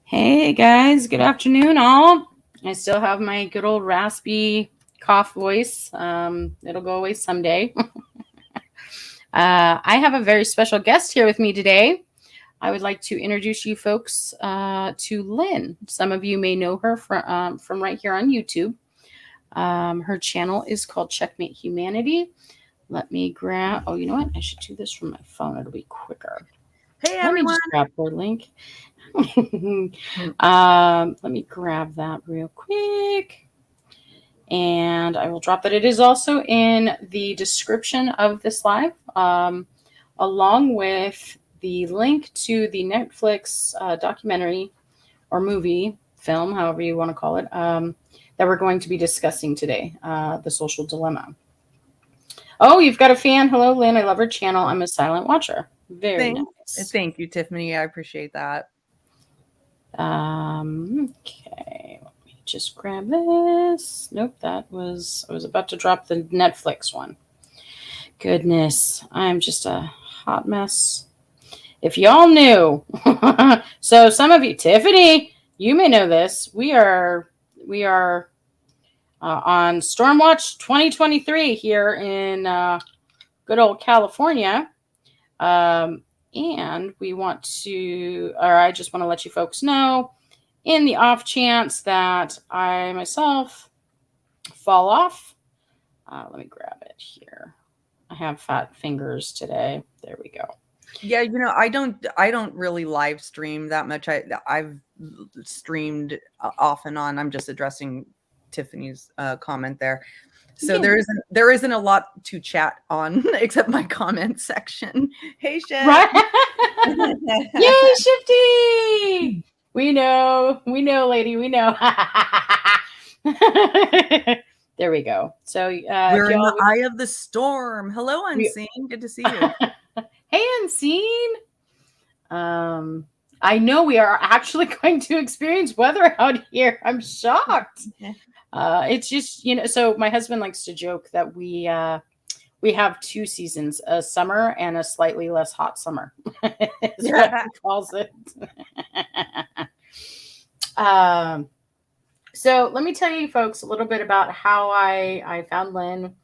Hey guys, good afternoon all. I still have my good old raspy cough voice. It'll go away someday. I have a very special guest here with me today. I would like to introduce you folks to Lynn. Some of you may know her from right here on YouTube. Her channel is called Checkmate Humanity. Let me grab, oh, you know what? I should do this from my phone. It'll be quicker. Hey, everyone. Let me just grab her link. Let me grab that real quick. And I will drop that. It is also in the description of this live, along with the link to the Netflix documentary or movie, film, however you want to call it, that we're going to be discussing today, The Social Dilemma. Oh, you've got a fan. Hello, Lynn. I love her channel. I'm a silent watcher. Very nice. Thank you, Tiffany. I appreciate that. Okay. Let me just grab this. Nope, I was about to drop the Netflix one. Goodness, I'm just a hot mess. If y'all knew. So some of you, Tiffany, you may know this. We are on Stormwatch 2023 here in good old California. And we want to, or I just want to let you folks know, in the off chance that I myself fall off, let me grab it here. I have fat fingers today. There we go. Yeah, you know, I don't really live stream that much. I've streamed off and on. I'm just addressing Tiffany's comment there. So yeah. there isn't a lot to chat on except my comment section. Hey, Chef. Right? Yay, Shifty! We know, lady. We know. There we go. So we're in the eye of the storm. Hello, Unseen. Good to see you. Hey, Unseen. I know we are actually going to experience weather out here. I'm shocked. It's just, you know, so my husband likes to joke that we have two seasons, a summer and a slightly less hot summer. Is what he calls it. So let me tell you folks a little bit about how I found Lynn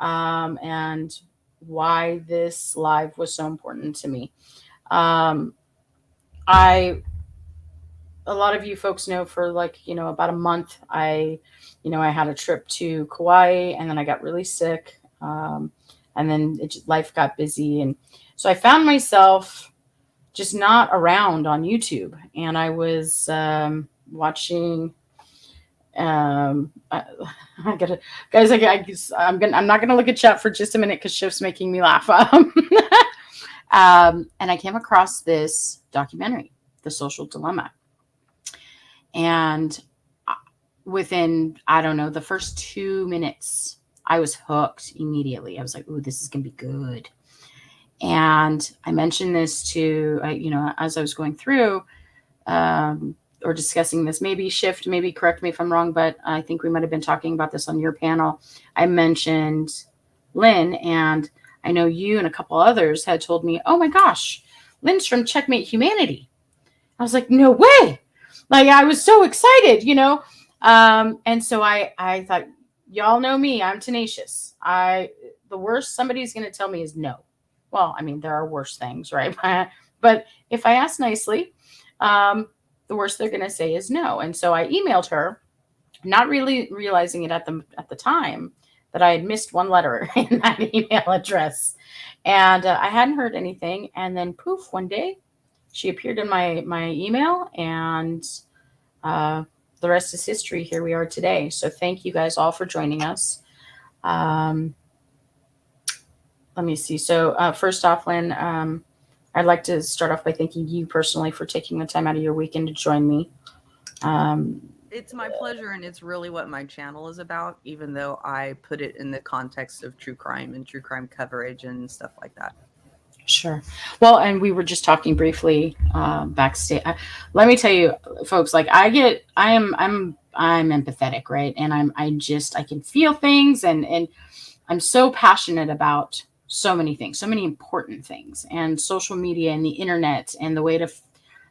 and why this live was so important to me. A lot of you folks know for about a month, I had a trip to Kauai and then I got really sick. And then life got busy. And so I found myself just not around on YouTube. And I was watching, I'm not going to look at chat for just a minute because Shift's making me laugh. And I came across this documentary, The Social Dilemma. And within, I don't know, the first 2 minutes, I was hooked immediately. I was like, ooh, this is going to be good. And I mentioned this to, as I was going through or discussing this, maybe shift, maybe correct me if I'm wrong, but I think we might have been talking about this on your panel. I mentioned Lynn, and I know you and a couple others had told me, oh my gosh, Lynn's from Checkmate Humanity. I was like, no way. Like, I was so excited. And so I thought, y'all know me, I'm tenacious. The worst somebody's going to tell me is no. Well, I mean, there are worse things, right? But if I ask nicely, the worst they're going to say is no. And so I emailed her, not really realizing it at the time that I had missed one letter in that email address, and I hadn't heard anything. And then poof, one day she appeared in my email, and uh, the rest is history. Here we are today. So thank you guys all for joining us. Um, Let me see. So first off, Lynn, I'd like to start off by thanking you personally for taking the time out of your weekend to join me. Um, It's my pleasure, and it's really what my channel is about, even though I put it in the context of true crime and true crime coverage and stuff like that. Sure. Well, and we were just talking briefly backstage. Let me tell you, folks. Like, I'm empathetic, right? And I can feel things, and I'm so passionate about so many things, so many important things, and social media and the internet and the way it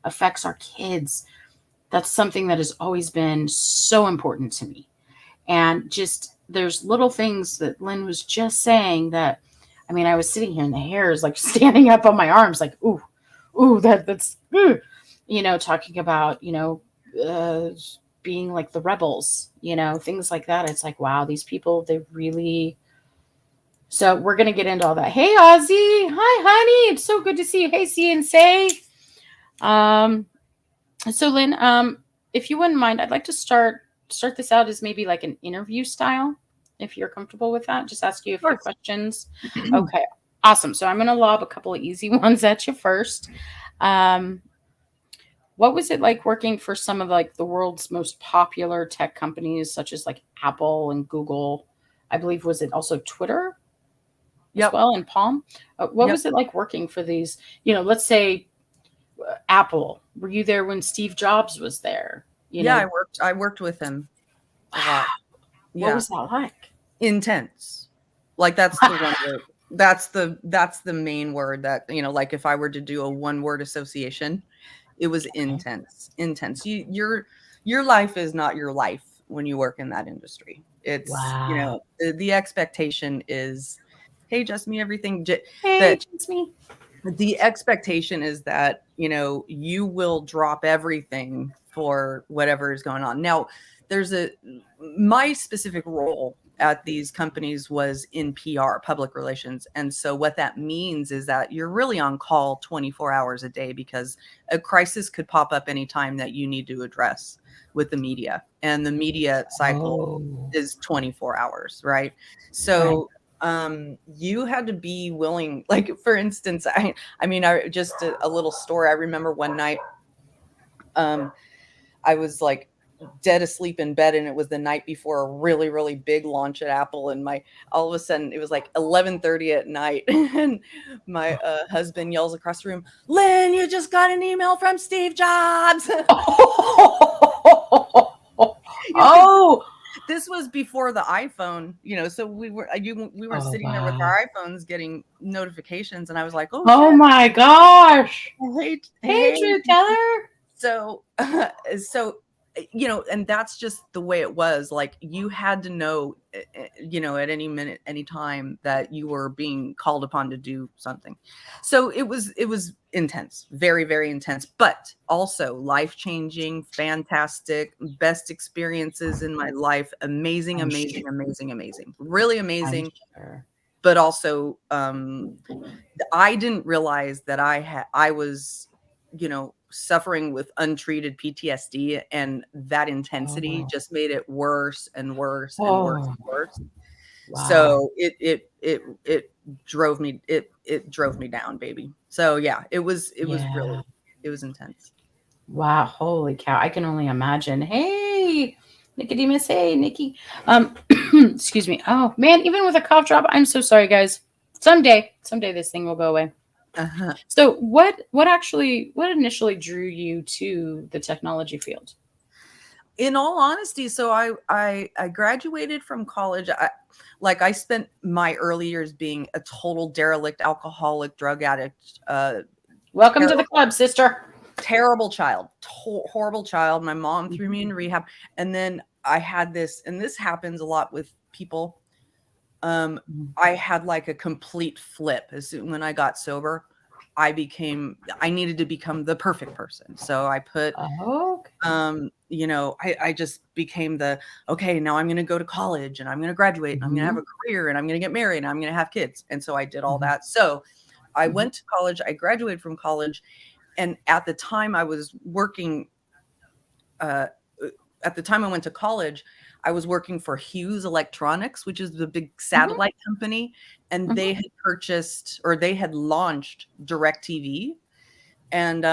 affects our kids. That's something that has always been so important to me. And just there's little things that Lynn was just saying that, I mean, I was sitting here and the hair is like standing up on my arms, like, ooh, that's, talking about, uh, being like the rebels, things like that. It's like, wow, these people, they really. So we're going to get into all that. Hey, Ozzy. Hi, honey. It's so good to see you. Hey, see and say. Um, so Lynn, if you wouldn't mind, I'd like to start this out as maybe like an interview style, if you're comfortable with that. Just ask you a few questions. Okay, awesome. So I'm going to lob a couple of easy ones at you first. Um, what was it like working for some of like the world's most popular tech companies, such as like Apple and Google? I believe, was it also Twitter as well, and Palm? What was it like working for these? Let's say Apple. Were you there when Steve Jobs was there? I worked with him a lot. What was that like? Intense. Like, that's the one word. That's the main word that, like, if I were to do a one word association, it was intense. Your life is not your life when you work in that industry. It's, wow. The expectation is, hey, just me, everything. Hey, just me. The expectation is that, you will drop everything for whatever is going on. Now, my specific role at these companies was in PR, public relations. And so what that means is that you're really on call 24 hours a day, because a crisis could pop up anytime that you need to address with the media. And the media cycle is 24 hours, right? So you had to be willing, like, for instance, I just a little story. I remember one night, I was like dead asleep in bed, and it was the night before a really, really big launch at Apple. And all of a sudden it was like 11:30 at night, and my husband yells across the room, "Lynn, you just got an email from Steve Jobs." Oh, this was before the iPhone, so we were sitting there with our iPhones getting notifications, and I was like, oh shit. my gosh. Hey, Drew Teller. So and that's just the way it was. Like, you had to know, at any minute, any time, that you were being called upon to do something. So it was intense, very, very intense, but also life-changing, fantastic, best experiences in my life. Amazing, really amazing. But also, I didn't realize that I was, suffering with untreated PTSD, and that intensity just made it worse and worse and worse and worse. Wow. So it drove me down, baby. So yeah, it was intense. Wow, holy cow. I can only imagine. Hey, Nicodemus, hey, Nikki. Excuse me. Oh man, even with a cough drop, I'm so sorry, guys. Someday, this thing will go away. Uh-huh. So, what initially drew you to the technology field? In all honesty, so I graduated from college. I spent my early years being a total derelict, alcoholic, drug addict, Welcome to the terrible, club, sister. terrible child, horrible child. My mom threw me in rehab, and then I had this, and this happens a lot with people. Um, I had like a complete flip as soon when I got sober. I needed to become the perfect person. So I put Oh, I just became okay, now I'm going to go to college and I'm going to graduate and I'm going to have mm-hmm. a career and I'm going to get married and I'm going to have kids. And so I did all Mm-hmm. that. So I Mm-hmm. went to college, I graduated from college. And at the time I was working, uh, at the time I went to college, I was working for Hughes Electronics, which is the big Mm-hmm. satellite company. And Mm-hmm. they had purchased or they had launched DirecTV, and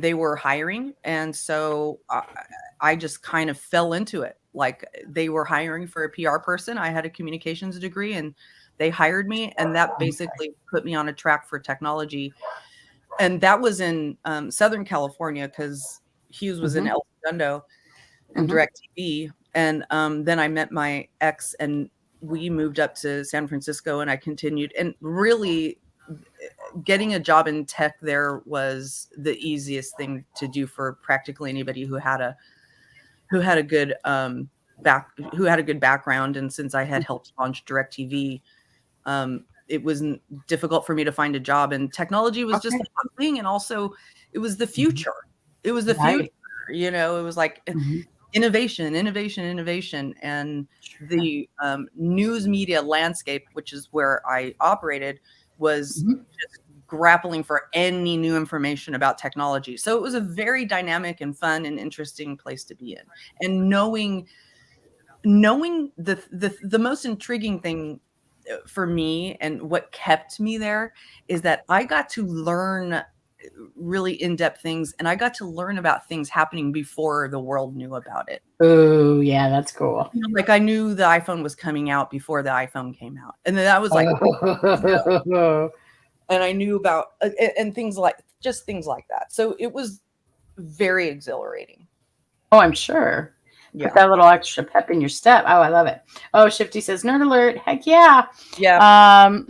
they were hiring, and so I just kind of fell into it. Like, they were hiring for a PR person. I had a communications degree, and they hired me, and that basically put me on a track for technology. And that was in Southern California, because Hughes was in Mm-hmm. El Segundo and Mm-hmm. DirecTV. And then I met my ex, and we moved up to San Francisco, and I continued. And really, getting a job in tech there was the easiest thing to do for practically anybody who had a good who had a good background. And since I had helped launch DirecTV, it wasn't difficult for me to find a job. And technology was just Okay. the hot thing, and also it was the Mm-hmm. future. It was the future. Right. It was like Mm-hmm. innovation, innovation, innovation. And Sure. the news media landscape, which is where I operated, was Mm-hmm. just grappling for any new information about technology. So it was a very dynamic and fun and interesting place to be in. And knowing the most intriguing thing for me, and what kept me there, is that I got to learn really in-depth things, and I got to learn about things happening before the world knew about it. Oh, yeah, that's cool. Like, I knew the iPhone was coming out before the iPhone came out. And then that was like, Oh, and I knew about and things like that. So it was very exhilarating. I'm sure. Put Yeah. that little extra pep in your step. Oh, I love it. Oh, Shifty says nerd alert. Heck yeah. Yeah. Um,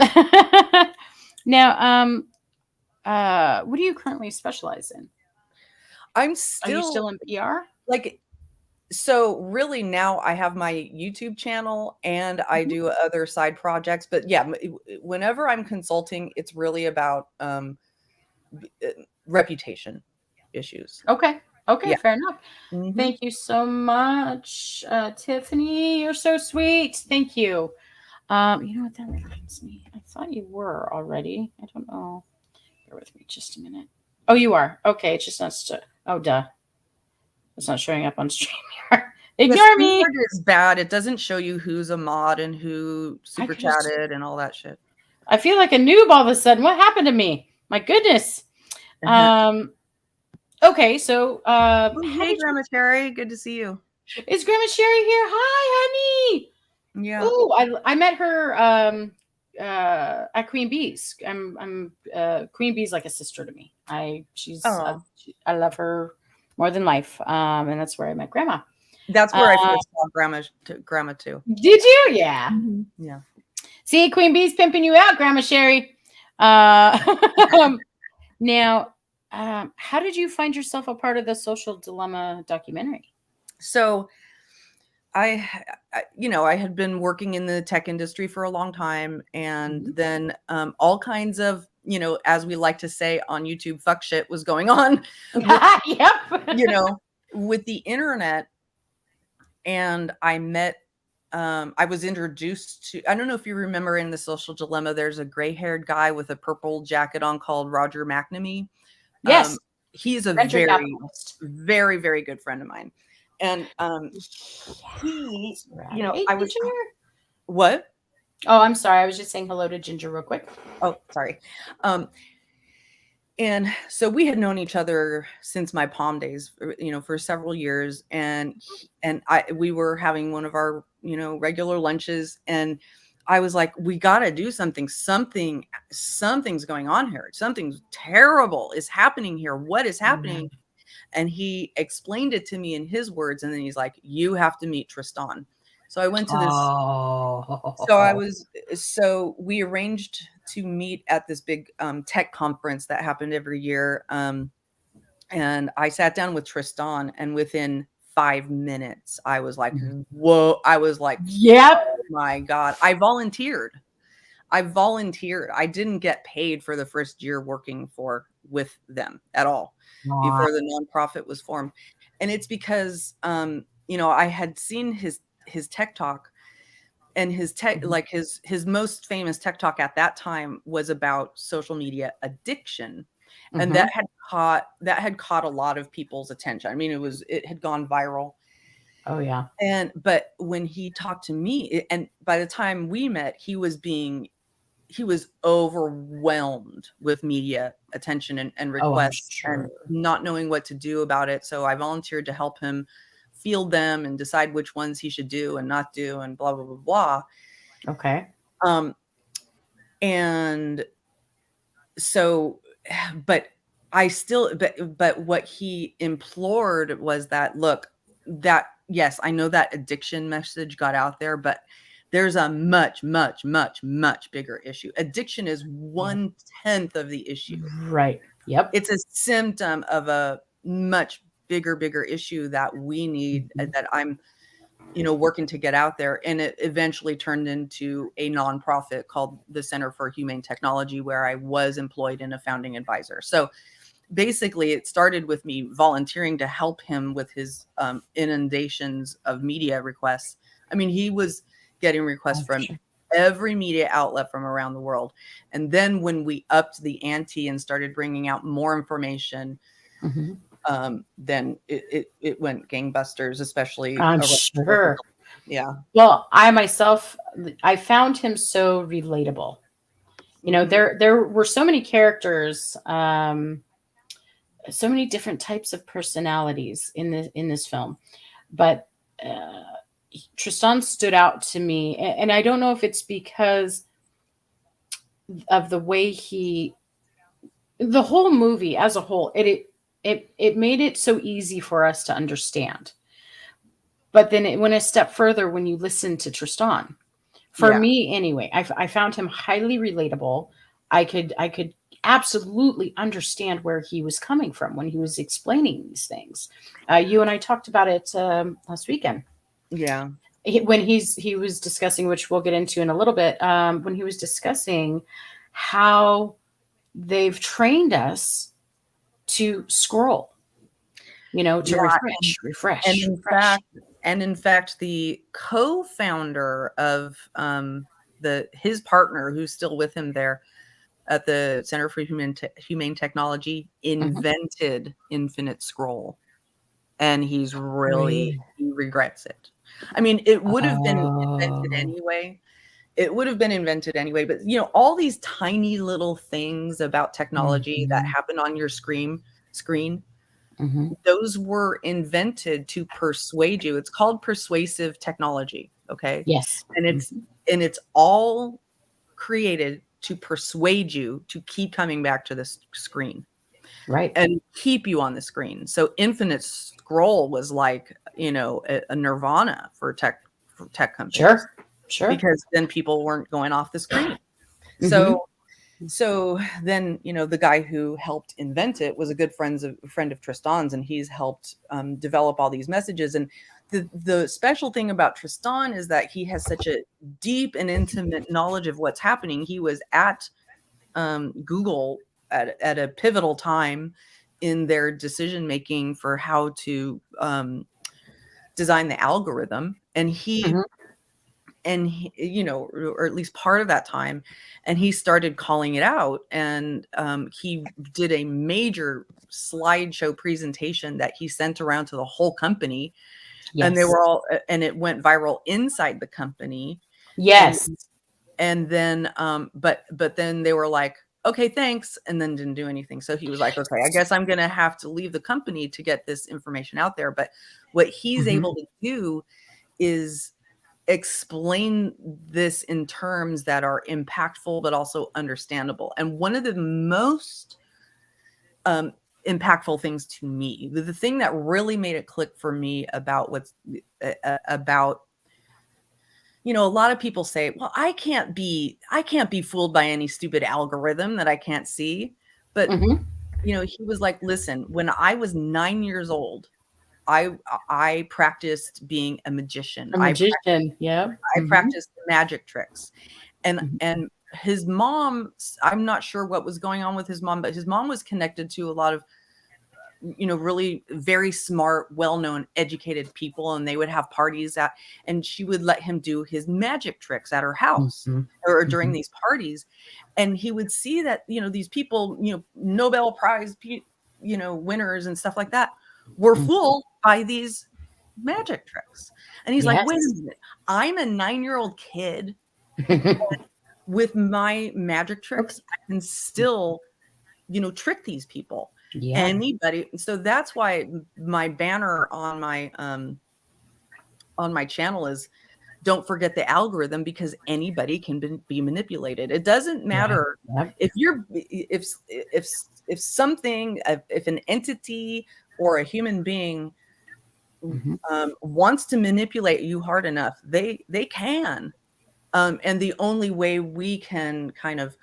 now, what do you currently specialize in? I'm Are you still still in PR? like, so really now I have my YouTube channel and I Mhm. do other side projects. But yeah, whenever I'm consulting, it's really about reputation issues. Okay. Okay, Yeah. fair enough. Hmm. Thank you so much, Tiffany. You're so sweet. Thank you. You know what that reminds me? I thought you were already. I don't know. Bear with me just a minute. Oh, you are. Okay, it's just not. Oh, duh. It's not showing up on StreamYard. Yeah, Ignore me. StreamYard is bad. It doesn't show you who's a mod and who I super could just. chatted and all that shit. I feel like a noob all of a sudden. What happened to me? My goodness. Um. Okay, so Oh, how hey, did you? Grandma Terry. Good to see you. Is Grandma Sherry here? Hi, honey. Yeah. Oh, I met her at Queen Bee's. I'm Queen Bee's like a sister to me. Oh, I love her more than life. And that's where I met Grandma. that's Uh, where I first saw Grandma too. did you? Yeah. Yeah. See, Queen Bee's pimping you out, Grandma Sherry. Uh, now, how did you find yourself a part of the Social Dilemma documentary? So I, I had been working in the tech industry for a long time, and Mhm. then all kinds of, as we like to say on YouTube, fuck shit was going on with, Yep. you know, with the internet. And I was introduced to, I don't know if you remember, in the Social Dilemma, there's a gray-haired guy with a purple jacket on called Roger McNamee. Um, Yes. he's a Venture very, capitalist. very, very good friend of mine. And he, Yes, right. Hey, I was, Ginger. what? Oh, I'm sorry. I was just saying hello to Ginger real quick. Oh, sorry. Um, And so we had known each other since my Palm days, for several years. We were having one of our, regular lunches. And I was like, we got to do something. Something's going on here. Something's terrible is happening here. What is happening? And he explained it to me in his words. And then he's like, you have to meet Tristan. So I went to this. Oh. So we arranged to meet at this big tech conference that happened every year. And I sat down with Tristan, and within 5 minutes, I was like, whoa. I was like, Yep. oh my God. I volunteered. I didn't get paid for the first year working with them at all before the nonprofit was formed. And it's because, I had seen his tech talk, and his tech, like his most famous tech talk at that time was about social media addiction. And that had caught a lot of people's attention. I mean, it had gone viral. Oh yeah. But when he talked to me, and by the time we met, he was overwhelmed with media attention and Oh, I'm requests, sure. and not knowing what to do about it. So I volunteered to help him field them and decide which ones he should do and not do, and blah, blah, blah, blah. Okay. And so, but what he implored was that, look, that, yes, I know that addiction message got out there, but there's a much, much, much, much bigger issue. Addiction is 1/10 of the issue. Right. Yep. It's a symptom of a much bigger issue that we need, that I'm, working to get out there. And it eventually turned into a nonprofit called the Center for Humane Technology, where I was employed in a founding advisor. So basically it started with me volunteering to help him with his inundations of media requests. I mean, he was getting requests from every media outlet from around the world. And then when we upped the ante and started bringing out more information, then it went gangbusters, especially. I'm sure. Yeah. Well, I found him so relatable. There were so many characters, so many different types of personalities in this film, but Tristan stood out to me, and I don't know if it's because of the way the whole movie as a whole, it made it so easy for us to understand. But then it went a step further when you listen to Tristan. For me, anyway, I found him highly relatable. I could absolutely understand where he was coming from when he was explaining these things. You and I talked about it last weekend. Yeah. When he was discussing, which we'll get into in a little bit, when he was discussing how they've trained us to scroll, to refresh. And in fact, the co-founder of his partner, who's still with him there at the Center for Humane Technology, invented Infinite Scroll, and he regrets it. I mean, it would have been invented anyway. It would have been invented anyway, but all these tiny little things about technology that happen on your screen, those were invented to persuade you. It's called persuasive technology. Okay. Yes. And it's all created to persuade you to keep coming back to this screen. Right. And keep you on the screen. So Infinite Scroll was like, a nirvana for tech companies. Sure. Because then people weren't going off the screen. So then, the guy who helped invent it was a good friend of Tristan's, and he's helped develop all these messages. And the special thing about Tristan is that he has such a deep and intimate knowledge of what's happening. He was at Google at a pivotal time in their decision making for how to design the algorithm, and he or at least part of that time, and he started calling it out, and he did a major slideshow presentation that he sent around to the whole company. And they were all, and it went viral inside the company. Yes. And then but then they were like, okay, thanks, and then didn't do anything. So he was like, okay, I guess I'm going to have to leave the company to get this information out there. But what he's Mhm. able to do is explain this in terms that are impactful but also understandable. And one of the most impactful things to me, the thing that really made it click for me about what's about, you know, a lot of people say, well, I can't be fooled by any stupid algorithm that I can't see. But Mhm. you know, he was like, listen, when I was 9 years old, I I practiced being a magician. A magician. Yep. I Mhm. practiced magic tricks. And Mhm. his mom, I'm not sure what was going on with his mom, but his mom was connected to a lot of, you know, really very smart, well-known, educated people, and they would have parties at, and she would let him do his magic tricks at her house Mhm. or during Mhm. these parties. And he would see that, you know, these people, you know, Nobel Prize, you know, winners and stuff like that were Mhm. fooled by these magic tricks. And he's like, wait a Yes. minute, I'm a 9-year-old kid with my magic tricks. Oops. I can still, you know, trick these people. Yep. Anybody. So that's why my banner on my channel is don't forget the algorithm, because anybody can be manipulated. It doesn't Yeah. matter Yep. if you're if something, if an entity or a human being Mhm. wants to manipulate you hard enough, they can. And the only way we can kind of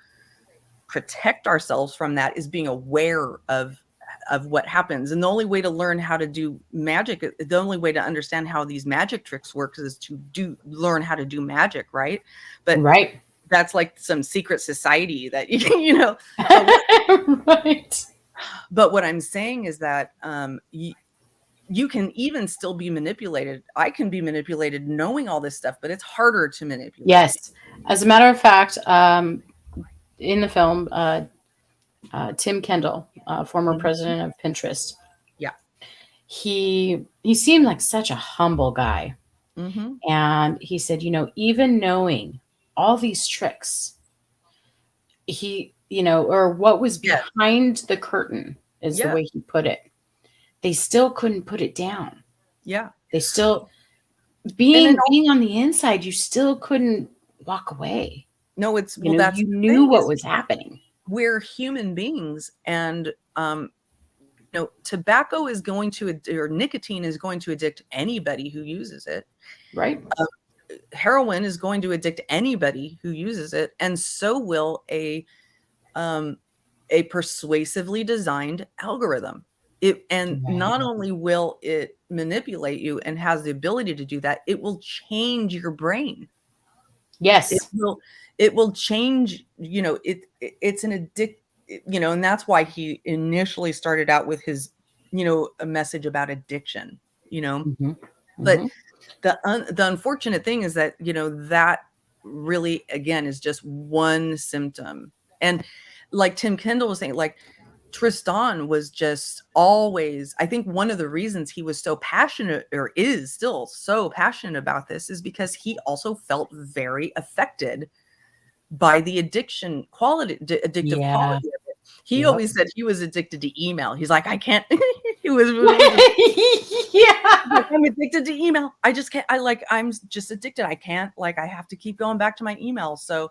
protect ourselves from that is being aware of what happens. And the only way to learn how to do magic, the only way to understand how these magic tricks work is to learn how to do magic, right? But Right. that's like some secret society that you know. But Right. what I'm saying is that you can even still be manipulated. I can be manipulated knowing all this stuff, but it's harder to manipulate me. Yes. As a matter of fact, in the film, Tim Kendall, former Mhm. president of Pinterest, Yeah. he seemed like such a humble guy, Hmm. and he said, you know, even knowing all these tricks, he, you know, or what was Yeah. behind the curtain is the Yeah. way he put it. They still couldn't put it down. Yeah. They still And then being on the inside, you still couldn't walk away. no, it's You well, know, that's you the knew thing what is was happening, we're human beings, and you know, tobacco is going to or nicotine is going to addict anybody who uses it. right? Heroin is going to addict anybody who uses it, and so will um, a persuasively designed algorithm. And Right. not only will it manipulate you and has the ability to do that, it will change your brain. It Yes. will it will change, you know, it's an addict, you know, and that's why he initially started out with his, you know, a message about addiction, you know. Hmm. But Hmm. the unfortunate thing is that, you know, that really again is just one symptom. And like Tim Kendall was saying, like Tristan was just always, I think one of the reasons he was so passionate or is still so passionate about this is because he also felt very affected by the addictive Yeah. quality of it. He Yep. always said he was addicted to email. He's like, I can't. he was like, Yeah. I'm addicted to email. I just can't. I'm just addicted. I can't. Like, I have to keep going back to my email. So,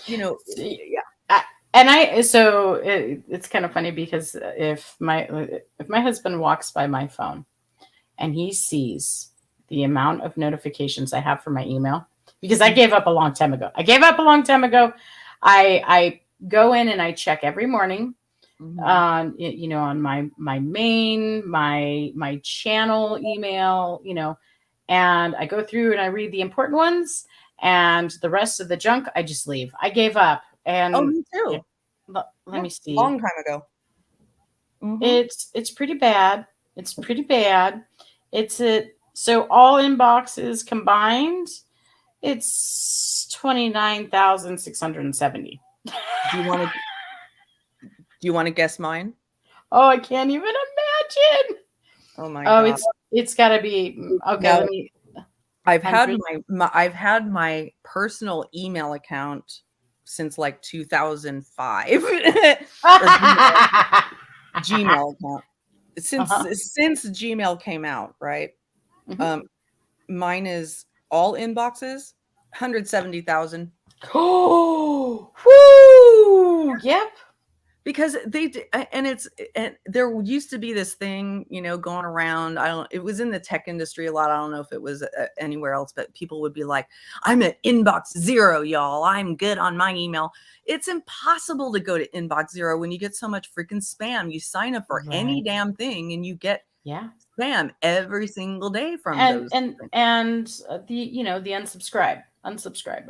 you know, See, I, and I so it's kind of funny because if my husband walks by my phone and he sees the amount of notifications I have for my email, because I gave up a long time ago. I gave up a long time ago. I go in and I check every morning mhm. on you know, on my main my channel email, you know, and I go through and I read the important ones, and the rest of the junk I just leave. I gave up. Oh, And me yeah, too. let Yeah, me see. long time ago. Mhm. It's pretty bad. It's pretty bad. It's a so all inboxes combined, it's 29,670. Do you want to? Do you want to guess mine? Oh, I can't even imagine. Oh my Oh, god. it's got to be okay. No, Let me I've had 100. I've had my personal email account since like 2005 or Gmail account. Since Gmail came out, right? Mhm. Um, mine is all inboxes, 170,000. Oh, woo! Yep. Because and there used to be this thing, going around. I don't. It was in the tech industry a lot. I don't know if it was anywhere else, but people would be like, "I'm at inbox zero, y'all. I'm good on my email." It's impossible to go to inbox zero when you get so much freaking spam. You sign up for any Right. damn thing, and you get Yeah. spam every single day from And those and things. and the unsubscribe,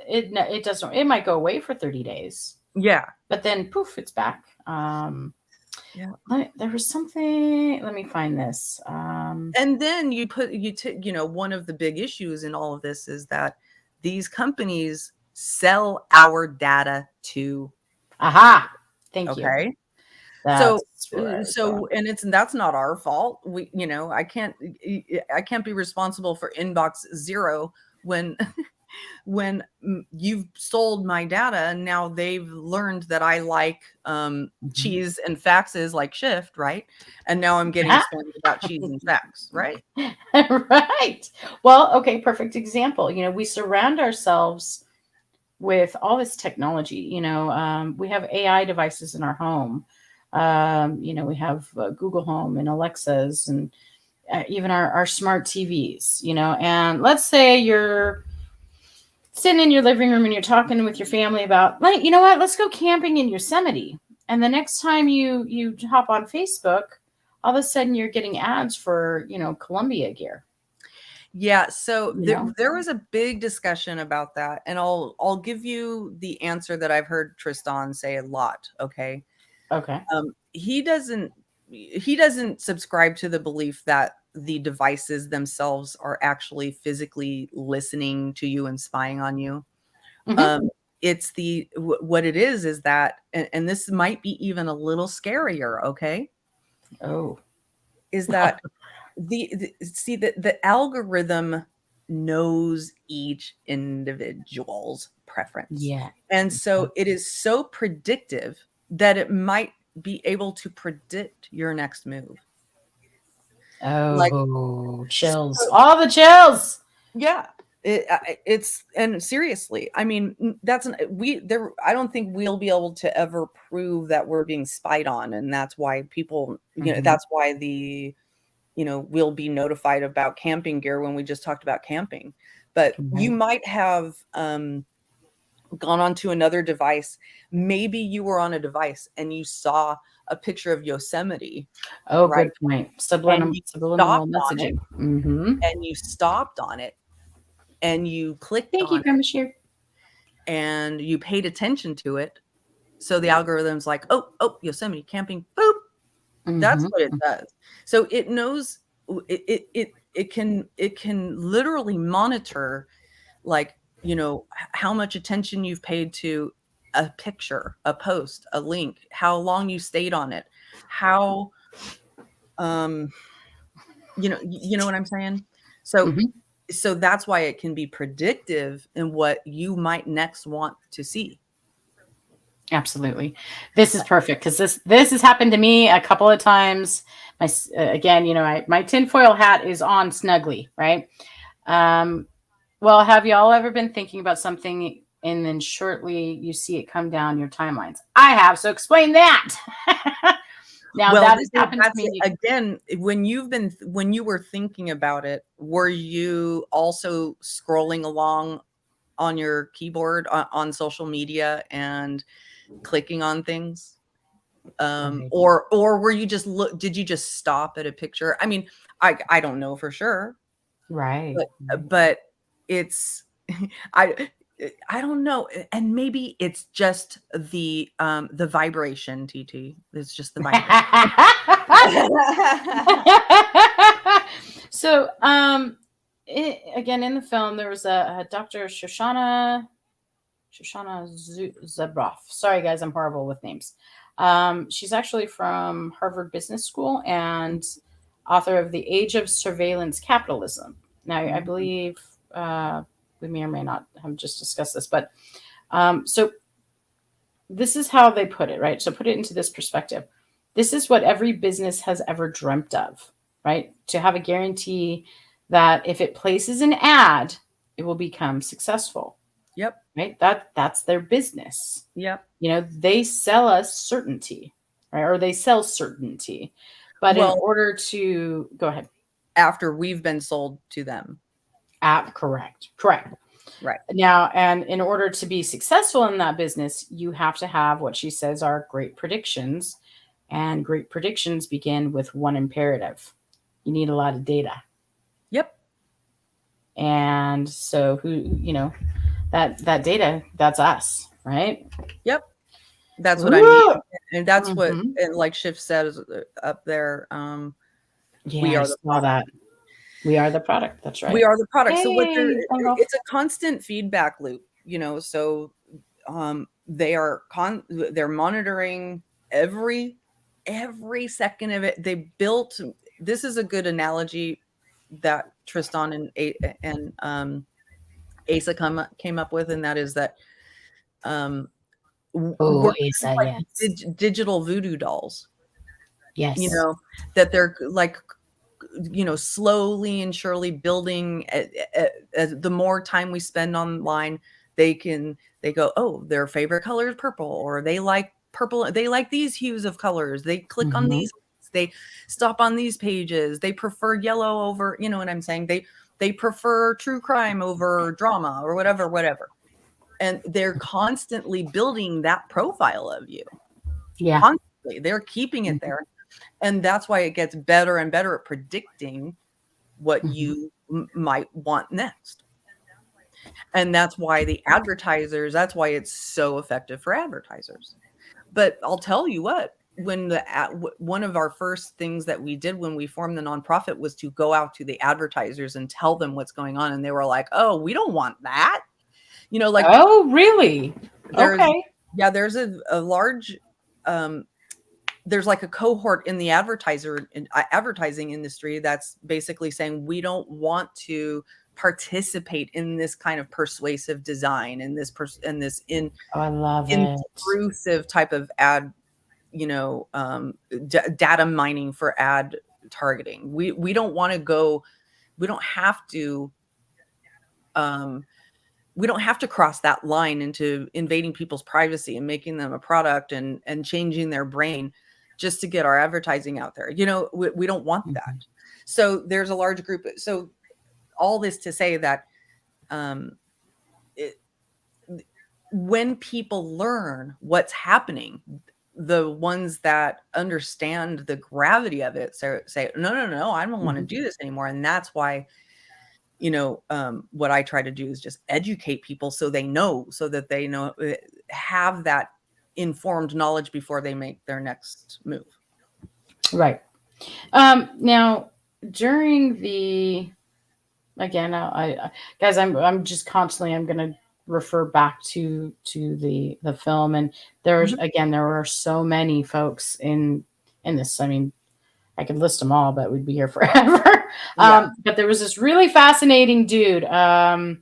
it doesn't, it might go away for 30 days, Yeah, but then poof, it's back. yeah. There was something, let me find this. And then one of the big issues in all of this is that these companies sell our data to Aha, thank you. okay. So That's where I was going. and that's not our fault. I can't be responsible for inbox zero when when you've sold my data and now they've learned that I like Mhm. cheese and faxes like shift, right? And now I'm getting spammed about cheese and fax, right? Right. Well, okay, perfect example. We surround ourselves with all this technology. We have AI devices in our home. We have Google Home and Alexas, and even our smart TVs. And let's say you're sitting in your living room and you're talking with your family about, like, you know what, let's go camping in Yosemite. And the next time you hop on Facebook, all of a sudden you're getting ads for Columbia gear. Yeah, so You there, know. there was a big discussion about that, and I'll give you the answer that I've heard Tristan say a lot. Okay, Okay. he doesn't subscribe to the belief that the devices themselves are actually physically listening to you and spying on you. Hmm. Um, it's what it is that, and this might be even a little scarier. Okay, Oh. is that see that the algorithm knows each individual's preference. Yeah. And so it is so predictive that it might be able to predict your next move. Like Oh, chills. so, All the chills. yeah. It's and seriously, I mean, that's an we there I don't think we'll be able to ever prove that we're being spied on, and that's why people, Hmm. that's why we'll be notified about camping gear when we just talked about camping. But you Right. might have gone onto another device. Maybe you were on a device and you saw a picture of Yosemite, Oh, right? good point. And you Subliminal stopped on it messaging. Hmm. and you stopped on it and you clicked Thank you, on it Grandma Shear. and you paid attention to it. So the algorithm's like, oh, oh, Yosemite camping, boop. That's Hmm. what it does. So it knows it can literally monitor, like, how much attention you've paid to a picture, a post, a link, how long you stayed on it, how um you know what I'm saying? So Hmm. so that's why it can be predictive in what you might next want to see. Absolutely. This is perfect because this has happened to me a couple of times. Again, my tinfoil hat is on snugly, right? Um, well, have y'all ever been thinking about something and then shortly you see it come down your timelines? I have, so explain that. Now Well, that has happened to that's it. me. Again, when you were thinking about it, were you also scrolling along on your keyboard on social media and clicking on things? Right. Or were you just did you just stop at a picture? I mean, I don't know for sure, Right. but it's I I don't know, and maybe it's just the vibration, TT. It's just the vibration. So, again, in the film, there was a Dr. Shoshana Zuboff. Sorry, guys, I'm horrible with names. She's actually from Harvard Business School and author of The Age of Surveillance Capitalism. Now, I believe we may or may not have just discussed this, but So this is how they put it, right? So put it into this perspective. This is what every business has ever dreamt of, right? To have a guarantee that if it places an ad, it will become successful, Yep. right? That's their business. Yep. They sell us certainty, right? Or they sell certainty. But in Well, order to go ahead. after we've been sold to them. Correct. Right. Now, and in order to be successful in that business, you have to have what she says are great predictions. And great predictions begin with one imperative. You need a lot of data. Yep. And so that data, that's us, right? Yep. That's what I mean. Woo! And that's what, Mhm. and like Schiff says up there, Yeah, we I are the saw product. that. We are the product. That's right. We are the product. So what they're, Hey, phone golf. it's a constant feedback loop, so they're monitoring every second of it. They built, this is a good analogy that Tristan and Asa came up with, and that is that Oh, we're kind of Asa, like yes. digital voodoo dolls, you Yes. know, that they're like, slowly and surely building. The more time we spend online, they go, oh, their favorite color is purple, or they like purple, they like these hues of colors, they click on Hmm. these, they stop on these pages, they prefer yellow over, you know what I'm saying, they prefer true crime over drama or whatever, and they're constantly building that profile of you. Yeah. Constantly, they're keeping it there. And that's why it gets better and better at predicting what Hmm. you might want next. And that's why that's why it's so effective for advertisers. But I'll tell you what, when one of our first things that we did when we formed the nonprofit was to go out to the advertisers and tell them what's going on. And they were like, oh, we don't want that. Like Oh, really? there's, Okay. yeah, there's a large, there's like a cohort in the advertising industry that's basically saying we don't want to participate in this kind of persuasive design and Oh, I love it. intrusive type of ad, data mining for ad targeting. We don't want to go. We don't have to. We don't have to cross that line into invading people's privacy and making them a product and changing their brain just to get our advertising out there. We don't want that. Mhm. So there's a large group. So all this to say that it, when people learn what's happening, the ones that understand the gravity of it say, no, I don't want to Mhm. do this anymore. And that's why what I try to do is just educate people so that they know, have that informed knowledge before they make their next move. Right. Now, during the again, guys, I'm just constantly I'm gonna refer back to the film, and Mhm. there were so many folks in this. I mean, I could list them all, but we'd be here forever. Yeah. But there was this really fascinating dude. Uh,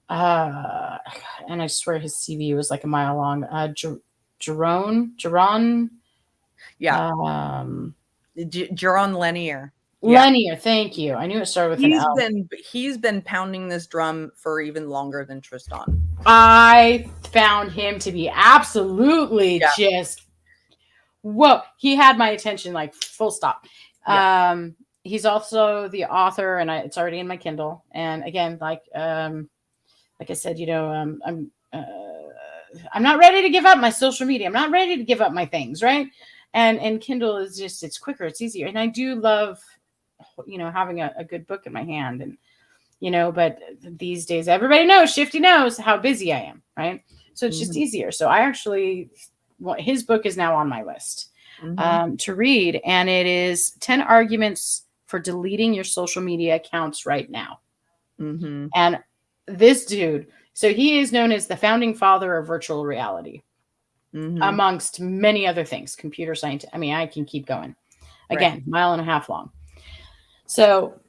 and I swear his CV was like a mile long. Jerron, Yeah. um, Jaron Lanier. Yeah. Lanier. Thank you. I knew it started with an He's L. been he's been pounding this drum for even longer than Tristan. I found him to be absolutely Yeah. just whoa. He had my attention, like full stop. Yeah. He's also the author, and it's already in my Kindle. And again, like I said, I'm not ready to give up my social media. I'm not ready to give up my things, right? And Kindle is just it's quicker, it's easier, and I do love having a good book in my hand, and but these days everybody knows Shifty knows how busy I am, right? So it's just Mhm. easier. So I actually his book is now on my list Mhm. to read, and it is 10 arguments for deleting your social media accounts right now. Mhm. And this dude, so he is known as the founding father of virtual reality, Mhm. amongst many other things, computer science. I mean, I can keep going. Right. Again, mile and a half long. So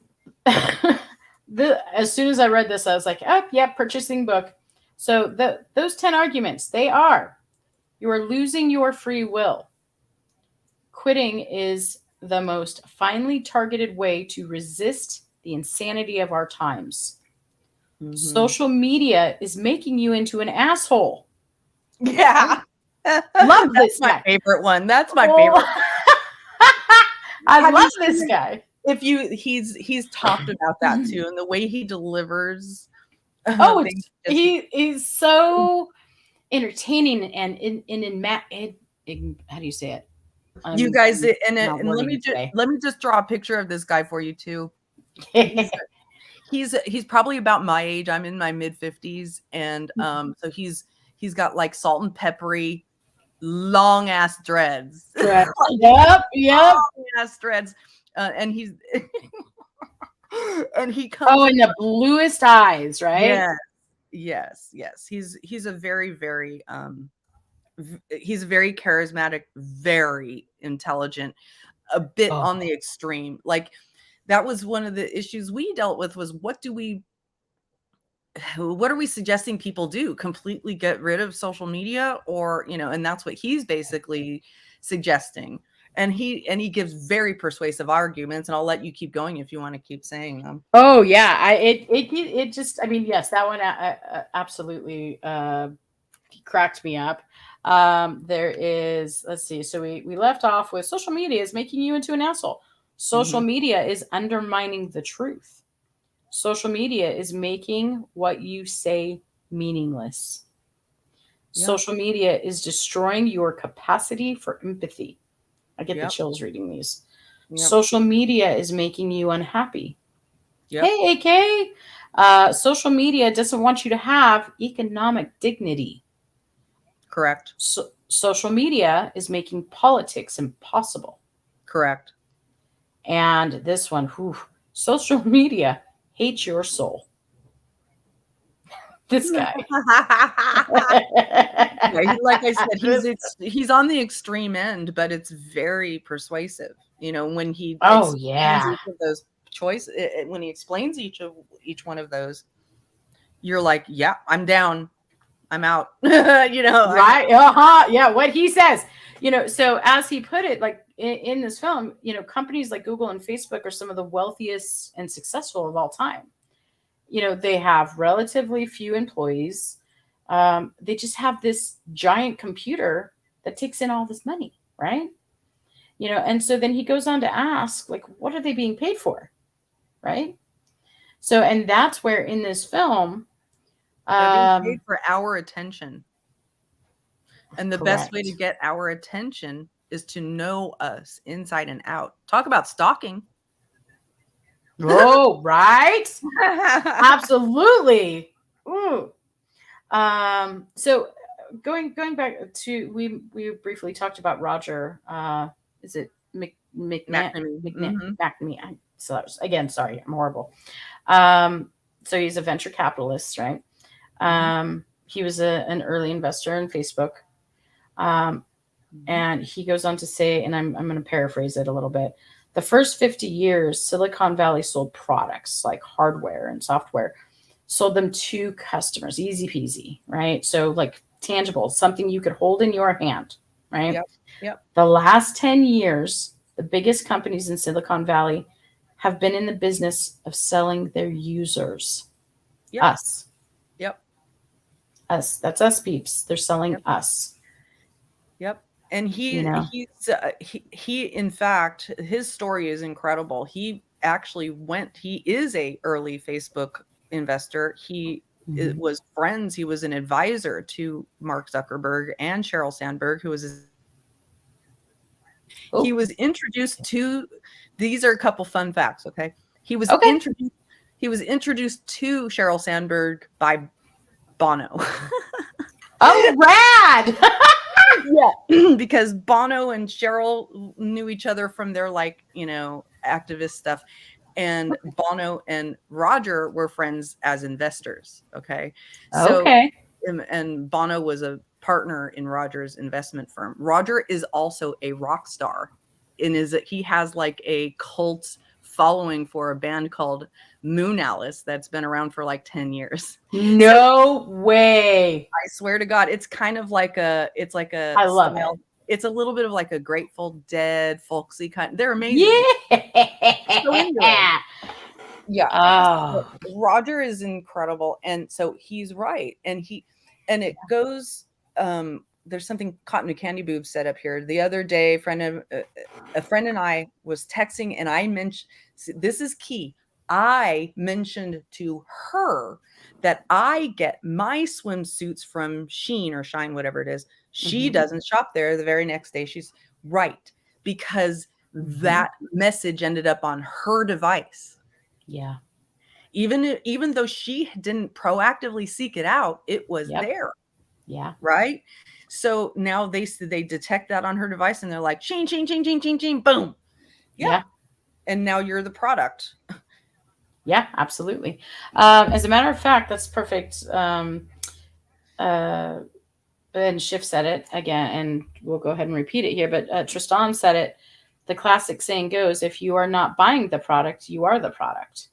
as soon as I read this, I was like, oh, yeah, purchasing book. So those 10 arguments, they are: you are losing your free will. Quitting is the most finely targeted way to resist the insanity of our times. Mm-hmm. Social media is making you into an asshole. Yeah. Love That's this my guy. favorite one. That's my favorite. Oh, I Have you love seen this it? guy. If you he's talked about that too, and the way he delivers Oh, things just he's so entertaining and how do you say it? you I'm guys not and wording it today. let me just draw a picture of this guy for you too. He's he's probably about my age. I'm in my mid 50s, and so he's got like salt and peppery long ass dreads. Right. Like, Yep, yep. long ass dreads. And he's and he comes Oh, and the bluest eyes, right? yes, yes. He's a very, very he's very charismatic, very intelligent, a bit on Oh, the extreme. Like that was one of the issues we dealt with was what are we suggesting people do? Completely get rid of social media or, and that's what he's basically suggesting. And he gives very persuasive arguments, and I'll let you keep going if you want to keep saying them. oh yeah. It just. I mean, yes, that one absolutely cracked me up. There is. Let's see. So we left off with social media is making you into an asshole. Social Mhm. media is undermining the truth. Social media is making what you say meaningless. Yep. Social media is destroying your capacity for empathy. I get the Yep. chills reading these. Yep. Social media is making you unhappy. Yep. Hey, AK, social media doesn't want you to have economic dignity. Correct. Social media is making politics impossible. Correct. And this one, whew, social media hates your soul. This guy. Yeah, like I said, This- he's on the extreme end, but it's very persuasive. When he oh, explains yeah. each of those choices, when he explains each one of those, you're like, yeah, I'm down, I'm out. I'm Right. Uh-huh. Yeah. What he says, so as he put it, like in this film, companies like Google and Facebook are some of the wealthiest and successful of all time. They have relatively few employees. They just have this giant computer that takes in all this money, right? And so then he goes on to ask, like, what are they being paid for? Right. So, and that's where in this film, They're being paid um, for our attention, and the best way to correct. get our attention is to know us inside and out. Talk about stalking. Oh, right. Absolutely. Ooh. So going back to we briefly talked about Roger. Is it McNamee. Hmm. McNamee? So that was, again, sorry, I'm horrible. Um, so he's a venture capitalist, right? Hmm. He was an early investor in Facebook. Um, Hmm. and he goes on to say, and I'm going to paraphrase it a little bit. The first 50 years, Silicon Valley sold products like hardware and software, sold them to customers, easy peasy, right? So, like tangible, something you could hold in your hand, right? Yep. Yep. The last 10 years, the biggest companies in Silicon Valley have been in the business of selling their users, Yep. us, Yep. us. That's us peeps. They're selling Yep. us, Yep. And you know? he in fact, his story is incredible. He actually he is a early Facebook investor. Mhm. Was friends. He was an advisor to Mark Zuckerberg and Sheryl Sandberg, who was he Oh, was introduced to these are a couple fun facts, okay? He was okay. introduced he was introduced to Sheryl Sandberg by Bono. Oh, rad. Yeah, because Bono and Cheryl knew each other from their activist stuff, and Bono and Roger were friends as investors. Okay, so Okay. and Bono was a partner in Roger's investment firm. Roger is also a rock star, and he has like a cult following for a band called Moon Alice that's been around for like 10 years. No way. I swear to God, it's kind of like it's like a I love style. it. It's a little bit of like a Grateful Dead, folksy kind. They're amazing. So anyway, Yeah. yeah. So Oh. Roger is incredible. And so he's right. And it goes, there's something Cotton Candy Boob set up here. The other day, a friend and I was texting, and I mentioned, this is key. I mentioned to her that I get my swimsuits from Sheen or Shine, whatever it is. She doesn't shop there. The very next day, she's right, because that message ended up on her device. Yeah. Even though she didn't proactively seek it out, it was there. Yeah. Right. So now they detect that on her device, and they're like, ching, ching, ching, ching, ching, ching, boom. Yeah. And now you're the product. Yeah, absolutely. As a matter of fact, that's perfect. And Schiff said it again, and we'll go ahead and repeat it here. But Tristan said it. The classic saying goes, if you are not buying the product, you are the product.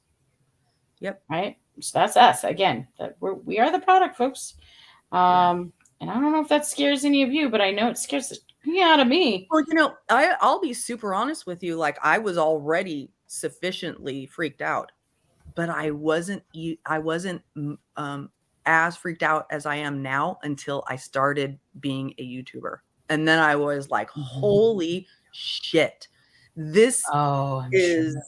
Yep. Right. So that's us again. We are the product, folks. And I don't know if that scares any of you, but I know it scares the shit out of me. Well, I'll be super honest with you. Like, I was already sufficiently freaked out, but I wasn't as freaked out as I am now until I started being a YouTuber. And then I was like, holy shit. This is sure.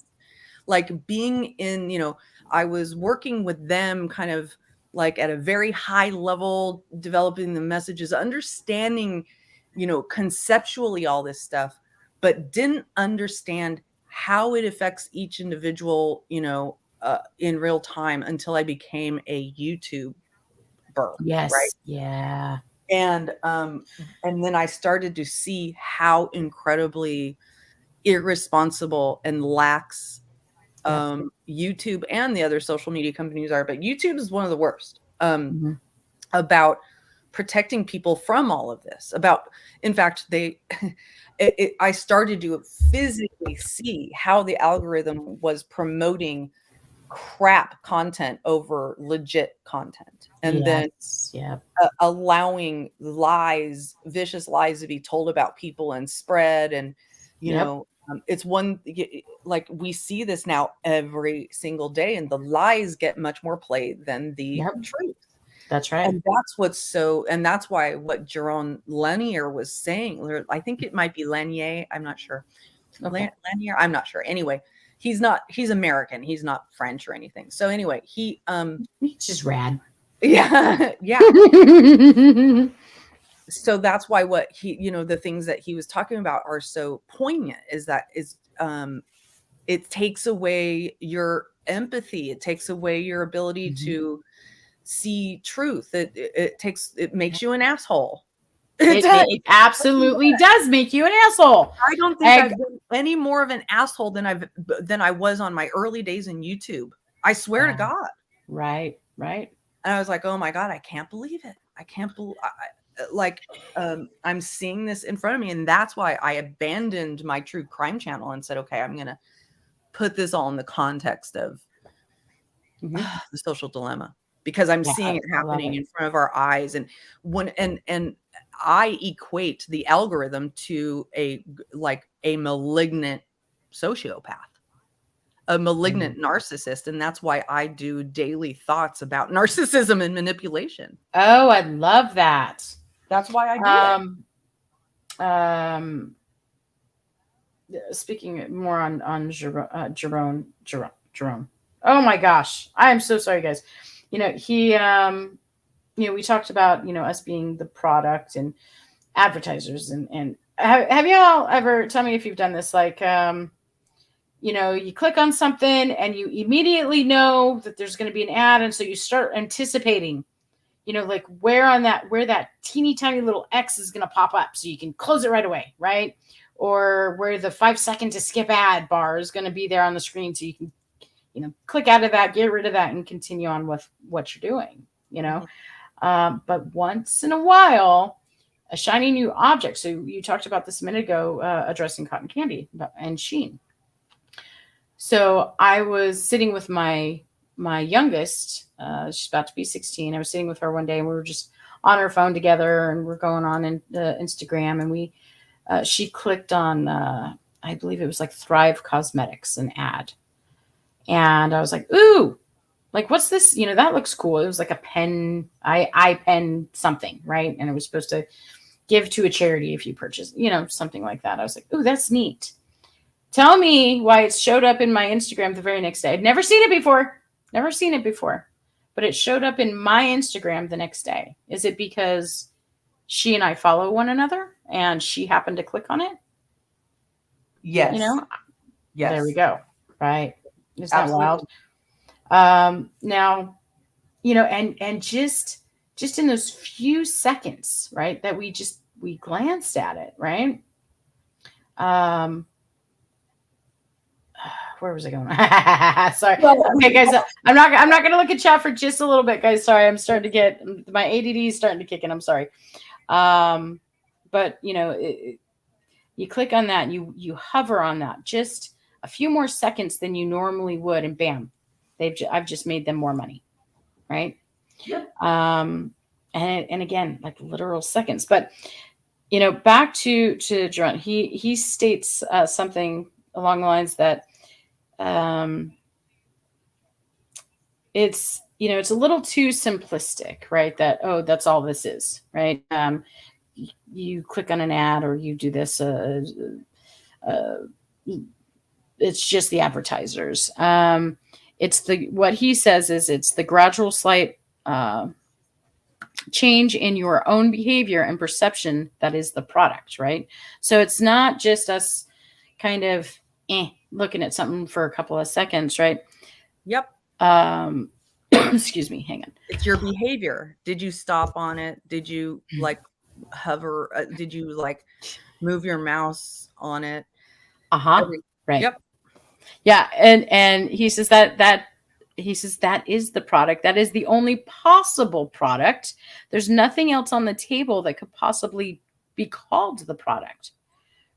Like being in, I was working with them kind of like at a very high level, developing the messages, understanding, conceptually all this stuff, but didn't understand how it affects each individual, in real time until I became a YouTuber. Yes. Right. Yeah. And then I started to see how incredibly irresponsible and lax YouTube and the other social media companies are, but YouTube is one of the worst about protecting people from all of this. In fact, I started to physically see how the algorithm was promoting crap content over legit content, and then allowing vicious lies to be told about people and spread. And it's one, like, we see this now every single day, and the lies get much more play than the truth. That's right. And that's why what Jerome Lanier was saying, or I think it might be Lanier, I'm not sure. Lanier, I'm not sure. Anyway, he's American. He's not French or anything. So anyway, he's just rad. Yeah. Yeah. So that's why what he, the things that he was talking about are so poignant, it takes away your empathy. It takes away your ability to see truth. It makes you an asshole. It absolutely does make you an asshole. I don't think I've been any more of an asshole than I was on my early days in YouTube. I swear to God. Right. And I was like, oh my God, I can't believe it. I can't believe, I'm seeing this in front of me. And that's why I abandoned my true crime channel and said, okay, I'm going to put this all in the context of the social dilemma, because I'm seeing it happening in front of our eyes. And and I equate the algorithm to a malignant sociopath, a malignant narcissist. And that's why I do daily thoughts about narcissism and manipulation. Oh, I love that. That's why I do it. Speaking more on Jerome. Oh my gosh. I am so sorry, guys. He, we talked about, us being the product and advertisers, and have y'all ever, tell me if you've done this, like, you click on something and you immediately know that there's going to be an ad. And so you start anticipating, like where that teeny tiny little X is going to pop up so you can close it right away. Right. Or where the 5-second to skip ad bar is going to be there on the screen. So you can, click out of that, get rid of that, and continue on with what you're doing, but once in a while, a shiny new object. So you talked about this a minute ago, addressing cotton candy and Sheen. So I was sitting with my youngest. She's about to be 16. I was sitting with her one day, and we were just on her phone together, and we're going on in Instagram, and she clicked on I believe it was like Thrive Cosmetics, an ad, and I was like, ooh, like what's this? That looks cool. It was like a pen, eye pen something, right? And it was supposed to give to a charity if you purchase, something like that. I was like, ooh, that's neat. Tell me why it showed up in my Instagram the very next day. I'd never seen it before. Never seen it before. But it showed up in my Instagram the next day. Is it because she and I follow one another and she happened to click on it? Yes. There we go. Right. Isn't that Absolutely. wild? Now, and just in those few seconds, right, that we glanced at it, right? Um, where was I going? Sorry. Okay, guys, I'm not going to look at chat for just a little bit, guys. Sorry, I'm starting to get my ADD is starting to kick in. I'm sorry. But you click on that, and you hover on that just a few more seconds than you normally would, and bam, I've just made them more money, right? Yep. And again, like literal seconds. But back to Jerome, he states something along the lines that it's a little too simplistic, right? That, oh, that's all this is, right? You click on an ad or you do this. Uh, it's just the advertisers. What he says is it's the gradual slight change in your own behavior and perception that is the product, right? So it's not just us kind of looking at something for a couple of seconds, right? Yep. Excuse me, hang on. It's your behavior. Did you stop on it? Did you like hover? Did you like move your mouse on it? Right. Yep. Yeah, and he says that is the product. That is the only possible product. There's nothing else on the table that could possibly be called the product,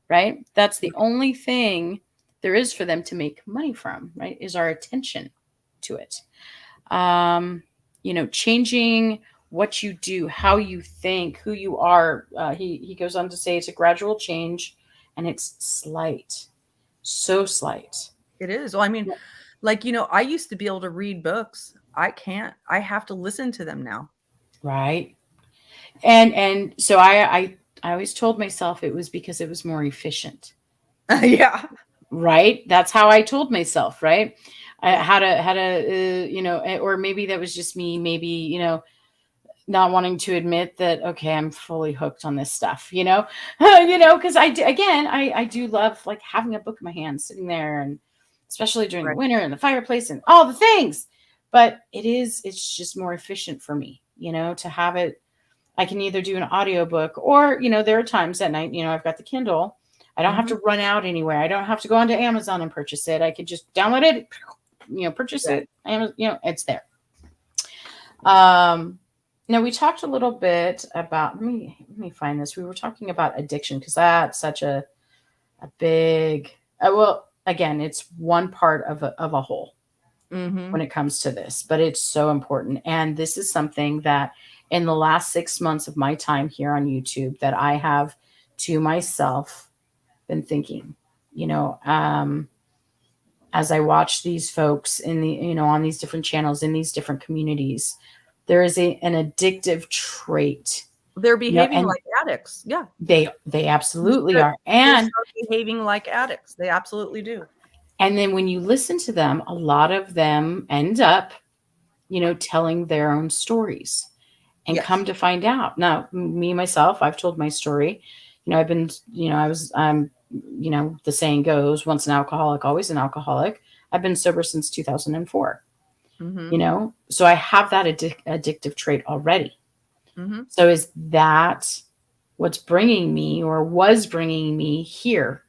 right? That's the only thing there is for them to make money from, right? Is our attention to it. Changing what you do, how you think, who you are. He goes on to say it's a gradual change, and it's slight, so slight. It is. Well, I mean, like, I used to be able to read books. I can't. I have to listen to them now. Right. And so I always told myself it was because it was more efficient. Yeah. Right. That's how I told myself. Right. How to or maybe that was just me. Maybe not wanting to admit that, okay, I'm fully hooked on this stuff, because I do love like having a book in my hand, sitting there, and especially during the Right. winter and the fireplace and all the things. But it's just more efficient for me, to have it. I can either do an audiobook or, there are times at night, I've got the Kindle. I don't have to run out anywhere. I don't have to go onto Amazon and purchase it. I could just download it, purchase it. It's there. Now we talked a little bit about, let me find this. We were talking about addiction because that's such a big, well, again, it's one part of a whole when it comes to this, but it's so important. And this is something that in the last 6 months of my time here on YouTube that I have to myself been thinking, as I watch these folks in the, on these different channels, in these different communities, there is an addictive trait. They're behaving like addicts. Yeah. They absolutely are. And behaving like addicts. They absolutely do. And then when you listen to them, a lot of them end up, telling their own stories and come to find out. Now, me, myself, I've told my story. I've been, the saying goes, once an alcoholic, always an alcoholic. I've been sober since 2004. So I have that addictive trait already. So is that what's bringing me or was bringing me here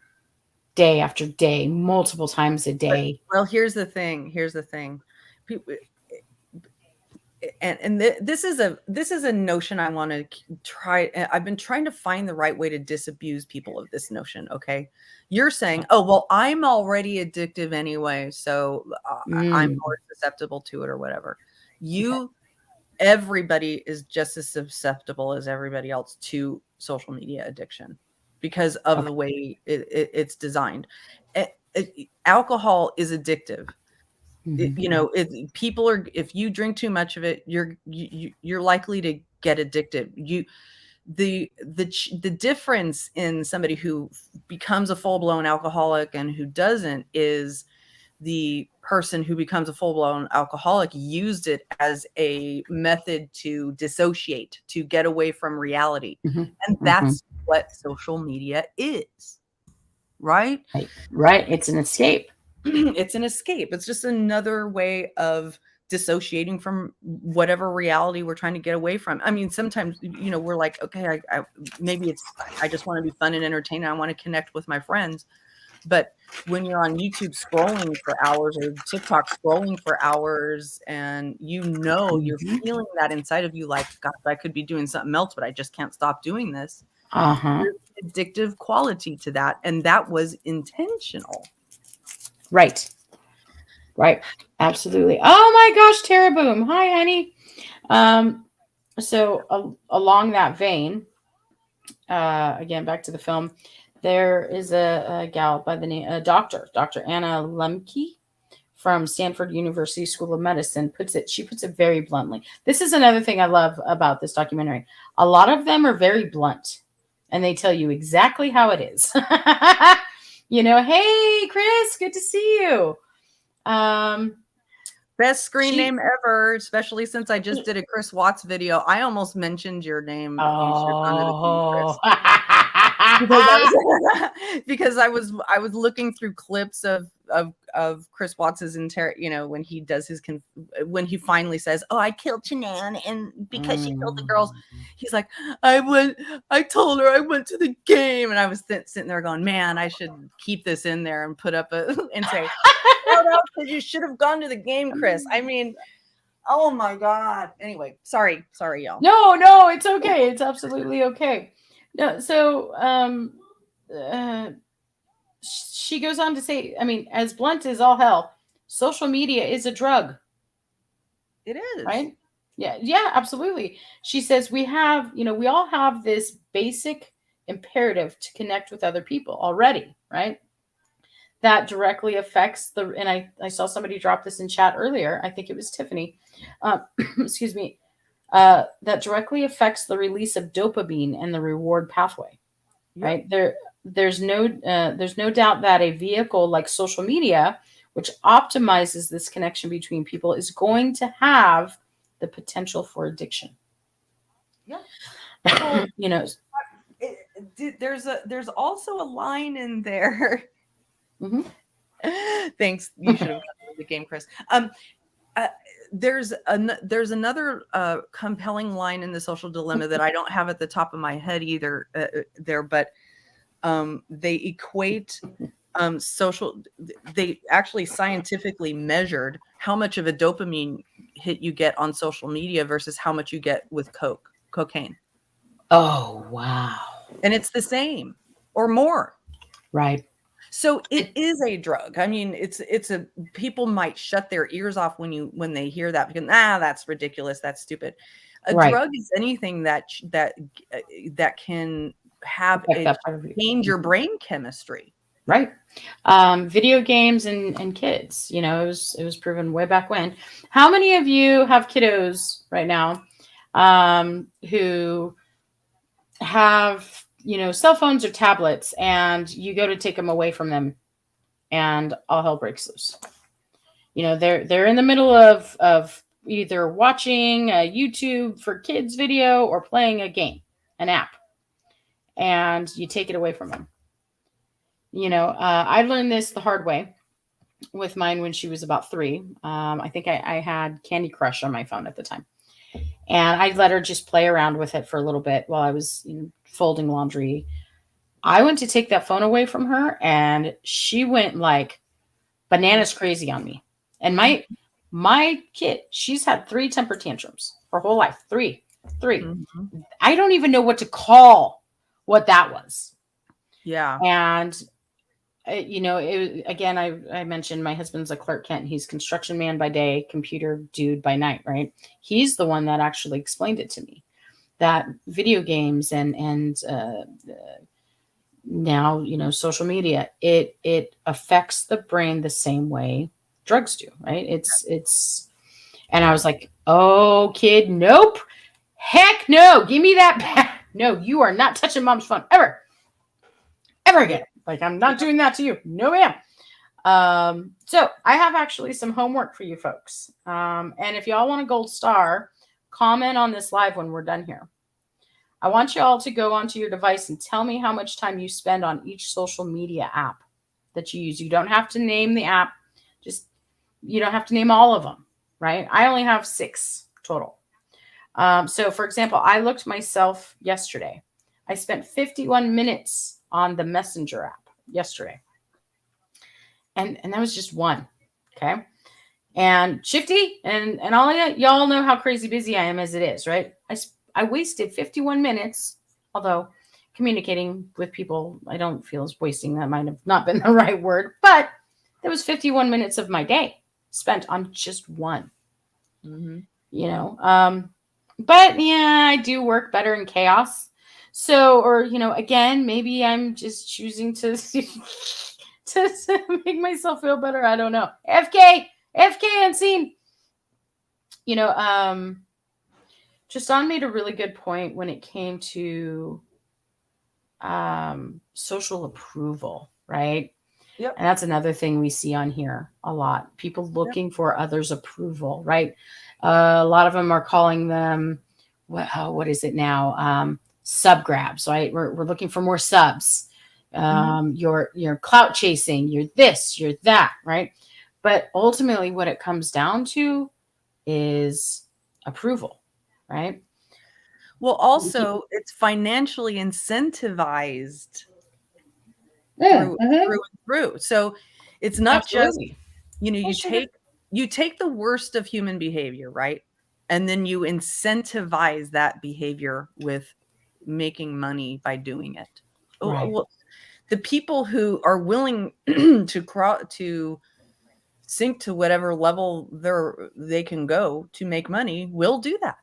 day after day, multiple times a day? Well, here's the thing. this is a notion I want to try. I've been trying to find the right way to disabuse people of this notion. Okay, you're saying, oh well, I'm already addictive anyway, so I'm Mm. more susceptible to it or whatever. Okay. Everybody is just as susceptible as everybody else to social media addiction because of Okay. the way it's designed. Alcohol is addictive. Mhm. People are, if you drink too much of it, you're likely to get addicted. The difference in somebody who becomes a full-blown alcoholic and who doesn't is the person who becomes a full-blown alcoholic used it as a method to dissociate, to get away from reality. Mhm. And Mhm. that's what social media is, right? Right. Right. It's an escape. It's an escape. It's just another way of dissociating from whatever reality we're trying to get away from. I mean, sometimes, we're like, okay, maybe I just want to be fun and entertaining. I want to connect with my friends. But when you're on YouTube scrolling for hours or TikTok scrolling for hours, and you're Mhm. feeling that inside of you, like, gosh, I could be doing something else, but I just can't stop doing this. Uh-huh. There's an addictive quality to that. And that was intentional. Right. Right. Absolutely. Oh my gosh, Tara Boom. Hi, honey. Um, along that vein, again, back to the film, there is a gal by the name, Dr. Anna Lemke from Stanford University School of Medicine she puts it very bluntly. This is another thing I love about this documentary. A lot of them are very blunt and they tell you exactly how it is. Hey, Chris, good to see you. Um, Best screen she, name ever, especially since I just did a Chris Watts video. I almost mentioned your name. You should have gone to the game, oh, Chris. Because I was looking through clips of Chris Watts's when he does when he finally says, "Oh, I killed Shanann, and because she killed the girls," he's like, I told her I went to the game," and I was sitting there going, "Man, I should keep this in there and put up and say, shout out because you should have gone to the game, Chris." I mean, oh my God. Anyway, sorry, y'all. no, it's okay. It's absolutely okay. No, uh, she goes on to say, I mean, as blunt as all hell, social media is a drug, It is. right? Yeah, absolutely. She says we all have this basic imperative to connect with other people already, right? That directly affects and I saw somebody drop this in chat earlier. I think it was Tiffany. Excuse me. That directly affects the release of dopamine and the reward pathway, Yep. right? There's no doubt that a vehicle like social media, which optimizes this connection between people, is going to have the potential for addiction. Yeah. Well, you know. there's also a line in there. Mhm. Thanks. You should have gone to the game, Chris. There's another compelling line in the Social Dilemma that I don't have at the top of my head either there, but they equate they actually scientifically measured how much of a dopamine hit you get on social media versus how much you get with cocaine. Oh, wow. And it's the same or more. Right. So it is a drug. I mean, people might shut their ears off when they hear that because that's ridiculous, that's stupid. A Right. drug is anything that can have change your brain chemistry. Right. Video games and kids, it was proven way back when. How many of you have kiddos right now who have, cell phones or tablets, and you go to take them away from them and all hell breaks loose? They're in the middle of either watching a YouTube for kids video or playing a game, an app, and you take it away from them. I learned this the hard way with mine when she was about 3. I think I had Candy Crush on my phone at the time. And I let her just play around with it for a little bit while I was folding laundry. I went to take that phone away from her, and she went like bananas crazy on me. And My kid, she's had 3 temper tantrums her whole life. 3. 3. Mhm. I don't even know what to call what that was. Yeah. And again, I mentioned my husband's a Clark Kent. He's construction man by day, computer dude by night, right? He's the one that actually explained it to me, that video games and now, social media, it affects the brain the same way drugs do, right? It's And I was like, oh, kid, nope, heck no, give me that back. No, you are not touching mom's phone ever Yeah. again. Like, I'm not doing that to you. No, ma'am. So I have actually some homework for you folks. And if y'all want a gold star, comment on this live when we're done here. I want you all to go onto your device and tell me how much time you spend on each social media app that you use. You don't have to name the app. Just, you don't have to name all of them, right? I only have 6 total. So for example, I looked myself yesterday. I spent 51 minutes on the Messenger app yesterday. And that was just one. Okay. And Shifty and all y'all know how crazy busy I am as it is, right? I wasted 51 minutes, although communicating with people I don't feel is wasting. That might have not been the right word, but there was 51 minutes of my day spent on just one. Mhm. you know but yeah, I do work better in chaos. So, or again, maybe I'm just choosing to to make myself feel better. I don't know. FK unseen. you know um Tristan made a really good point when it came to social approval, right? Yep. And that's another thing we see on here a lot. People Yep. looking for others' approval, right? A lot of them are calling them, what is it now? Sub grabs, right? We're looking for more subs. Mhm. You're clout chasing. You're this. You're that, right? But ultimately, what it comes down to is approval, right? Well, also, it's financially incentivized through Mm-hmm. through and through. So it's not just, Absolutely. Hey, you sugar. take the worst of human behavior, right? And then you incentivize that behavior with making money by doing it. Right. Well, the people who are willing to sink to whatever level they can go to make money will do that.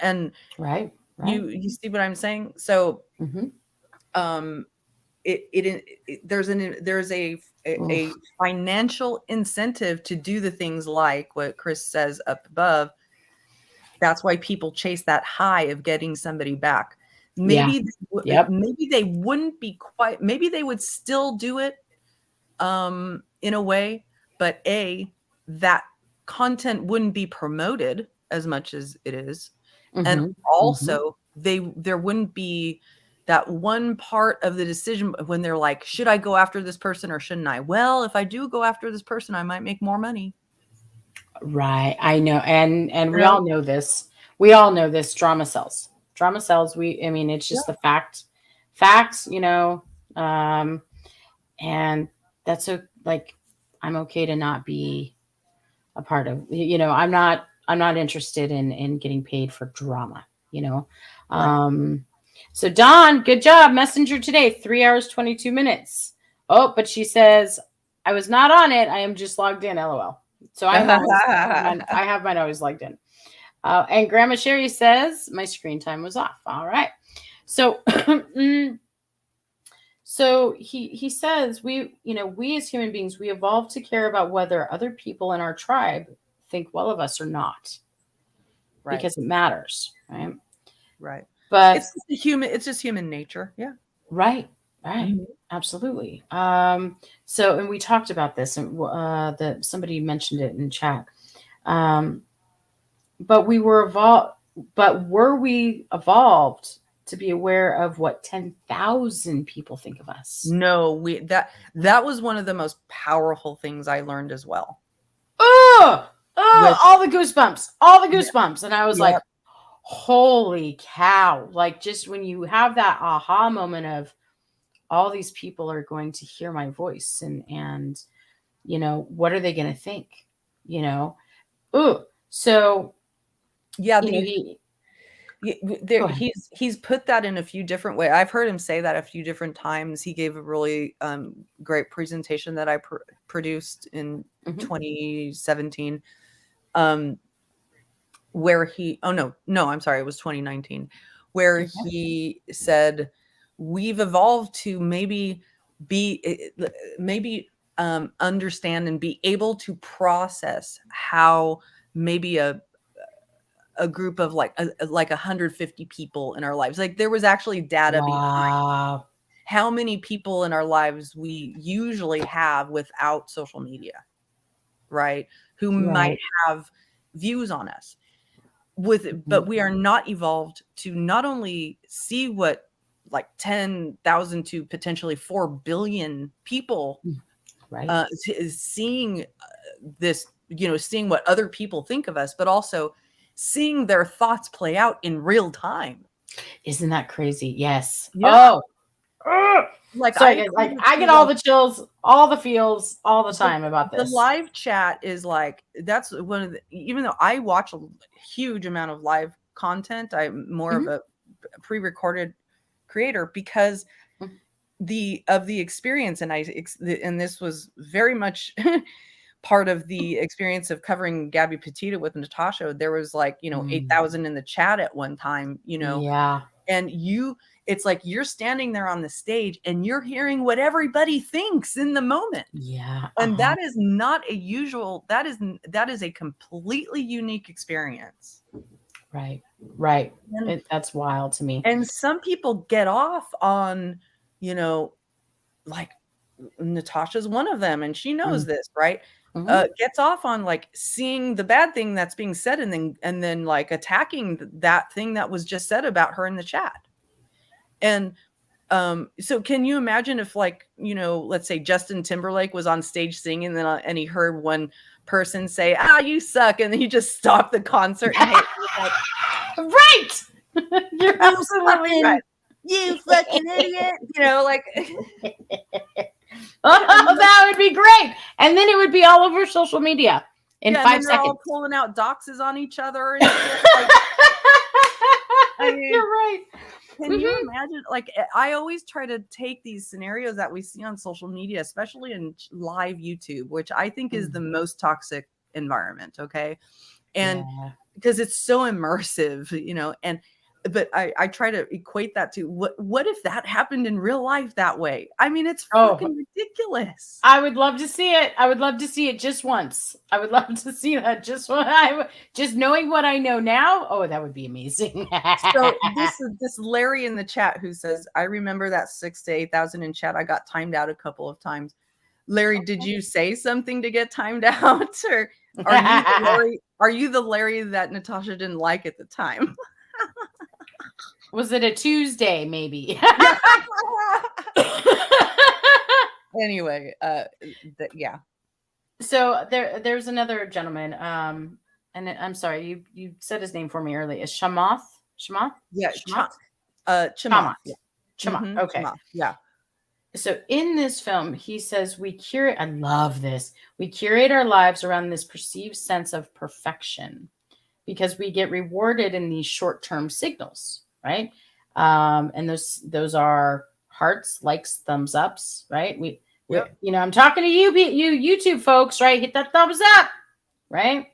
And Right. Right. you see what I'm saying? So Mm-hmm. um there's a Oof. financial incentive to do the things like what Chris says up above. That's why people chase that high of getting somebody back. Yeah. Yep. Maybe they wouldn't be quite, maybe they would still do it in a way, but that content wouldn't be promoted as much as it is. And Mm-hmm. Mm-hmm. also there wouldn't be that one part of the decision when they're like, should I go after this person or shouldn't I? Well, if I do go after this person, I might make more money. Right. I know. And You we know? all know this. We all know this. Drama sells. Drama sells. I mean, it's Yeah. just the fact. Facts, um, and that's so like I'm okay to not be a part of, I'm not interested in getting paid for drama, you know. Right. Um so Dawn, good job. Messenger today, 3 hours, 22 minutes. Oh, but she says, I was not on it. I am just logged in, LOL. So I have mine always logged in. And Grandma Sherry says my screen time was off. All right. So so he says we as human beings, we evolved to care about whether other people in our tribe think well of us or not, Right. because it matters, right? Right. But It's just human nature. Yeah. right, right, Mhm. absolutely. So and we talked about this, and that somebody mentioned it in chat. Um, but were we evolved to be aware of what 10,000 people think of us? No, that was one of the most powerful things I learned as well. Oh, With all the goosebumps, all the Yeah. goosebumps. And I was like, Yep. holy cow. Like, just when you have that aha moment of all these people are going to hear my voice, and what are they going to think? you know. Ooh, so Yeah, you know the he. there Go ahead. he's put that in a few different ways. I've heard him say that a few different times. He gave a really great presentation that I produced in Hmm. 2017, um, where he oh no, I'm sorry, it was 2019, where Okay. he said we've evolved to be maybe understand and be able to process how maybe a group of like 150 people in our lives. Like there was actually data behind Wow. how many people in our lives we usually have without social media, right? Who might Right. have views on us Mhm. but we are not evolved to not only see what like 10,000 to potentially 4 billion people Right. is seeing this, seeing what other people think of us, but also seeing their thoughts play out in real time. Isn't that crazy? Yes. Yeah. Oh. Ugh. Like Sorry, I guys. Like equate it I to get all like the chills, all the feels, all the the, time about the this. live chat is like, that's one of the, even though I watch a huge amount of live content, I'm more of Mhm. a pre-recorded creator because Mhm. the experience, and this was very much part of the experience of covering Gabby Petito with Natasha. There was like, Mm. 8,000 in the chat at one time, Yeah. and it's like you're standing there on the stage and you're hearing what everybody thinks in the moment. Yeah. And Uh-huh. that is not a usual, that is a completely unique experience. Right. Right. And That's wild to me. and some people get off on, you know, like Natasha's one of them, and she knows Mm. this, right? Mhm. Gets off on like seeing the bad thing that's being said, and then like attacking that thing that was just said about her in the chat. And so can you imagine if, like, let's say Justin Timberlake was on stage singing, and he heard one person say, "Ah, you suck," and then he just stopped the concert and was like, Right. You're "You absolutely right. fucking, you fucking idiot," like. Oh, that would be great. And then it would be all over social media in Yeah, and then five they're seconds. all pulling out doxes on each other and shit. Like, I You're mean, right. can you Mhm. imagine? Like, I always try to take these scenarios that we see on social media, especially in live YouTube, which I think is the Mm. most toxic environment. Okay. And Yeah. because it's so immersive, and but I try to equate that to what if that happened in real life that way? I mean, it's Oh, fucking ridiculous. I would love to see it. I would love to see it just once. I would love to see that just one. Just knowing what I know now. Oh, that would be amazing. So this Larry in the chat who says, I remember that 6 to 8,000 in chat. I got timed out a couple of times. Larry, did you say something to get timed out? Or are you the Larry that Natasha didn't like at the time? Was it a Tuesday? Maybe. Anyway, yeah. So there's another gentleman. And I'm sorry, you said his name for me earlier. Is Shamath? Shamath? Yeah, Shamath? Chamath. Shamath. Yeah. Chamath. Okay. Chamath. Yeah. So in this film, he says we curate. I love this. We curate our lives around this perceived sense of perfection because we get rewarded in these short-term signals, right? And those are hearts, likes, thumbs ups, right? Yep. I'm talking to you YouTube folks, right? Hit that thumbs up, right?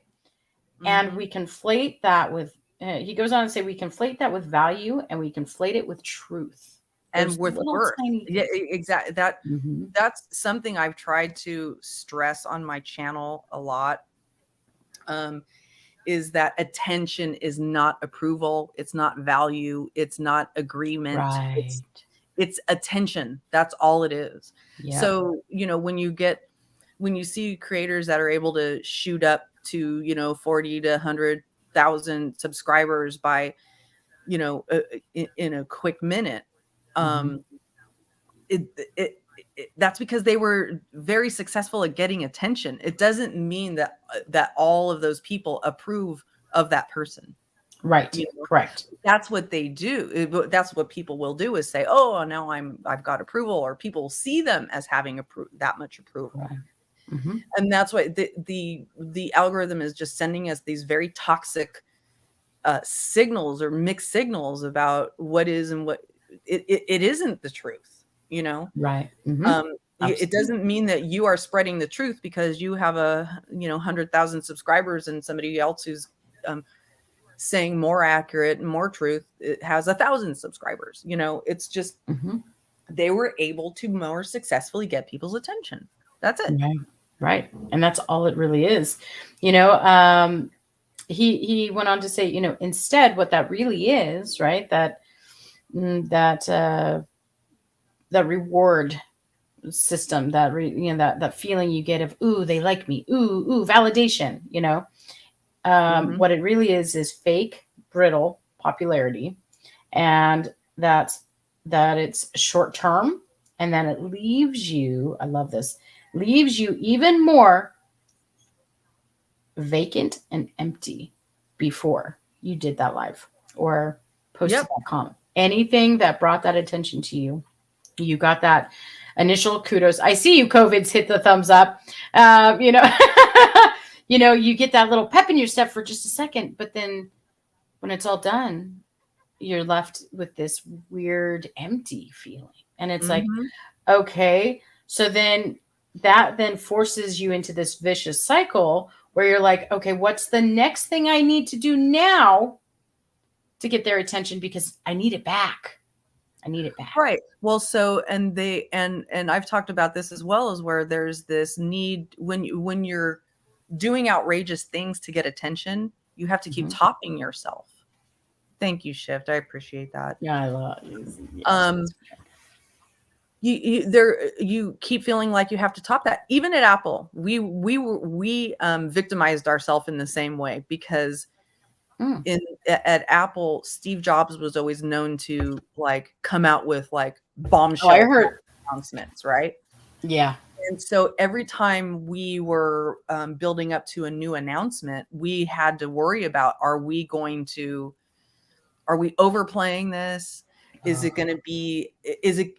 And Mm-hmm. we conflate that with. He goes on to say we conflate that with value, and we conflate it with truth. And Those with little worth. tiny Yeah, things. exactly. Mhm. That's something I've tried to stress on my channel a lot. Is that attention is not approval, it's not value, it's not agreement, Right. it's attention. That's all it is. Yep. So, when you see creators that are able to shoot up to, 40 to 100,000 subscribers by, in a quick minute, Mhm. um, it, it, that's because they were very successful at getting attention. It doesn't mean that all of those people approve of that person. Right. You know, Correct. that's what they do. That's what people will do is say, "Oh, now I've got approval," or people see them as having that much approval. Right. Mm-hmm. And that's why the algorithm is just sending us these very toxic signals or mixed signals about what is and what it isn't the truth, you know. Right. Mm-hmm. It Absolutely. doesn't mean that you are spreading the truth because you have a 100,000 subscribers and somebody else who's um, saying more accurate and more truth, it has 1,000 subscribers. It's just Mm-hmm. they were able to more successfully get people's attention. That's it. Right. Right. And that's all it really is. He went on to say, instead, what that really is, right? That reward system, that feeling you get of, ooh, they like me, ooh, validation. Hmm. What it really is fake, brittle popularity, and that it's short term, and then it leaves you. I love this. Leaves you even more vacant and empty before you did that live or posted Yep. that comment. Anything that brought that attention to you, you got that initial kudos. I see you, COVID's hit the thumbs up. Um, you know, you get that little pep in your step for just a second, but then when it's all done, you're left with this weird empty feeling. And it's like, Hmm. okay, so then that then forces you into this vicious cycle where you're like, okay, what's the next thing I need to do now to get their attention, because I need it back. I need it back. Right. Well, so and they and I've talked about this as well, as where there's this need when you're doing outrageous things to get attention, you have to keep Mhm. topping yourself. Thank you, Shift. I appreciate that. Yeah, I love yes. Um, you keep feeling like you have to top that. Even at Apple, we victimized ourselves in the same way, because Mm. at Apple, Steve Jobs was always known to like come out with like Oh, I bombshell heard. announcements, right? Yeah. And so every time we were building up to a new announcement, we had to worry about, are we overplaying this? Is it Oh, going to be, is it,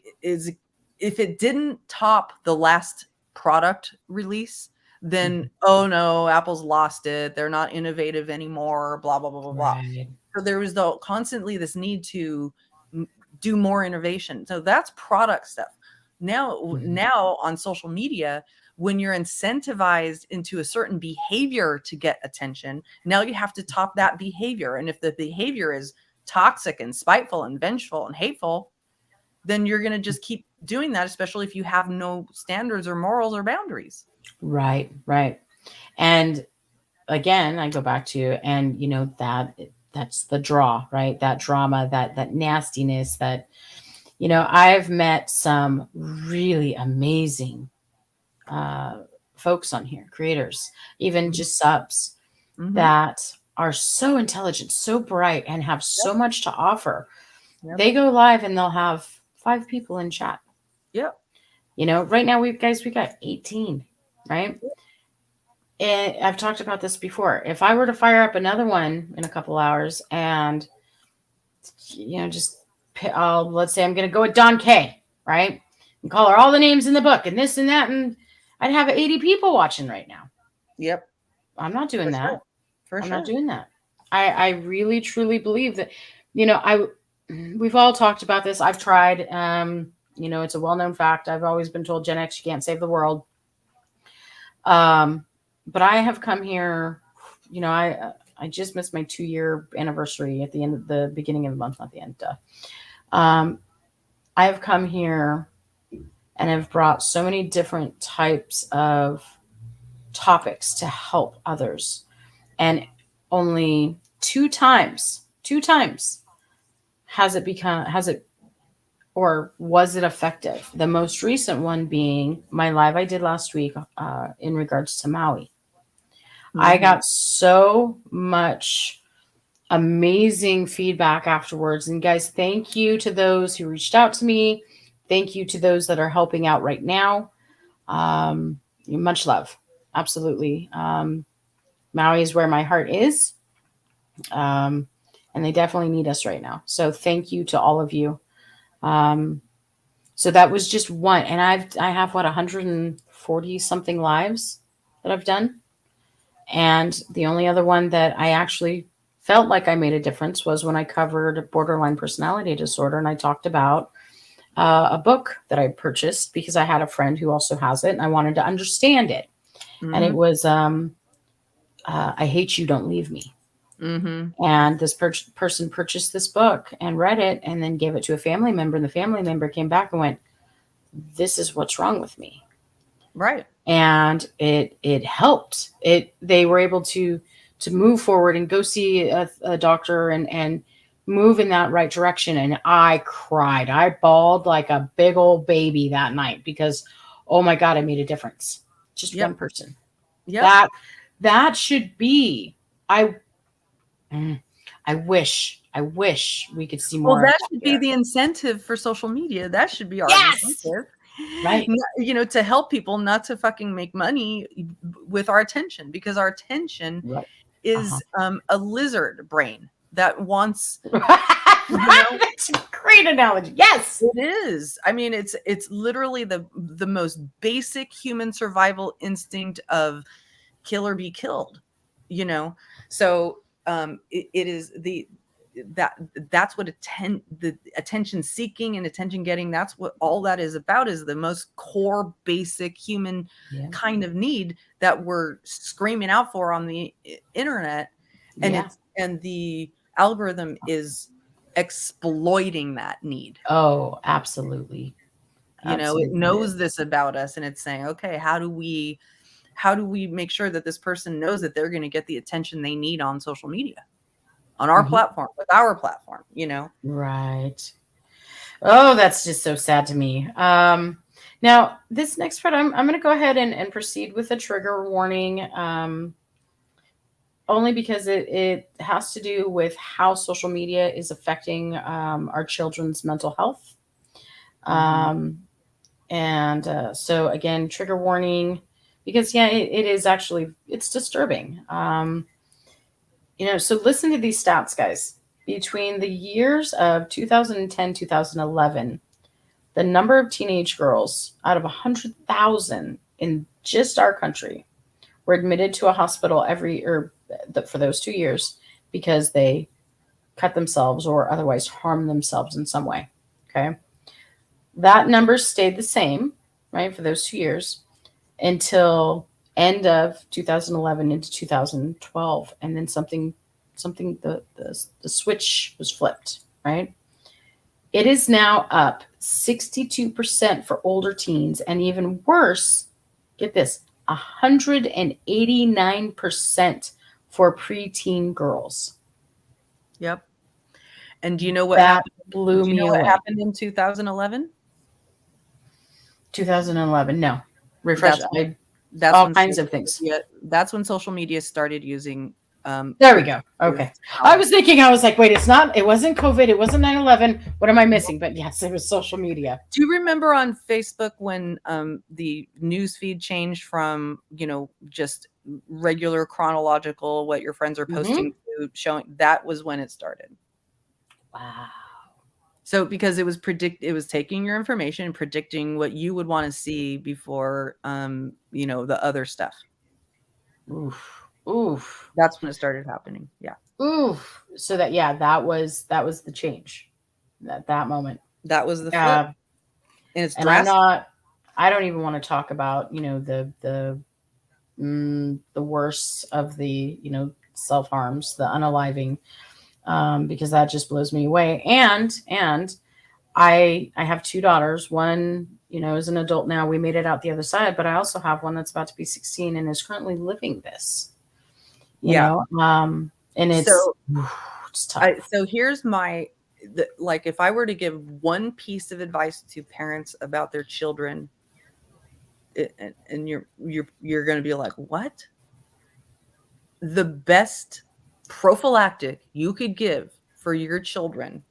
if it didn't top the last product release, then, mhm. oh no, Apple's lost it. They're not innovative anymore, blah, blah, blah, blah, blah. Right. So there was constantly this need to do more innovation. So that's product stuff. Now, Mhm. now on social media, when you're incentivized into a certain behavior to get attention, now you have to top that behavior. And if the behavior is toxic and spiteful and vengeful and hateful, then you're going to just keep doing that, especially if you have no standards or morals or boundaries. Right. Right. And again, I go back to, and that's the draw, right? That drama, that nastiness, that I've met some really amazing uh, folks on here, creators, even Mhm. just subs, Mhm. that are so intelligent, so bright, and have Yep. so much to offer. Yep. They go live and they'll have 5 people in chat. Yep. Right now we got 18, right? And I've talked about this before. If I were to fire up another one in a couple hours and just let's say I'm going to go with Don K, right? And call her all the names in the book and this and that, and I'd have 80 people watching right now. Yep. I'm not doing For that. sure. For I'm not sure. doing that. I really truly believe that, I we've all talked about this. I've tried. It's a well-known fact. I've always been told Gen X, you can't save the world. But I have come here. I just missed my 2-year anniversary at the end of the beginning of the month, not the end. Um, I have come here and have brought so many different types of topics to help others, and only two times has it or was it effective. The most recent one being my live I did last week in regards to Maui. I Mhm. got so much amazing feedback afterwards. And guys, thank you to those who reached out to me. Thank you to those that are helping out right now. Much love. Absolutely. Maui is where my heart is. Um, and they definitely need us right now. So thank you to all of you. Um, so that was just one. And I have what, 40 something lives that I've done. And the only other one that I actually felt like I made a difference was when I covered borderline personality disorder, and I talked about a book that I purchased because I had a friend who also has it and I wanted to understand it. And it Mm-hmm. was I Hate You, Don't Leave Me. Mm-hmm. And this person purchased this book and read it and then gave it to a family member. And the family member came back and went, "This is what's wrong with me." Right. And it helped. They were able to move forward and go see a doctor and move in that right direction. And I cried. I bawled like a big old baby that night because, oh my God, I made a difference. Just one Yep. person. Yep. That should be. I mm, I wish we could see Well, more of that that should be here. the incentive for social media. That should be our Yes. incentive. Right. To help people not to fucking make money with our attention, because our attention Right. Uh-huh. is a lizard brain that wants, you know, That's a great analogy. Yes. it is. I mean, it's literally the most basic human survival instinct of kill or be killed, you know. So it is that that's what the attention seeking and attention getting, that's what all that is about, is the most core basic human Yeah. kind of need that we're screaming out for on the internet. And Yeah. the algorithm is exploiting that need. Oh, absolutely. It Absolutely it knows is. this about us, and it's saying, okay, how do we make sure that this person knows that they're going to get the attention they need on social media, on our Mhm. platform, with our platform. Right. Oh, that's just so sad to me. Now this next part, I'm going to go ahead and proceed with a trigger warning, only because it has to do with how social media is affecting our children's mental health. Mhm. Um, and so again, trigger warning, because yeah, it is actually it's disturbing. So listen to these stats, guys. Between the years of 2010 2011, the number of teenage girls out of 100,000 in just our country were admitted to a hospital for those 2 years because they cut themselves or otherwise harmed themselves in some way. Okay. That number stayed the same, right, for those 2 years until end of 2011 into 2012, and then something the switch was flipped, right? It is now up 62% for older teens, and even worse, get this, 189% for preteen girls. Yep. And do you know what That happened? blew Do you know me what away. happened in 2011? 2011, no. Refresh. That's when that's All when kinds social of things. media that's when social media started using There we go. predictive Okay. I power. was thinking, I was like, wait, it wasn't COVID, it wasn't 9/11. What am I missing? But yes, it was social media. Do you remember on Facebook when the news feed changed from, just regular chronological, what your friends are Hmm. posting, to showing? That was when it started. Wow. So because it was taking your information and predicting what you would want to see before the other stuff. Oof. Oof. That's when it started happening. Yeah. Oof. So that was the change at that moment. That was the flip. Uh, And it's and I'm drastic. not. I don't even want to talk about the worst of the self harms, the unaliving, because that just blows me away. And I have two daughters. One is an adult now. We made it out the other side, but I also have one that's about to be 16 and is currently living this. Yeah. And So it's tough. so here's like, if I were to give one piece of advice to parents about their children, and you're going to be like, what? The best prophylactic you could give for your children,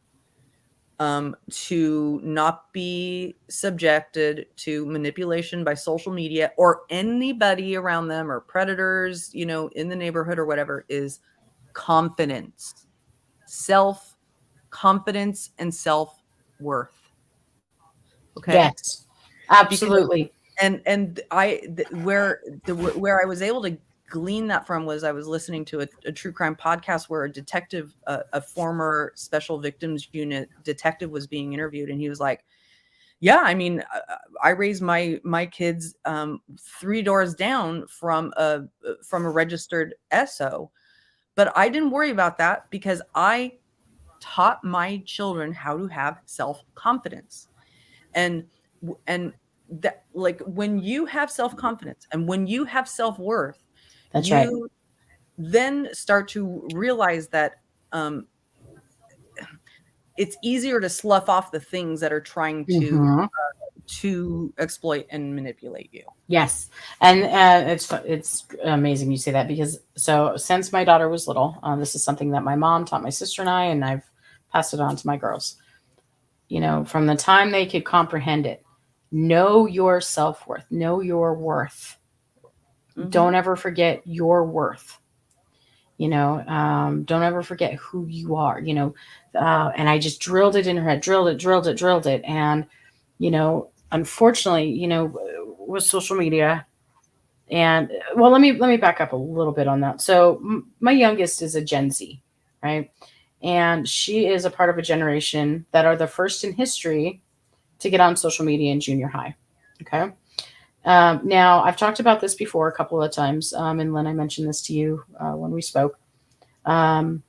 to not be subjected to manipulation by social media or anybody around them, or predators, in the neighborhood or whatever, is confidence, self confidence, and self worth. Okay. Yes, Because absolutely. Where I was able to glean that from was I was listening to a true crime podcast where a detective, a former special victims unit detective, was being interviewed, and he was like, yeah, I mean, I raised my kids 3 doors down from a registered SO, but I didn't worry about that because I taught my children how to have self-confidence. And and that, like, when you have self-confidence and when you have self-worth, That's right. you then start to realize that um, it's easier to slough off the things that are trying Hmm. to exploit and manipulate you. Yes, and it's amazing you say that because so since my daughter was little, this is something that my mom taught my sister and I've passed it on to my girls. You know, from the time they could comprehend it, know your self worth, know your worth. Hmm. Don't ever forget your worth. You know, don't ever forget who you are. You know, and I just drilled it in her head, drilled it, and you know, unfortunately, you know, with social media. And well, let me back up a little bit on that. So my youngest is a Gen Z, right? And she is a part of a generation that are the first in history to get on social media in junior high. Okay. Now I've talked about this before a couple of times, and Lynn, I mentioned this to you when we spoke. Um,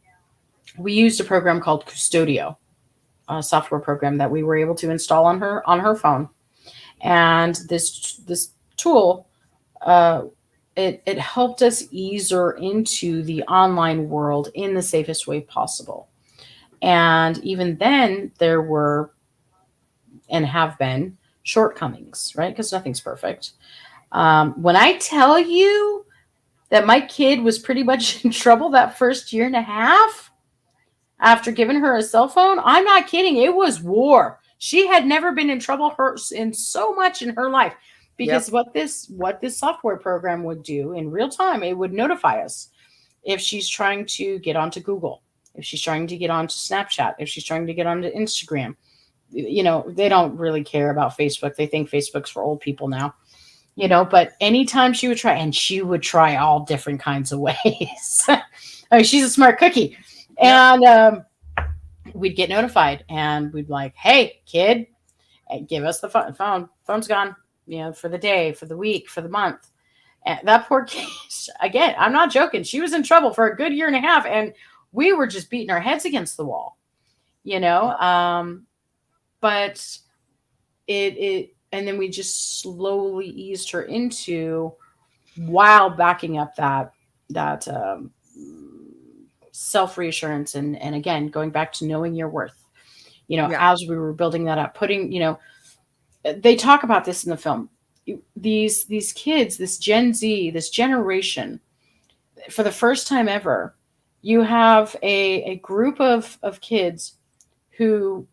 we used a program called Custodio, a software program that we were able to install on her phone, and this tool uh, it helped us ease her into the online world in the safest way possible. And even then, there were and have been shortcomings, right? Because nothing's perfect. When I tell you that my kid was pretty much in trouble that first year and a half after giving her a cell phone, I'm not kidding. It was war. She had never been in trouble in so much in her life because Yep. what this software program would do in real time, it would notify us if she's trying to get onto Google, if she's trying to get onto Snapchat, if she's trying to get onto Instagram. You know, they don't really care about Facebook. They think Facebook's for old people now. You know, but anytime she would try, and she would try all different kinds of ways. I mean, she's a smart cookie. Yep. And we'd get notified and we'd be like, hey, kid, give us the phone. Phone's gone, you know, for the day, for the week, for the month. And that poor kid, again, I'm not joking. She was in trouble for a good year and a half, and we were just beating our heads against the wall, you know. Yep. But and then we just slowly eased her into while backing up that self reassurance and again going back to knowing your worth. You know, Yeah. as we were building that up, putting, you know, they talk about this in the film. These kids, this Gen Z, this generation, for the first time ever, you have a group of kids who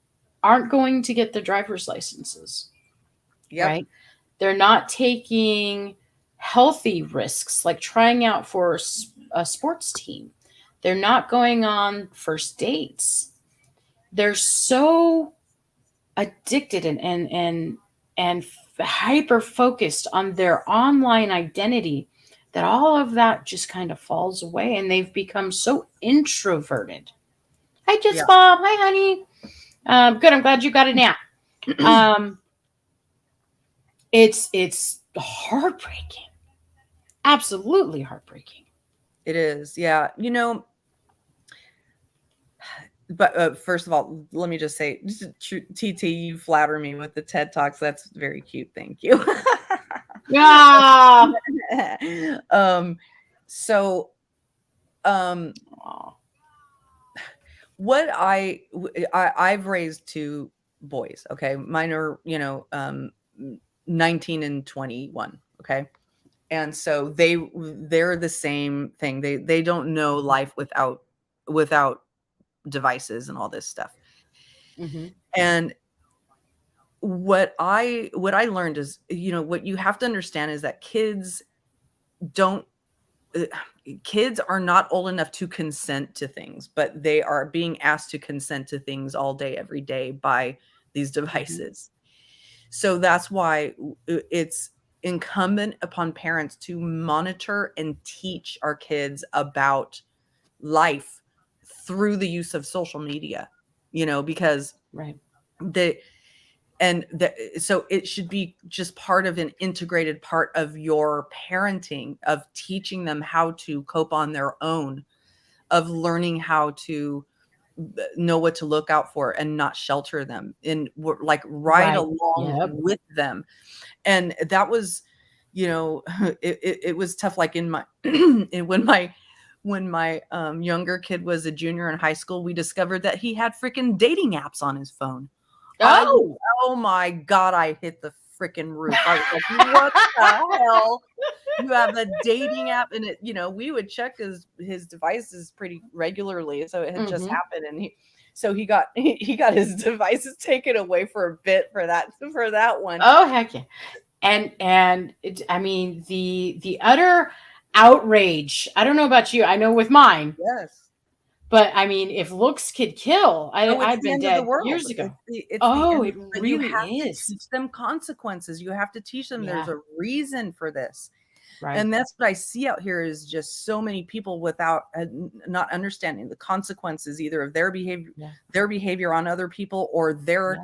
aren't going to get their driver's licenses, Yep. right? They're not taking healthy risks like trying out for a sports team. They're not going on first dates. They're so addicted and hyper focused on their online identity that all of that just kind of falls away and they've become so introverted. Hi, Yeah. just Bob. Hi, honey. Good. I'm glad you got a nap. Um, it's heartbreaking. Absolutely heartbreaking. It is. Yeah. But first of all, let me just say, TT, you flatter me with the TED Talks. That's very cute. Thank you. Yeah. um, so, um, Aw. what I've raised two boys. Okay, mine are 19 and 21. Okay, and so they're the same thing. They don't know life without devices and all this stuff. Mhm. And what I learned is, what you have to understand is that don't uh, kids are not old enough to consent to things, but they are being asked to consent to things all day every day by these Mhm. devices. So that's why it's incumbent upon parents to monitor and teach our kids about life through the use of social media, because Right. the so it should be just part of an integrated part of your parenting, of teaching them how to cope on their own, of learning how to know what to look out for and not shelter them, and like ride Right. along Yep. with them. And that was, it was tough. Like in my when my younger kid was a junior in high school, we discovered that he had freaking dating apps on his phone. I Oh. Oh my god, I hit the freaking roof. I was like, what the hell? You have a dating app, and we would check his devices pretty regularly, so it had just Hmm. happened, and he got he got his devices taken away for a bit for that one. Oh heck yeah. And I mean the utter outrage. I don't know about you. I know with mine, Yes. but I mean, if looks could kill, Oh, it's I'd the been end of the dead world. years ago. It's the Oh, end, it but you really have to is. teach them consequences. You have to teach them there's Yeah. a reason for this. Right. And that's what I see out here, is just so many people without not understanding the consequences, either of Yeah. their behavior on other people, or their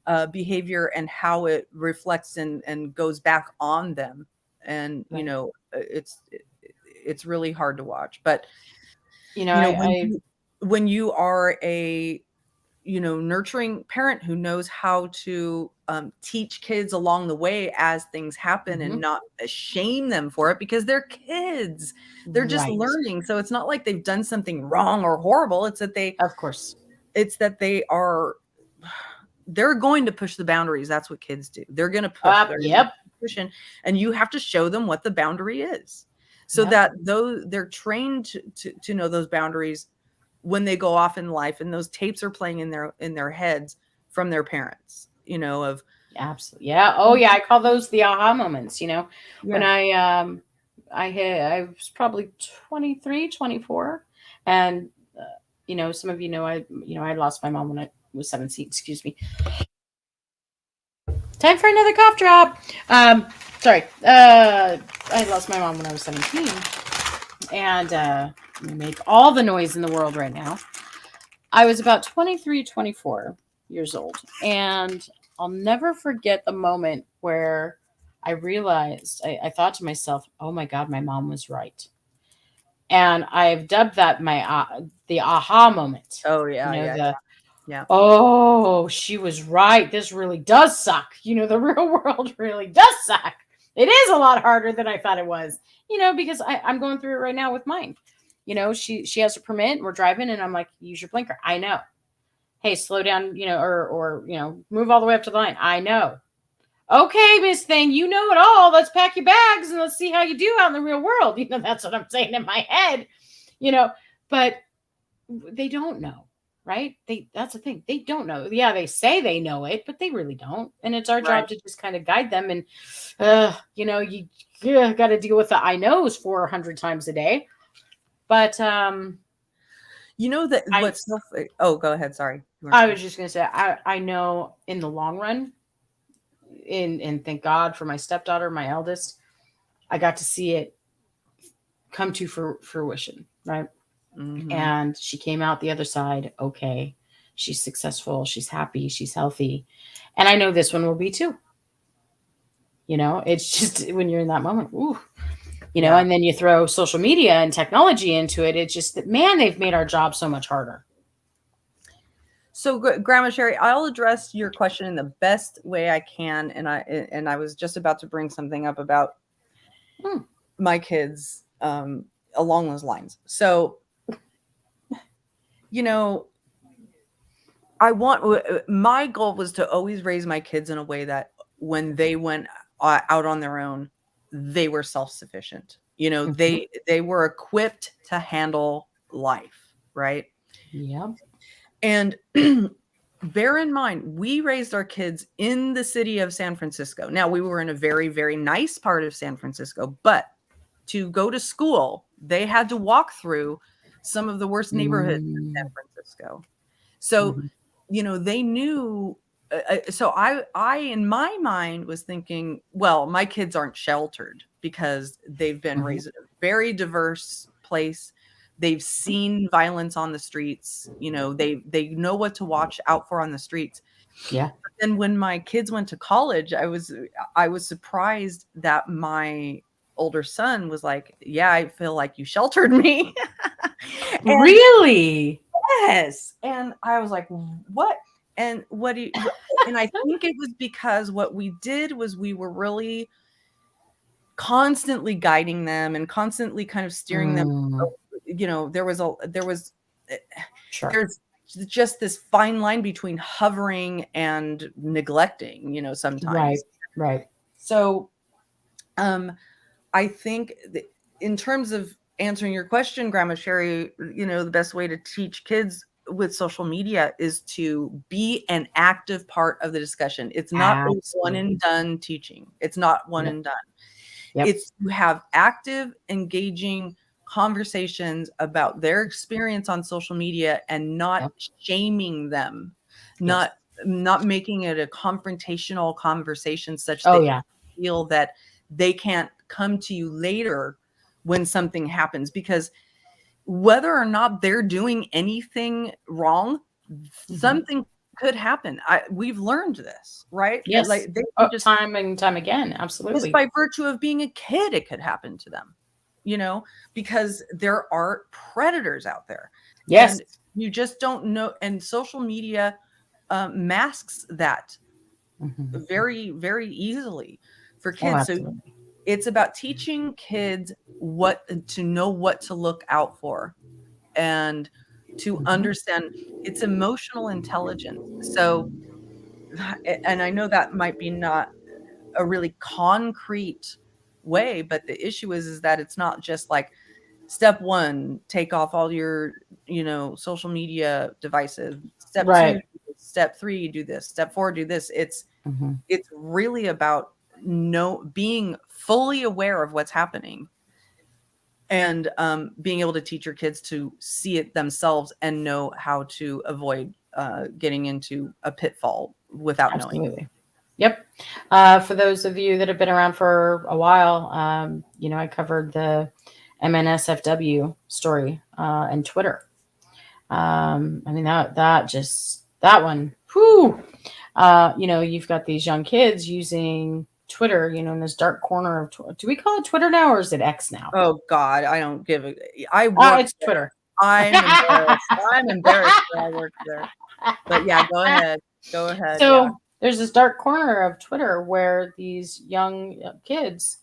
Yes. behavior and how it reflects and goes back on them. And Right. it's really hard to watch. But You know, when I you are a nurturing parent who knows how to teach kids along the way as things happen, and mhm. not shame them for it, because they're kids. They're just Right. learning. So it's not like they've done something wrong or horrible. Of course. It's that they're going to push the boundaries. That's what kids do. They're going to push. They're going to Yep. push in, and you have to show them what the boundary is, so Yep. that they're trained to know those boundaries when they go off in life, and those tapes are playing in their heads from their parents, of Absolutely. Yeah. Oh yeah. I call those the aha moments, when yeah. I was probably 23, 24, and some of I lost my mom when I was 17. Excuse me. Time for another cough drop. Sorry. I lost my mom when I was 17, and I make all the noise in the world right now. I was about 23, 24 years old, and I'll never forget the moment where I realized, I thought to myself, oh my God, my mom was right. And I've dubbed that the aha moment. Oh You yeah, know, yeah, the, yeah. oh, she was right. This really does suck. The real world really does suck. It is a lot harder than I thought it was, because I'm going through it right now with mine. She has a permit, we're driving, and I'm like, use your blinker. I know. Hey, slow down, or move all the way up to the line. I know. Okay, Miss Thing, you know it all. Let's pack your bags and let's see how you do out in the real world. That's what I'm saying in my head. But they don't know, right? That's the thing. They don't know. Yeah, they say they know it, but they really don't. And it's our Right. job to just kind of guide them. And you got to deal with the I knows 400 times a day. But That I what's so oh, go ahead, sorry. I was just gonna say I know in the long run, and thank God for my stepdaughter, my eldest, I got to see it come to fruition, right? Mhm. And she came out the other side okay. She's successful, she's happy, she's healthy. And I know this one will be too. It's just when you're in that moment, ooh, Yeah. and then you throw social media and technology into it. It's just that, man, they've made our job so much harder. So, Grandma Sherry, I'll address your question in the best way I can, and I was just about to bring something up about Hmm. my kids along those lines. So, my goal was to always raise my kids in a way that when they went out on their own, they were self-sufficient. Mhm. They were equipped to handle life, right? Yeah. And bear in mind, we raised our kids in the city of San Francisco. Now, we were in a very, very nice part of San Francisco, but to go to school, they had to walk through some of the worst neighborhoods in San Mm. Francisco. So, Mhm. they knew so I in my mind was thinking, well, my kids aren't sheltered because they've been Mhm. raised in a very diverse place. They've seen violence on the streets. They know what to watch out for on the streets. Yeah. But then when my kids went to college, I was surprised that my older son was like, "Yeah, I feel like you sheltered me." And Really? yes, and I was like, "What?" And and I think it was because what we did was we were really constantly guiding them and constantly kind of steering them. Mm, Eh, sure. there's just this fine line between hovering and neglecting, Right. sometimes. Right. So, um, I think that in terms of answering your question, Grandma Sherry, the best way to teach kids with social media is to be an active part of the discussion. It's not a one and Absolutely. done teaching. It's not one Yep. and done. Yep. It's to have active, engaging conversations about their experience on social media and not Yep. shaming them, Yes. not making it a confrontational conversation such Oh that you yeah. feel that they can't come to you later when something happens, because whether or not they're doing anything wrong, Mhm. something could happen. We've learned this, right? Yes. Like they Oh, can just time and time again. just Absolutely. by virtue of being a kid, it could happen to them, you know, because there are predators out there Yes. and you just don't know. And social media masks that Mhm. very, very easily for Oh, kids. So absolutely. it's about teaching kids to know what to look out for and to Mhm. understand it's emotional intelligence. So, and I know that might be not a really concrete way, but the issue is that it's not just like step 1, take off all your, social media devices. Step 2, Right. do this. Step 3, do this. Step 4, do this. Mhm. It's really about being fully aware of what's happening and being able to teach your kids to see it themselves and know how to avoid getting into a pitfall without knowing. Absolutely. Yep. For those of you that have been around for a while, I covered the MNSFW story and Twitter. I mean that one. Whew. You've got these young kids using Twitter. In this dark corner of do we call it Twitter now or is it X now? Oh God, I don't give a. I worked It's there. Twitter. I'm embarrassed. I'm embarrassed that I worked there. But yeah, go ahead. Go ahead. Yeah. So there's this dark corner of Twitter where these young kids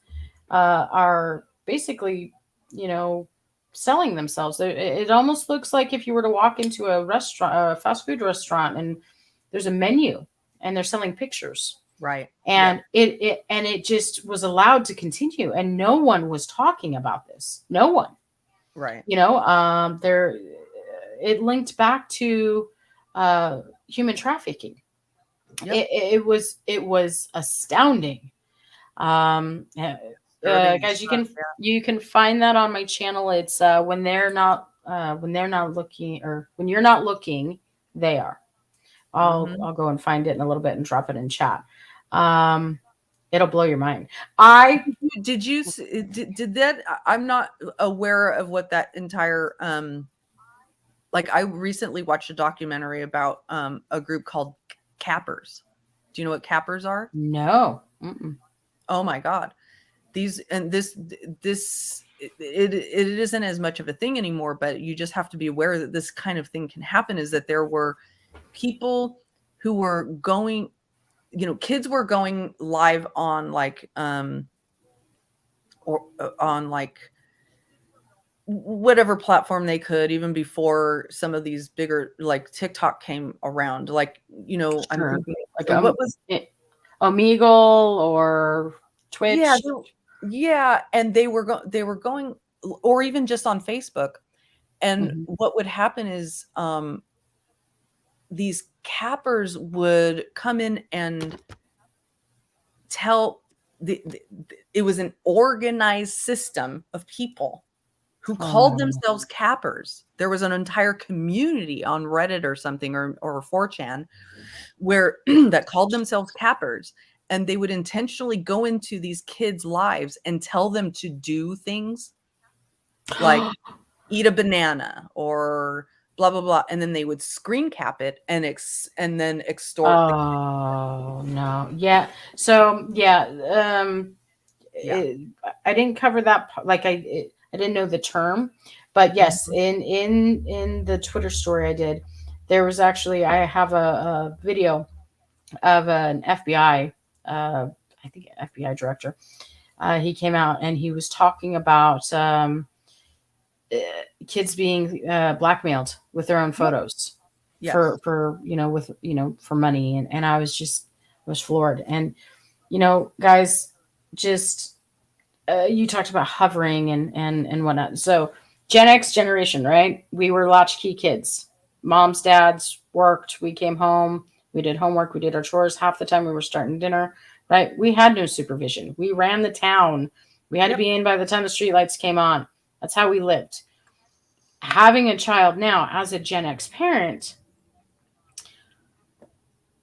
are basically, you know, selling themselves. It almost looks like if you were to walk into a restaurant, a fast food restaurant, and there's a menu and they're selling pictures. Right. And Yep. it just was allowed to continue, and no one was talking about this. No one, Right. there. It linked back to human trafficking. Yep. It was astounding. Disturbing Guys, stuff. you can find that on my channel. It's when they're not looking, or when you're not looking, they are. Yeah. I'll go and find it in a little bit and drop it in chat. Um, it'll blow your mind. I Did you did that? I'm not aware of what that entire like I recently watched a documentary about a group called Cappers. Do you know what Cappers are? No. Mm-mm. Oh my God. These and this it isn't as much of a thing anymore, but you just have to be aware that this kind of thing can happen. Is that there were people who were going, kids were going live on like or on like whatever platform they could, even before some of these bigger like TikTok came around. Like, I'm Sure. thinking Like what was Omegle or yeah, Twitch. yeah, and they were going, or even just on Facebook. And Mhm. what would happen is these cappers would come in and tell it was an organized system of people who Oh called no. themselves cappers. There was an entire community on Reddit or something, or 4chan, where that called themselves cappers, and they would intentionally go into these kids' lives and tell them to do things like eat a banana or blah blah blah, and then they would screen cap it and then extort the Oh no. Yeah. So yeah, yeah. I didn't cover that like I didn't know the term, but yes, Mhm. in the Twitter story I did, there was actually I have a video of an FBI I think FBI director. He came out and he was talking about uh, kids being blackmailed with their own Yep. photos Yes. for with for money, and I was just was floored. And guys, just you talked about hovering and whatnot. So Gen X generation, right? We were latchkey kids. Moms, dads worked. We came home. We did homework. We did our chores. Half the time we were starting dinner, right? We had no supervision. We ran the town. We had to Yep. be in by the time the streetlights came on. That's how we lived. Having a child now as a Gen X parent,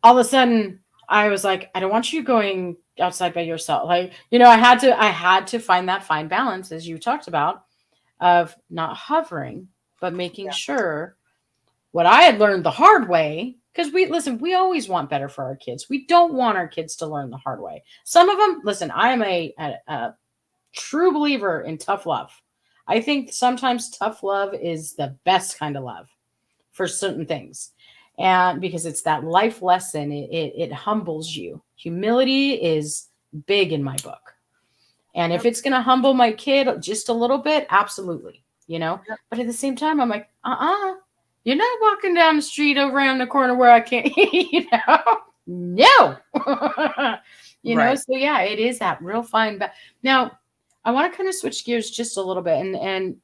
all of a sudden I was like, I don't want you going outside by yourself. Like, I had to find that fine balance, as you talked about, of not hovering, but making Yeah. sure what I had learned the hard way. Because we always want better for our kids. We don't want our kids to learn the hard way. Some of them, listen, I am a true believer in tough love. I think sometimes tough love is the best kind of love for certain things. And because it's that life lesson, it humbles you. Humility is big in my book. And if Yep. it's going to humble my kid just a little bit, absolutely. Yep. But at the same time, I'm like, you're not walking down the street over around the corner where I can't, no. Right. So yeah, it is that real fine. Now, I want to kind of switch gears just a little bit. And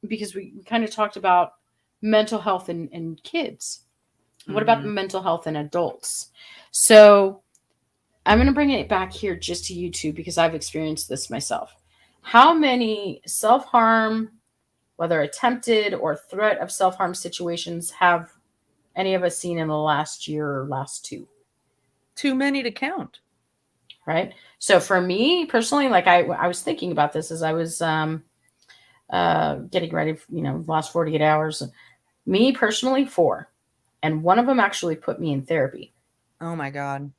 because we kind of talked about mental health in kids. What about Mhm. mental health in adults? So I'm going to bring it back here just to YouTube because I've experienced this myself. How many self harm, whether attempted or threat of self harm situations, have any of us seen in the last year or last two? Too many to count. Right. So for me personally, like I was thinking about this as I was getting ready, the last 48 hours. Me personally, four. And one of them actually put me in therapy. Oh my god.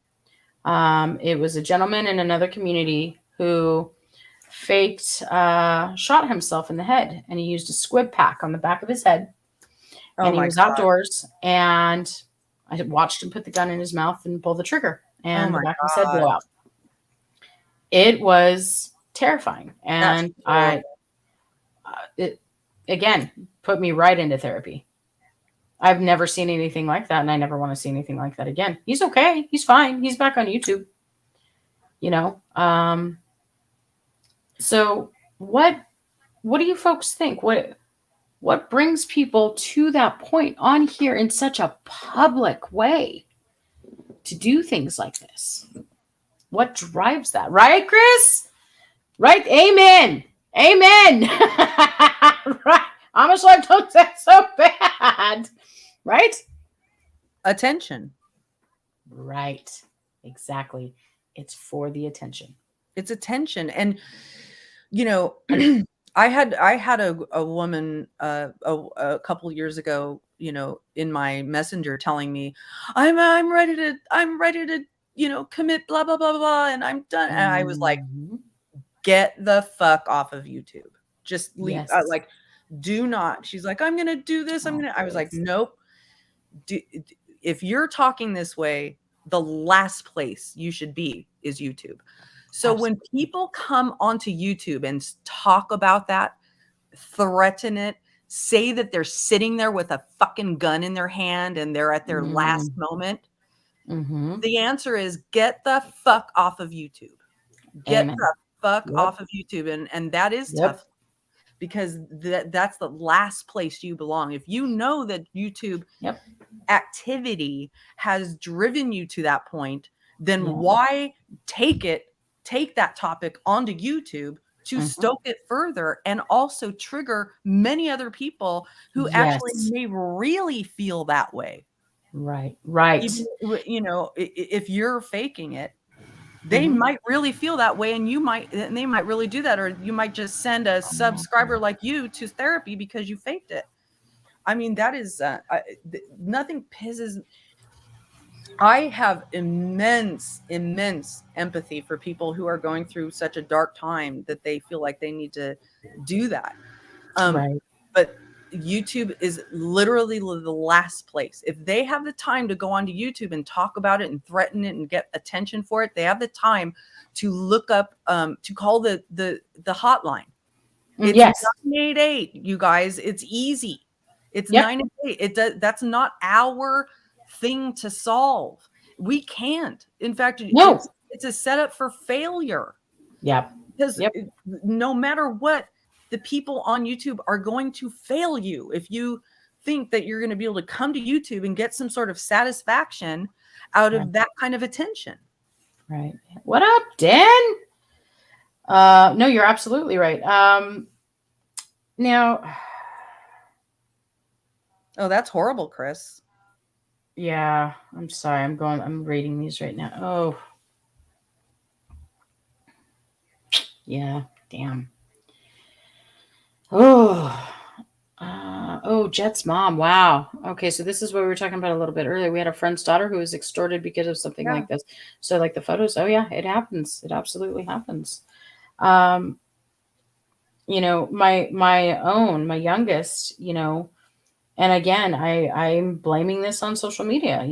It was a gentleman in another community who faked shot himself in the head, and he used a squib pack on the back of his head, Oh and he my was god. outdoors, and I watched him put the gun in his mouth and pull the trigger, Oh and the my back of his head god. blew out. It was terrifying, That's and horrible. it again put me right into therapy. I've never seen anything like that, and I never want to see anything like that again. He's okay. He's fine. He's back on YouTube. You know. So what do you folks think? What brings people to that point on here in such a public way to do things like this? What drives that? Right, Chris? Right? Amen. Amen. Right. How much life took that so bad? Right? Attention. Right. Exactly. It's for the attention. It's attention. And you know, And I had a woman a couple years ago, in my messenger telling me, I'm ready to, commit blah blah blah blah, and I'm done. And I was like, mhm, get the fuck off of YouTube. Just leave. yes. Like, do not. She's like, I'm gonna do this. Oh, I was like, Chris. nope. If you're talking this way, the last place you should be is YouTube. So when Absolutely. people come onto YouTube and talk about that, threaten it, say that they're sitting there with a fucking gun in their hand and they're at their last moment, Mm-hmm. the answer is get the fuck off of YouTube. Get Amen. the fuck Yep. off of YouTube. And that is Yep. tough because that's the last place you belong. If you know that YouTube Yep. activity has driven you to that point, then Yeah. why take that topic onto YouTube to Mhm. stoke it further and also trigger many other people who actually Yes. may really feel that way? Right. Right. Even, if you're faking it, they Mhm. might really feel that way, and they might really do that, or you might just send a subscriber like you to therapy because you faked it. I mean, that is nothing pisses. I have immense, immense empathy for people who are going through such a dark time that they feel like they need to do that. Um, Right. but YouTube is literally the last place. If they have the time to go onto YouTube and talk about it and threaten it and get attention for it, they have the time to look up, to call the hotline. It's Yes. 988, you guys. It's easy. It's Yep. 988. That's not our thing to solve. We can't. In fact, No. it's a setup for failure, Yep. because Yep. no matter what, the people on YouTube are going to fail you if you think that you're going to be able to come to YouTube and get some sort of satisfaction out Right. of that kind of attention. Right. What up, Dan? No, you're absolutely right. Now, Oh, that's horrible, Chris. yeah, I'm sorry. I'm reading these right now. Oh, yeah, damn. Oh, Jet's mom. Wow. Okay, so this is what we were talking about a little bit earlier. We had a friend's daughter who was extorted because of something Yeah. like this. So, like the photos. Oh, yeah, it happens. It absolutely happens. Um, my youngest, and again, I'm blaming this on social media.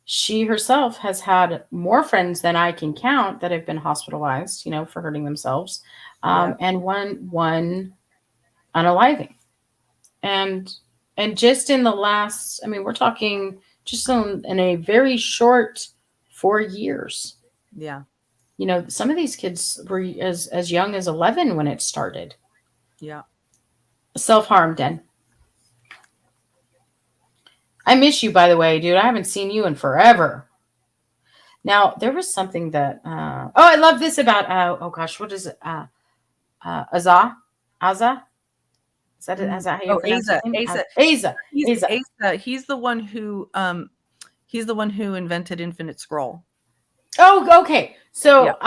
She herself has had more friends than I can count that have been hospitalized, for hurting themselves, Yeah. and one unaliving. And just in the last, I mean, we're talking just in a very short 4 years. Yeah. Some of these kids were as young as 11 when it started. Yeah. Self harm, Den. I miss you, by the way, dude. I haven't seen you in forever. Now, there was something that, I love this about, oh gosh, what is it? Azza? Azza? Is that how you Oh, pronounce his name? Asa. Asa. He's Asa. Asa. He's the one who invented Infinite Scroll. Oh, okay. Yeah. So,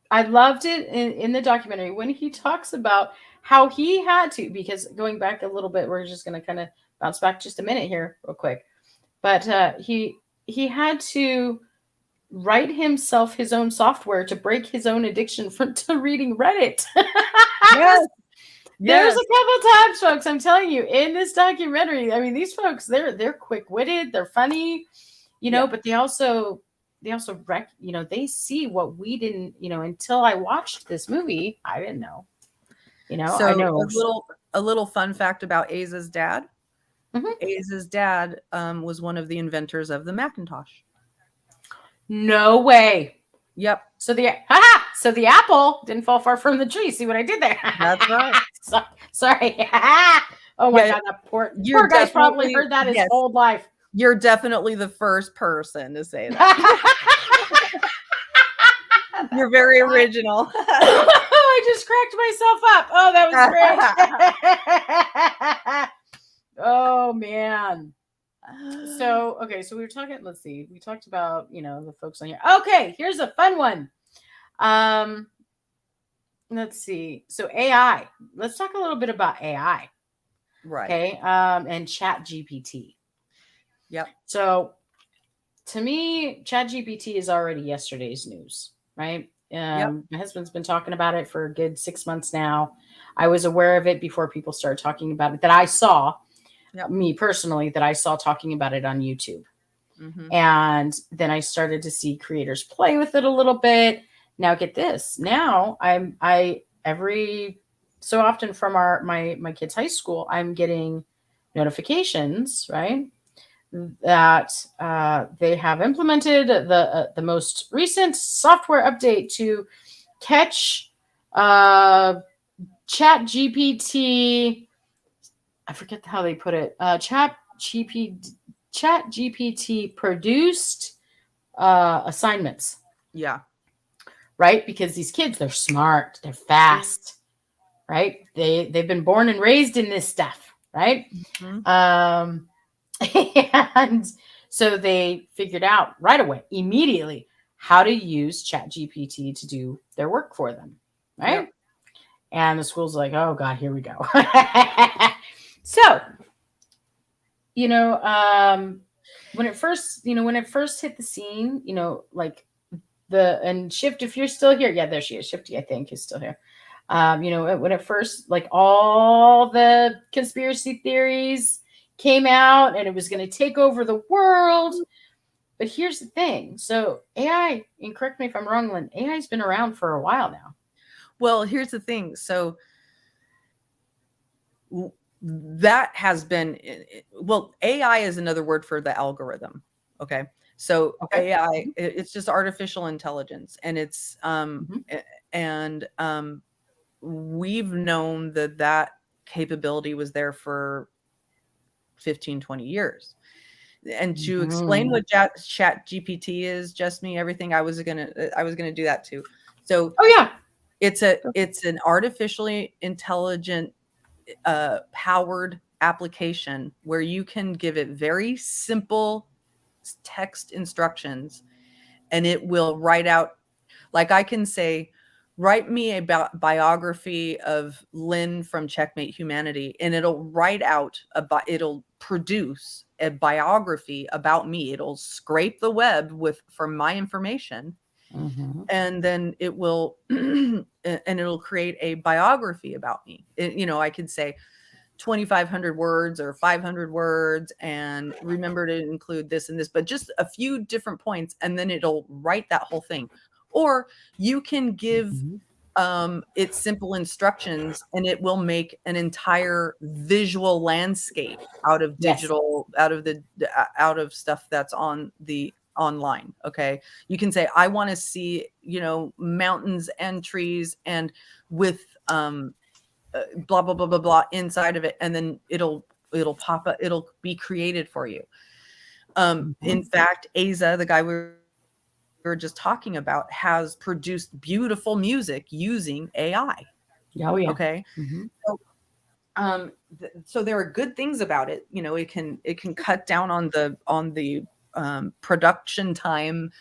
I loved it in the documentary when he talks about how he had to, because going back a little bit, we're just going to kind of bounce back just a minute here real quick. But he had to write himself his own software to break his own addiction to reading Reddit. Yes. There's Yes. a couple times, folks, I'm telling you, in this documentary. I mean, these folks, they're quick-witted, they're funny, Yeah. but they also they see what we didn't, until I watched this movie, I didn't know. So I know. a little fun fact about Asa's dad. Mhm. Asa's dad was one of the inventors of the Macintosh. No way. Yep. So the apple didn't fall far from the tree. See what I did there? That's right. Sorry. Oh my Yeah, God, that poor you're guy's probably definitely- heard that his yes. whole life. You're definitely the first person to say that. You're very original. I just cracked myself up. Oh, that was great. Oh man. So okay, so we were talking. Let's see. We talked about the folks on here. Okay, here's a fun one. Let's see. So AI. Let's talk a little bit about AI. Right. Okay. And Chat GPT. Yep. So to me, Chat GPT is already yesterday's news, right? Yep. My husband's been talking about it for a good 6 months now. I was aware of it before people started talking about it, that I saw, me personally, that I saw talking about it on YouTube. Mm-hmm. And then I started to see creators play with it a little bit. Now get this. Now I every so often from my kids' high school, I'm getting notifications, right? That they have implemented the most recent software update to catch Chat GPT. I forget how they put it. Chat GPT produced assignments. Yeah. Right, because these kids, they're smart, they're fast, right? They've been born and raised in this stuff, right? Mm-hmm. And so they figured out right away, immediately, how to use ChatGPT to do their work for them. Right. Yep. And the school's like, oh God, here we go. So, you know, when it first hit the scene, like and Shift, if you're still here, yeah, there she is. Shifty, I think, is still here. When it first, like, all the conspiracy theories came out and it was going to take over the world. But here's the thing. So AI, and correct me if I'm wrong, Lynn, AI's been around for a while now. Well, here's the thing. So that has been, well, AI is another word for the algorithm. Okay. So Okay. AI, it's just artificial intelligence, and it's Mm-hmm. and we've known that capability was there for 15, 20 years. And to explain Mm-hmm. what chat GPT is, just me, everything, I was gonna do that too. So Oh, yeah. it's an artificially intelligent powered application where you can give it very simple text instructions, and it will write out, like, I can say, write me a biography of Lynn from Checkmate Humanity, and it'll write out it'll produce a biography about me. It'll scrape the web for my information, Mm-hmm. and then it will and it'll create a biography about me. I could say 2,500 words or 500 words, and remember to include this and this, but just a few different points, and then it'll write that whole thing. Or you can give Mm-hmm. it simple instructions, and it will make an entire visual landscape out of Yes. digital, out of stuff that's on the online. Okay, you can say, I want to see, mountains and trees, and with blah blah blah blah blah inside of it, and then it'll pop up, it'll be created for you. Mm-hmm. In fact, Aza, the guy we were just talking about, has produced beautiful music using AI. Oh, yeah. Okay. Mm-hmm. So so there are good things about it. It can cut down on the production time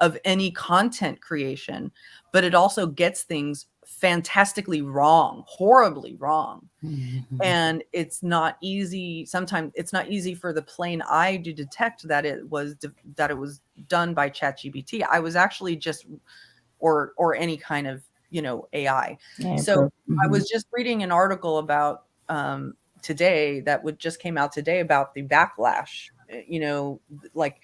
of any content creation, but it also gets things fantastically wrong, horribly wrong. Mm-hmm. And it's not easy. Sometimes it's not easy for the plain eye to detect that it was done by ChatGPT. I was actually just, or any kind of, AI. Yeah. So I Mm-hmm. was just reading an article about today, that would just came out today, about the backlash, like,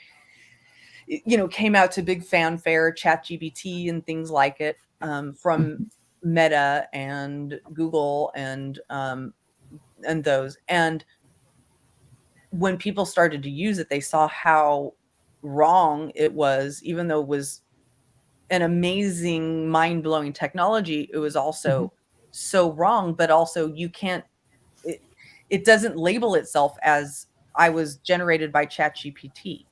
came out to big fanfare, ChatGPT and things like it, from Meta and Google, and those. And when people started to use it, they saw how wrong it was. Even though it was an amazing, mind-blowing technology, it was Mm-hmm. also so wrong. But also, it, it doesn't label itself as, I was generated by ChatGPT.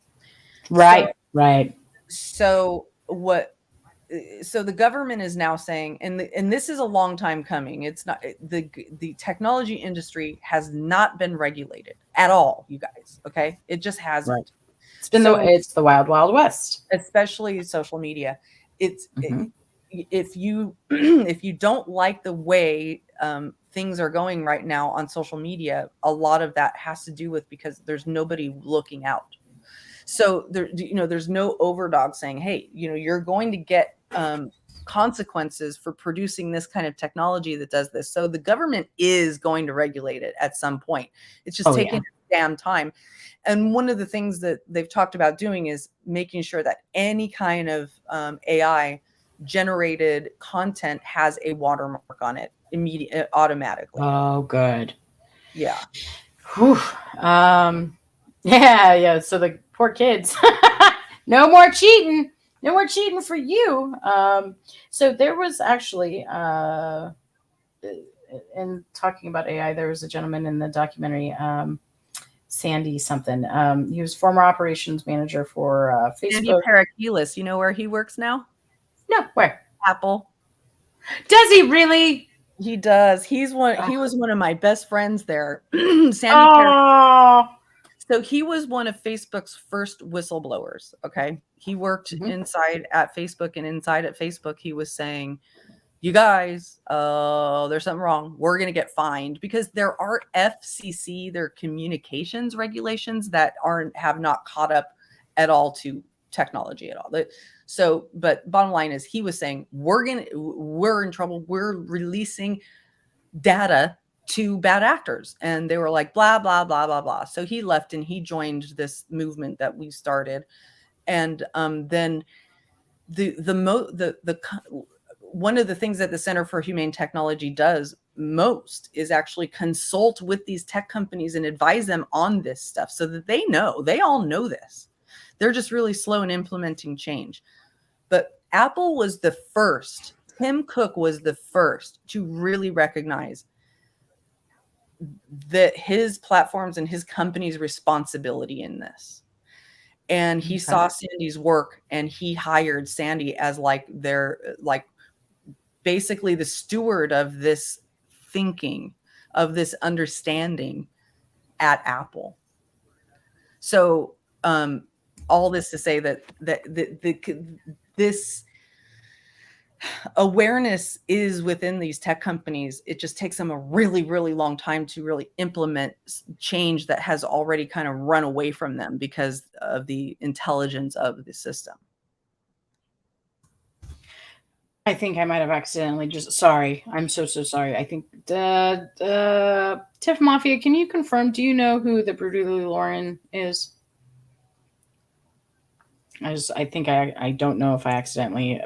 So Right. Right. so what so the government is now saying, and this is a long time coming. It's not, the technology industry has not been regulated at all, you guys. Okay, it just Right. hasn't. So It's the wild, wild west. especially social media, it's Mm-hmm. if you if you don't like the way things are going right now on social media, a lot of that has to do with, because there's nobody looking out. So there's no overdog saying, hey, you're going to get consequences for producing this kind of technology that does this. So the government is going to regulate it at some point. It's just Oh, taking yeah. a damn time. And one of the things that they've talked about doing is making sure that any kind of AI generated content has a watermark on it automatically. Oh, good. Yeah. Whew. Um, yeah, yeah. So the poor kids. No more cheating. No more cheating for you. So there was actually, in talking about AI, there was a gentleman in the documentary, Sandy something. He was former operations manager for Andy Facebook. Parakilis, you know where he works now? No, where? Apple. Does he really? He does. He Oh, was one of my best friends there. Sandy oh, So he was one of Facebook's first whistleblowers. Okay. He worked Mhm. inside at Facebook, and inside at Facebook, he was saying, you guys, there's something wrong. We're going to get fined, because there are FCC, their communications regulations that have not caught up at all to technology at all. So, but bottom line is, he was saying, we're in trouble. We're releasing data to bad actors. And they were like, blah, blah, blah, blah, blah. So he left and he joined this movement that we started. And then one of the things that the Center for Humane Technology does most is actually consult with these tech companies and advise them on this stuff, so that they all know this. They're just really slow in implementing change. But Apple was the first, Tim Cook was the first to really recognize that his platforms and his company's responsibility in this. And he saw Sandy's work, and he hired Sandy as basically the steward of this thinking, of this understanding at Apple. So all this to say that this awareness is within these tech companies. It just takes them a really, really long time to really implement change that has already kind of run away from them because of the intelligence of the system. I think I might have accidentally sorry. I'm so sorry. I think Tiff Mafia, can you confirm, do you know who the Brutally Lauren is? I think I don't know if I accidentally,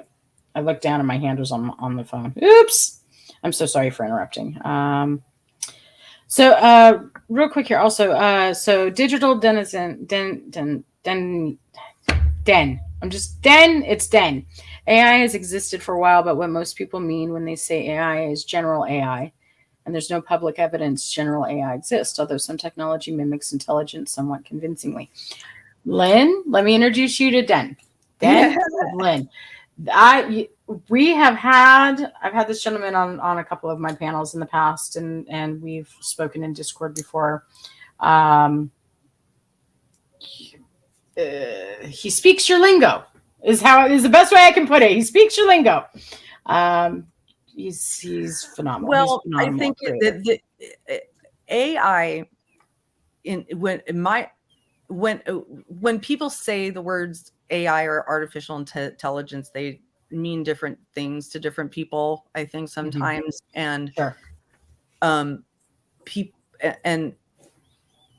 I looked down and my hand was on the phone. Oops. I'm so sorry for interrupting. So real quick here also, so digital denizen, it's den. AI has existed for a while, but what most people mean when they say AI is general AI. And there's no public evidence general AI exists, although some technology mimics intelligence somewhat convincingly. Lynn, let me introduce you to Den. Den, Lynn. I've had this gentleman on a couple of my panels in the past, and we've spoken in Discord before. He speaks your lingo, is the best way I can put it. He speaks your lingo. He's phenomenal. Well, he's phenomenal, I think the AI when people say the words AI or artificial intelligence, they mean different things to different people, I think sometimes. And sure. And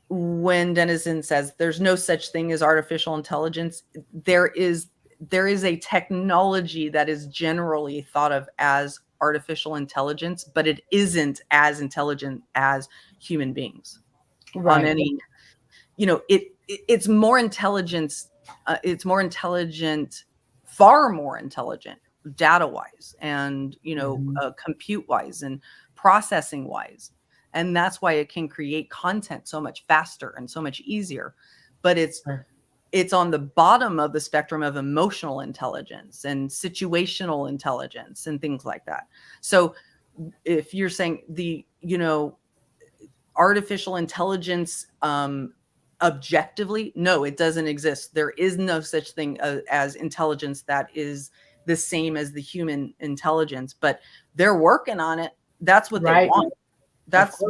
when Denizen says there's no such thing as artificial intelligence, there is a technology that is generally thought of as artificial intelligence, but it isn't as intelligent as human beings. Right. On any, it's more intelligence. It's more intelligent, far more intelligent, data wise, and compute wise, and processing wise, and that's why it can create content so much faster and so much easier. But it's on the bottom of the spectrum of emotional intelligence and situational intelligence and things like that. So if you're saying artificial intelligence objectively, no, it doesn't exist. There is no such thing as intelligence that is the same as the human intelligence, but they're working on it. That's what they want. That's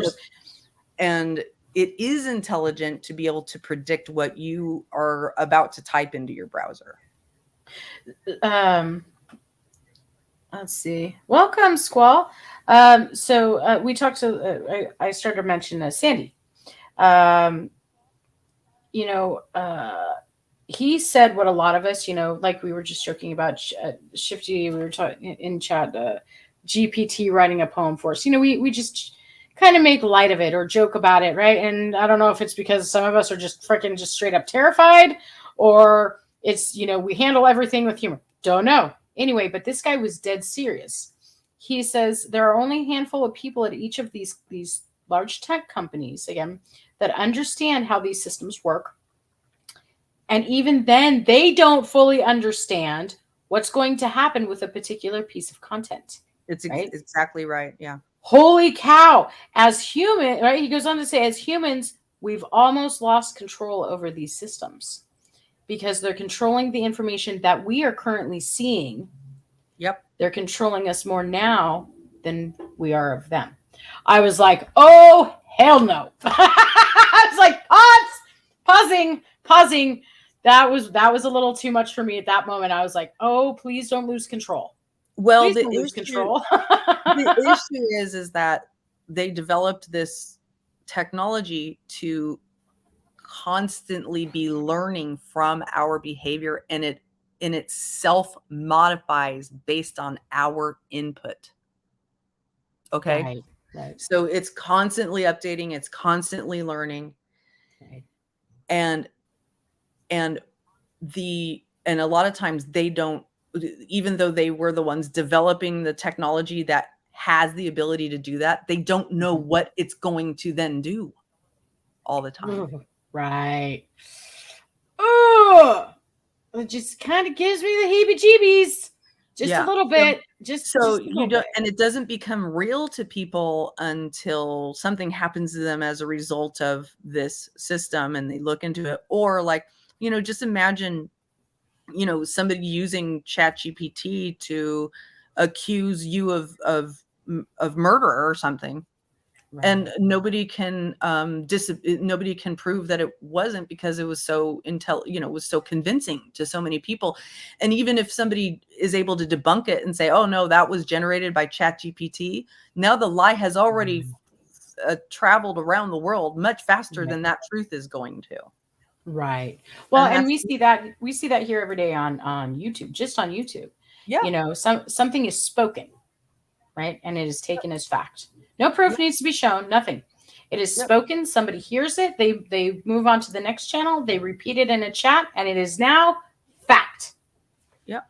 and it is intelligent to be able to predict what you are about to type into your browser. Let's see. Welcome, Squall. So we talked to, I started to mention Sandy. He said what a lot of us, like we were just joking about Shifty, we were talking in chat, GPT writing a poem for us. We just kind of make light of it or joke about it, right? And I don't know if it's because some of us are just freaking just straight up terrified, or it's, we handle everything with humor. Don't know. Anyway, but this guy was dead serious. He says there are only a handful of people at each of these large tech companies, again, that understand how these systems work. And even then, they don't fully understand what's going to happen with a particular piece of content. It's exactly right. Yeah. Holy cow. As human, right? He goes on to say, as humans, we've almost lost control over these systems because they're controlling the information that we are currently seeing. Yep. They're controlling us more now than we are of them. I was like, oh, hell no. I was like, pausing. That was a little too much for me at that moment. I was like, oh, please don't lose control. Well, Please don't lose control. the issue is that they developed this technology to constantly be learning from our behavior, and it in itself modifies based on our input. Okay. Right. So it's constantly updating, it's constantly learning. Right. And a lot of times they don't, even though they were the ones developing the technology that has the ability to do that, they don't know what it's going to then do all the time. Right. Oh, it just kind of gives me the heebie-jeebies. Just a little bit. So you don't, and it doesn't become real to people until something happens to them as a result of this system and they look into it. Or like, just imagine, somebody using ChatGPT to accuse you of murder or something. Right. And nobody can nobody can prove that it wasn't, because it was so it was so convincing to so many people. And even if somebody is able to debunk it and say, oh no, that was generated by ChatGPT, now the lie has already traveled around the world much faster than that truth is going to. Right. Well, and we see that here every day on YouTube, just on YouTube. Yeah. Something is spoken, right? And it is taken as fact. No proof needs to be shown, nothing. It is spoken, somebody hears it, they move on to the next channel, they repeat it in a chat, and it is now fact. Yep.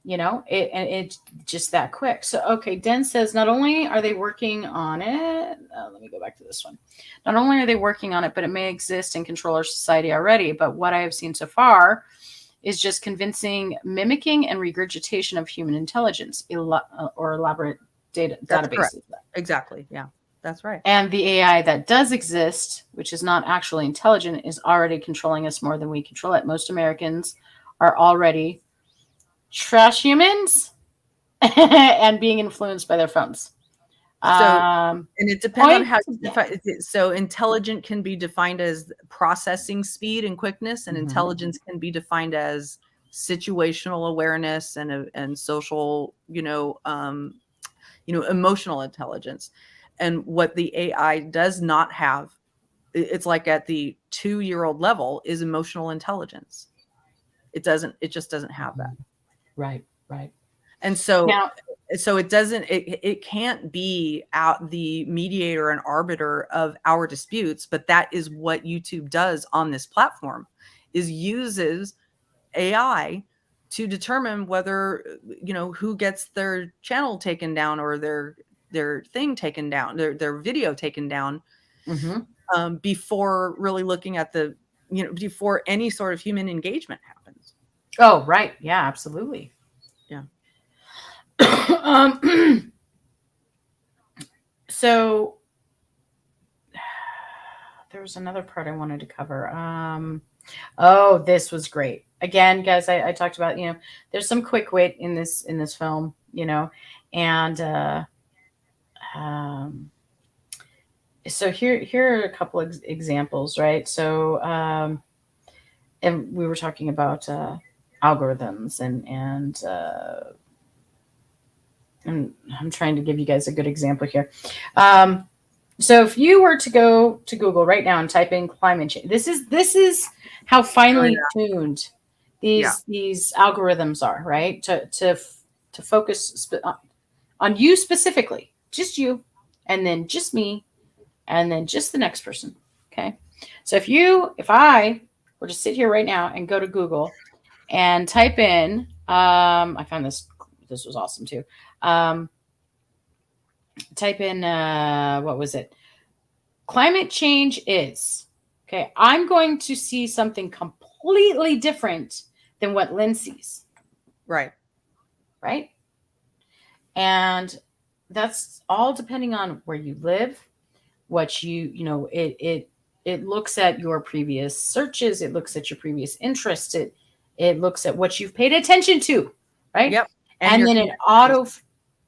It's just that quick. So, okay, Den says, not only are they working on it, let me go back to this one. Not only are they working on it, but it may exist and control our society already. But what I have seen so far is just convincing mimicking and regurgitation of human intelligence or elaborate databases. Correct. Exactly. Yeah, that's right. And the AI that does exist, which is not actually intelligent, is already controlling us more than we control it. Most Americans are already trash humans and being influenced by their phones. And it depends on how you define it. So intelligent can be defined as processing speed and quickness, and intelligence can be defined as situational awareness and social, emotional intelligence. And what the AI does not have, it's like at the 2-year-old level, is emotional intelligence. It just doesn't have that. Right. And so it can't be out the mediator and arbiter of our disputes, but that is what YouTube does on this platform, is uses AI to determine whether, who gets their channel taken down or their thing taken down, their video taken down, before really looking at before any sort of human engagement happens. Oh, right. Yeah, absolutely. Yeah. So there was another part I wanted to cover. Oh, this was great. Again, guys, I talked about, there's some quick wit in this film, and so here are a couple of examples, right? So, and we were talking about algorithms and I'm trying to give you guys a good example here. So if you were to go to Google right now and type in climate change, this is how finely tuned these algorithms are, right? To focus on you specifically, just you, and then just me, and then just the next person. Okay. So if I were to sit here right now and go to Google and type in, I found this was awesome too. Type in, what was it? Climate change is, okay. I'm going to see something completely different than what Lynn sees. Right. And that's all depending on where you live, what it it looks at your previous searches, it looks at your previous interests, it looks at what you've paid attention to, right? Yep. And And your then it connections. auto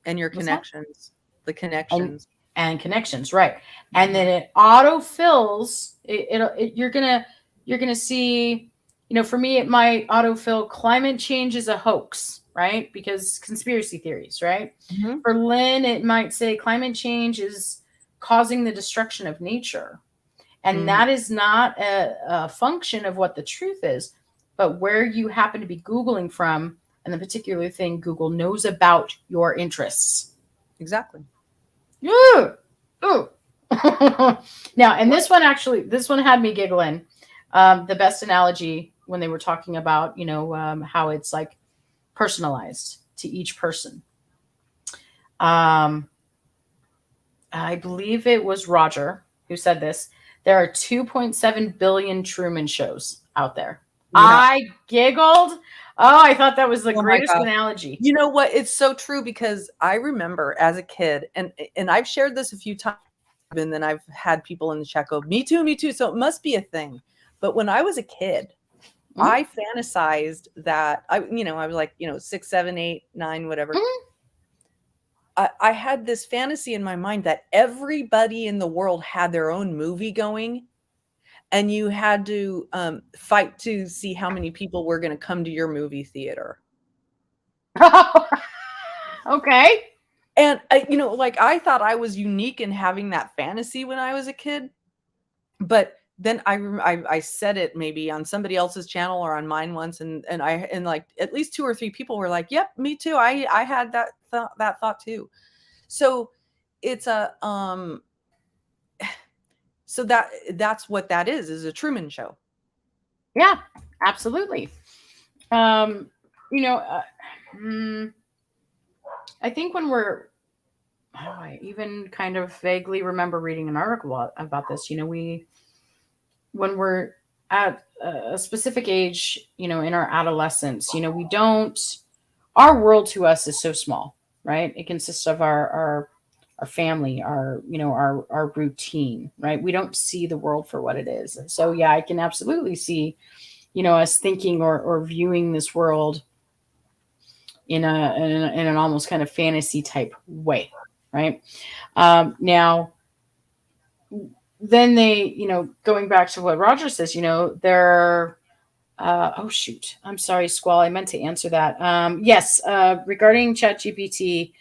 And your what's that? connections. The And connections. connections, right? And then Mhm. it auto fills. You're gonna see. For me, it might autofill climate change is a hoax, right? Because conspiracy theories, right? Mhm. For Lynn, it might say climate change is causing the destruction of nature. And Mhm. that is not a function of what the truth is, but where you happen to be Googling from and the particular thing Google knows about your interests. Exactly. Ooh, ooh. Now, and Right. this one had me giggling. The best analogy when they were talking about, how it's like personalized to each person. Um, I believe it was Roger who said this. There are 2.7 billion Truman shows out there. Yeah. I giggled. Oh, I thought that was the Oh my greatest gosh. analogy. You know what? It's so true because I remember as a kid, and I've shared this a few times, and then I've had people in the chat go, "Me too, me too." So it must be a thing. But when I was a kid, Mm-hmm. I fantasized that I was like, 6, 7, 8, 9, whatever. Mm-hmm. I had this fantasy in my mind that everybody in the world had their own movie going, and you had to fight to see how many people were going to come to your movie theater. Okay. And like I thought I was unique in having that fantasy when I was a kid, but then I said it maybe on somebody else's channel or on mine once, and like at least 2 or 3 people were like, "Yep, me too. I had that thought too." So it's a so that's what that is a Truman Show. Yeah, absolutely. Um, you know, uh, mm, I think when I even kind of vaguely remember reading an article about this. When we're at a specific age, in our adolescence, our world to us is so small, right? It consists of our family, our routine, right? We don't see the world for what it is. So yeah, I can absolutely see, us thinking or viewing this world in an almost kind of fantasy type way, right? Now, then they, going back to what Roger says, they're oh shoot, I'm sorry, Squall. I meant to answer that. Yes, regarding ChatGPT,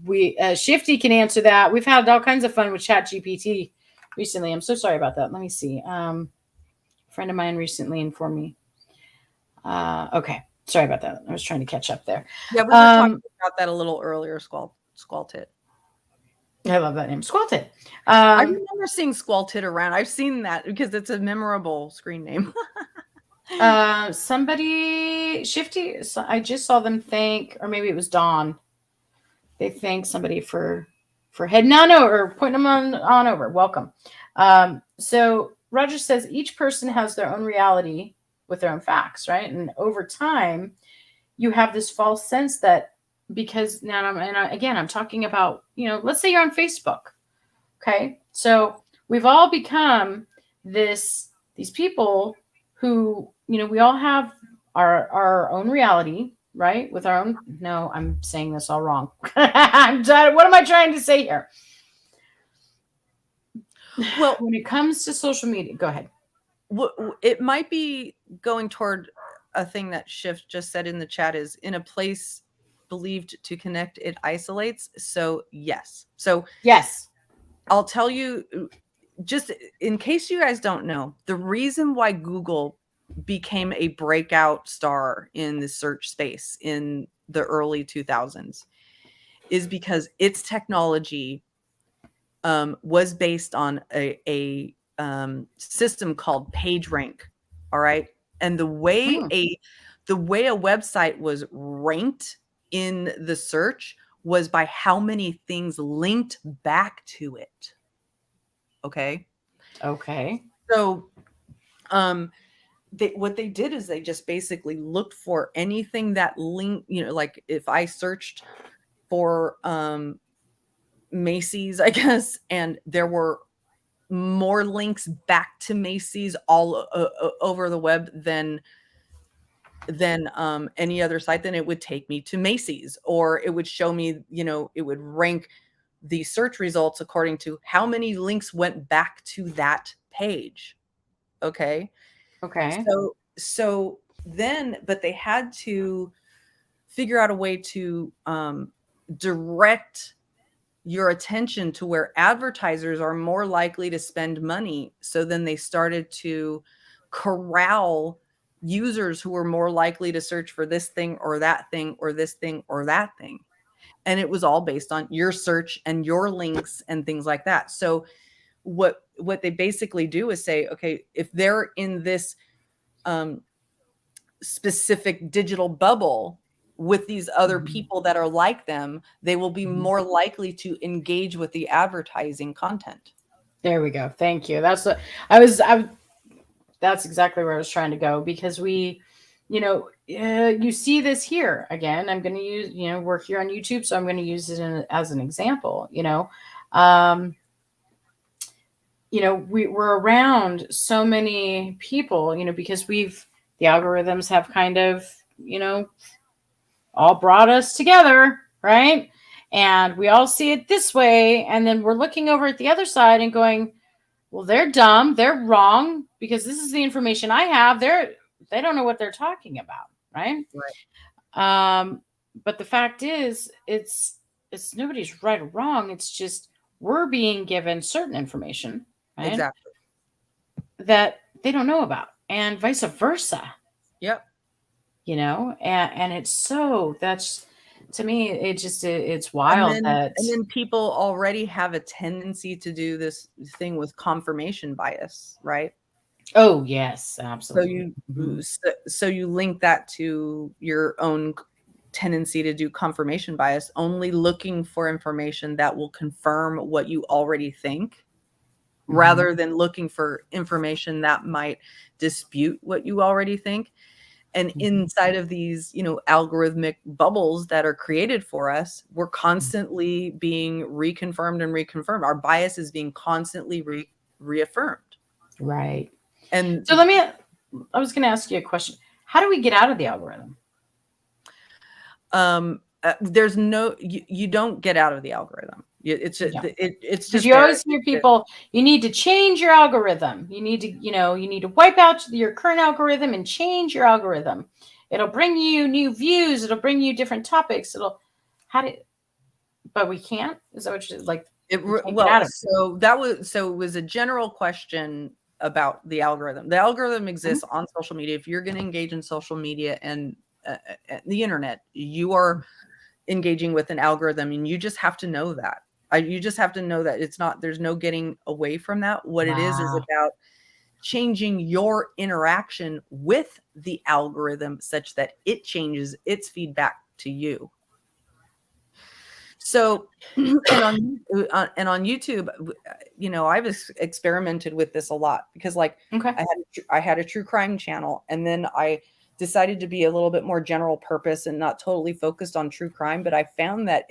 we Shifty can answer that. We've had all kinds of fun with ChatGPT recently. I'm so sorry about that. Let me see. A friend of mine recently informed me. Okay, sorry about that. I was trying to catch up there. Yeah, we were talking Um, about that a little earlier, Squall Tit. I love that name, Squalted. I Um, remember seeing Squall Tit around. I've seen that because it's a memorable screen name. somebody Shifty. I just saw them thank, or maybe it was Dawn. They thank somebody for heading on over, or putting them on over. Welcome. So Roger says each person has their own reality with their own facts, right? And over time, you have this false sense that because now again, I'm talking about, let's say you're on Facebook. Okay. So we've all become these people who, we all have our own reality, right? With our own, no, I'm saying this all wrong. What am I trying to say here? Well, When it comes to social media, go ahead. it might be going toward a thing that Shift just said in the chat is in a place believed to connect, it isolates. So yes. So Yes. I'll tell you, just in case you guys don't know, the reason why Google became a breakout star in the search space in the early 2000s is because its technology was based on a system called PageRank. All right, and Mm, the way a website was ranked in the search was by how many things linked back to it. Okay, okay. so what they did is they just basically looked for anything that linked. Like if I searched for Macy's, I guess, and there were more links back to Macy's all over the web than any other site, then it would take me to Macy's, or it would show me, it would rank the search results according to how many links went back to that page. Okay. Okay. So then, but they had to figure out a way to direct your attention to where advertisers are more likely to spend money. So then they started to corral users who were more likely to search for this thing or that thing or this thing or that thing. And it was all based on your search and your links and things like that. So what they basically do is say, okay, if they're in this specific digital bubble with these other people that are like them, they will be more likely to engage with the advertising content. There we go. Thank you. That's that's exactly where I was trying to go, because you see this here again. I'm going to use, we're here on YouTube, so I'm going to use it as an example. Um, we're around so many people, because the algorithms have kind of, all brought us together, right? And we all see it this way, and then we're looking over at the other side and going, well, they're dumb, they're wrong, because this is the information I have. They don't know what they're talking about, right? But the fact is, it's nobody's right or wrong. It's just we're being given certain information, right? Exactly. That they don't know about, and vice versa. Yep. And that's, to me, it's wild. And then people already have a tendency to do this thing with confirmation bias, right? Oh yes, absolutely. So you link that to your own tendency to do confirmation bias, only looking for information that will confirm what you already think, rather than looking for information that might dispute what you already think. And inside of these, algorithmic bubbles that are created for us, we're constantly being reconfirmed and reconfirmed. Our bias is being constantly reaffirmed. Right. And so I was going to ask you a question. How do we get out of the algorithm? There's no, you don't get out of the algorithm. It's just you always hear people, you need to change your algorithm. You need to wipe out your current algorithm and change your algorithm. It'll bring you new views. It'll bring you different topics. But we can't. Is that what you're like? It was a general question about the algorithm. The algorithm exists on social media. If you're going to engage in social media and the internet, you are engaging with an algorithm, and you just have to know that. You just have to know that there's no getting away from that. What it is about changing your interaction with the algorithm such that it changes its feedback to you. So, and on YouTube, I've experimented with this a lot, because I had a true crime channel, and then I decided to be a little bit more general purpose and not totally focused on true crime. But I found that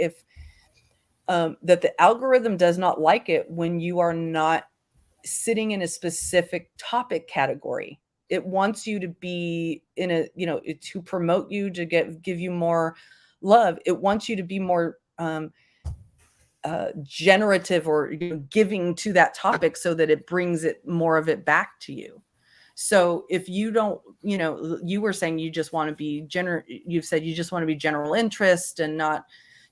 that the algorithm does not like it when you are not sitting in a specific topic category. It wants you to be in to promote you, to give you more love. It wants you to be more generative, or giving to that topic, so that it brings more of it back to you. So if you don't, you were saying you just want to be you've said you just want to be general interest, and not,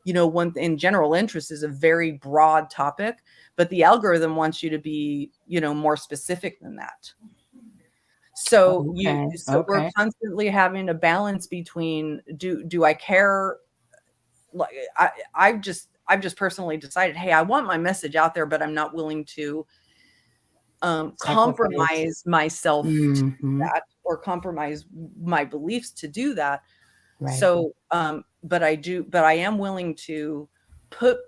in general interest is a very broad topic, but the algorithm wants you to be, more specific than that. So we're constantly having a balance between, do I care? Like I've just personally decided, hey, I want my message out there, but I'm not willing to compromise myself to do that, or compromise my beliefs to do that. Right. So, but I am willing to put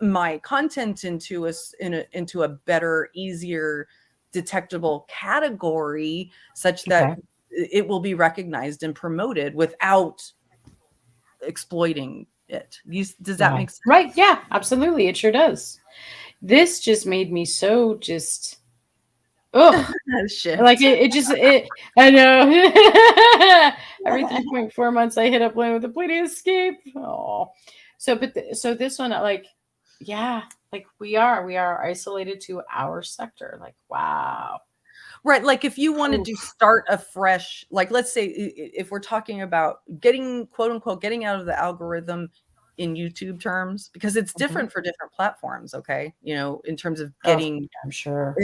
my content into a better, easier, detectable category, such that it will be recognized and promoted without exploiting it. Does that make sense? Right. Yeah, absolutely. It sure does. This just made me so just ugh. Like Shift. it just it I know. Every 3.4 months I hit up Land with the Bleeding Escape. Oh. So so this one like yeah, like we are isolated to our sector. Like wow. Right, like if you wanted to Oof. start a fresh, like let's say if we're talking about getting quote unquote getting out of the algorithm in YouTube terms, because it's Mhm. different for different platforms, okay? In terms of Oh, getting I'm sure.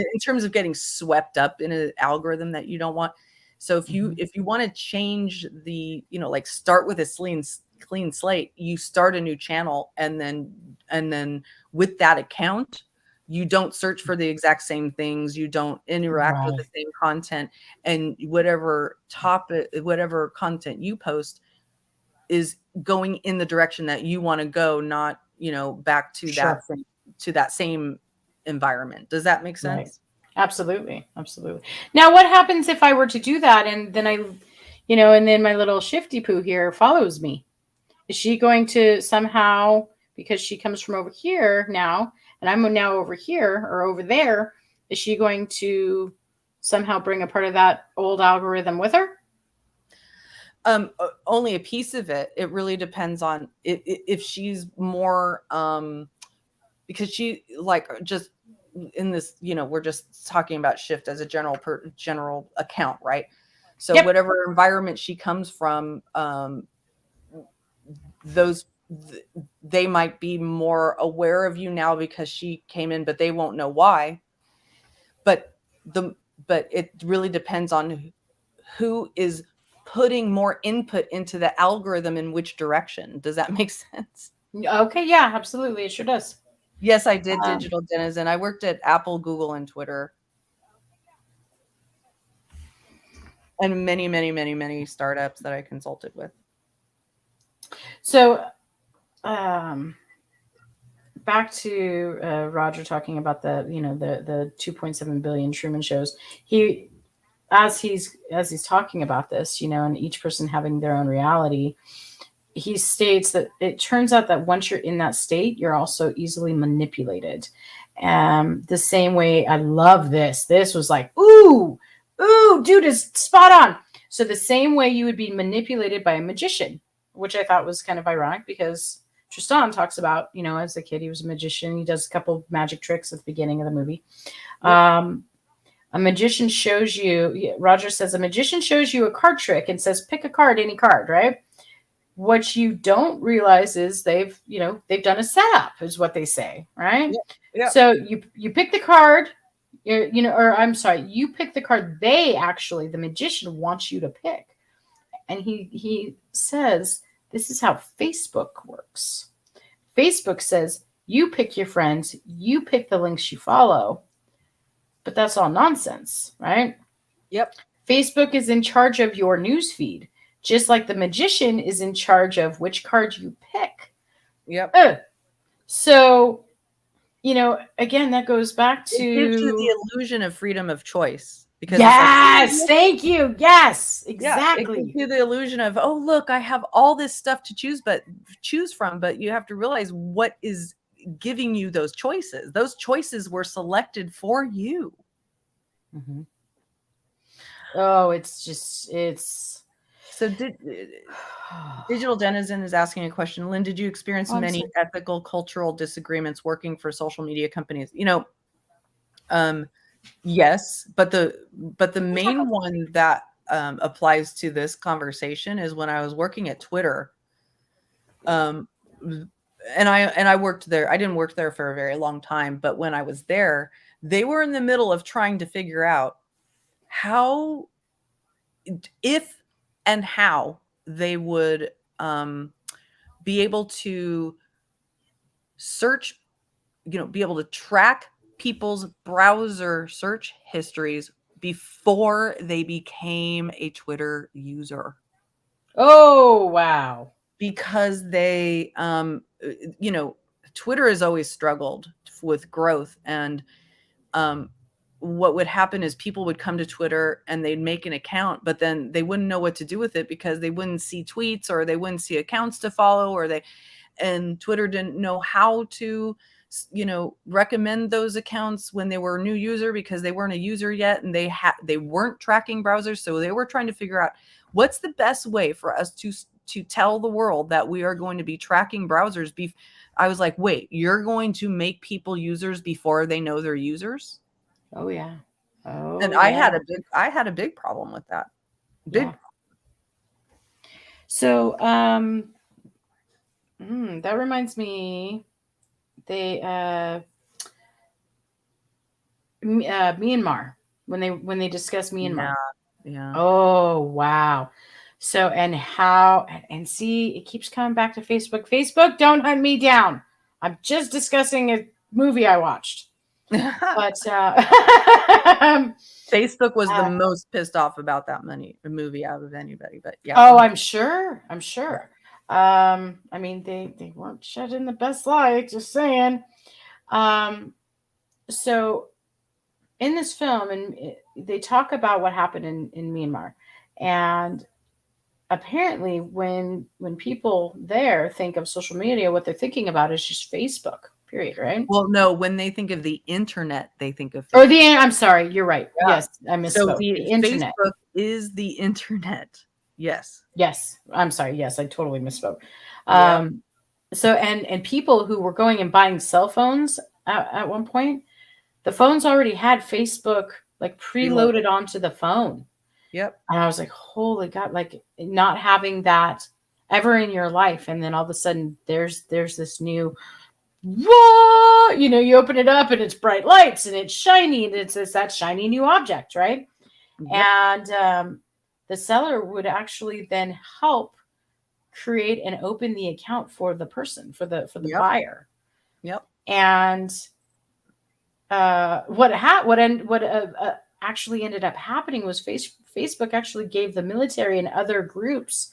swept up in an algorithm that you don't want. So if you Mhm. if you want to change like start with a clean slate, you start a new channel, and then with that account, you don't search for the exact same things, you don't interact with the Right. same content, and whatever content you post is going in the direction that you want to go, not back Sure. to that same environment. Does that make Right. sense? Absolutely. Absolutely. Now, what happens if I were to do that and then and then my little shifty poo here follows me? Is she going to somehow, because she comes from over here now, and I'm now over here or over there, is she going to somehow bring a part of that old algorithm with her? Only a piece of it. It really depends on if she's more because she like just in this, we're just talking about shift as a general account, right? So Yep. whatever environment she comes from, those they might be more aware of you now because she came in, but they won't know why. But the but it really depends on who is putting more input into the algorithm in which direction. Does that make sense? Okay. Yeah. Absolutely. It sure does. Yes, I did Um, digital denizen. I worked at Apple, Google, and Twitter, and many, many, many, many startups that I consulted with. so, um, back to Roger talking about the 2.7 billion Truman shows. He as he's talking about this, and each person having their own reality, he states that it turns out that once you're in that state, you're also easily manipulated. The same way, I love this. This was like, ooh, dude is spot on. So the same way you would be manipulated by a magician, which I thought was kind of ironic because Tristan talks about, as a kid, he was a magician. He does a couple of magic tricks at the beginning of the movie. Yep. Um, a magician shows you, Roger says, a magician shows you a card trick and says, pick a card, any card, right? What you don't realize is they've done a setup, is what they say, right? Yep. Yep. So you pick the card, or I'm sorry, you pick the card the magician wants you to pick. And he says this is how Facebook works. Facebook says you pick your friends, you pick the links you follow, but that's all nonsense, right? Yep. Facebook is in charge of your news feed, just like the magician is in charge of which card you pick. Yep. Ugh. So, again, that goes back It gives you to the illusion of freedom of choice because it's like, oh, yes, look. thank you. Yes, Yeah, it gives exactly. you the illusion of, oh, look, I have all this stuff to choose from, but you have to realize what is giving you those choices. Those choices were selected for you. Mm-hmm. Oh, it's So Digital Denizen is asking a question. Lynn, did you experience oh, I'm many sorry. ethical, cultural disagreements working for social media companies? Yes, but the main one that applies to this conversation is when I was working at Twitter. Um, and I worked there. I didn't work there for a very long time, but when I was there, they were in the middle of trying to figure out how, if and how they would be able to search, be able to track people's browser search histories before they became a Twitter user. Oh, wow. Because Twitter has always struggled with growth. And what would happen is people would come to Twitter and they'd make an account, but then they wouldn't know what to do with it because they wouldn't see tweets or they wouldn't see accounts to follow, and Twitter didn't know how to recommend those accounts when they were a new user because they weren't a user yet, and they weren't tracking browsers. So they were trying to figure out what's the best way for us to tell the world that we are going to be tracking browsers. I was like, wait, you're going to make people users before they know they're users? Oh yeah. Oh And yeah. I had a big problem with that. Yeah. Big. So that reminds me, they Myanmar, when they discuss Yeah. Myanmar. Yeah. Oh wow. So and how and see, it keeps coming back to Facebook. Facebook, don't hunt me down. I'm just discussing a movie I watched. But Facebook was the most pissed off about that movie out of anybody. But yeah. oh, I'm sure. I'm sure. I mean, they weren't shed in the best light, just saying. So in this film, and they talk about what happened in Myanmar, and apparently when people there think of social media, what they're thinking about is just Facebook, period, right? Well, no, when they think of the internet, they think of Or Facebook. I'm sorry, you're right. Yeah. Yes, I So misspoke. The internet. Facebook is the internet. Yes. Yes, I'm sorry. Yes, I totally misspoke. Yeah. So and people who were going and buying cell phones at one point, the phones already had Facebook like preloaded onto the phone. Yep. And I was like, holy God, like not having that ever in your life. And then all of a sudden there's this new, whoa, you open it up and it's bright lights and it's shiny and it's that shiny new object, right? Yep. And the seller would actually then help create and open the account for the person, for the Yep. buyer. Yep. And what actually ended up happening was Facebook actually gave the military and other groups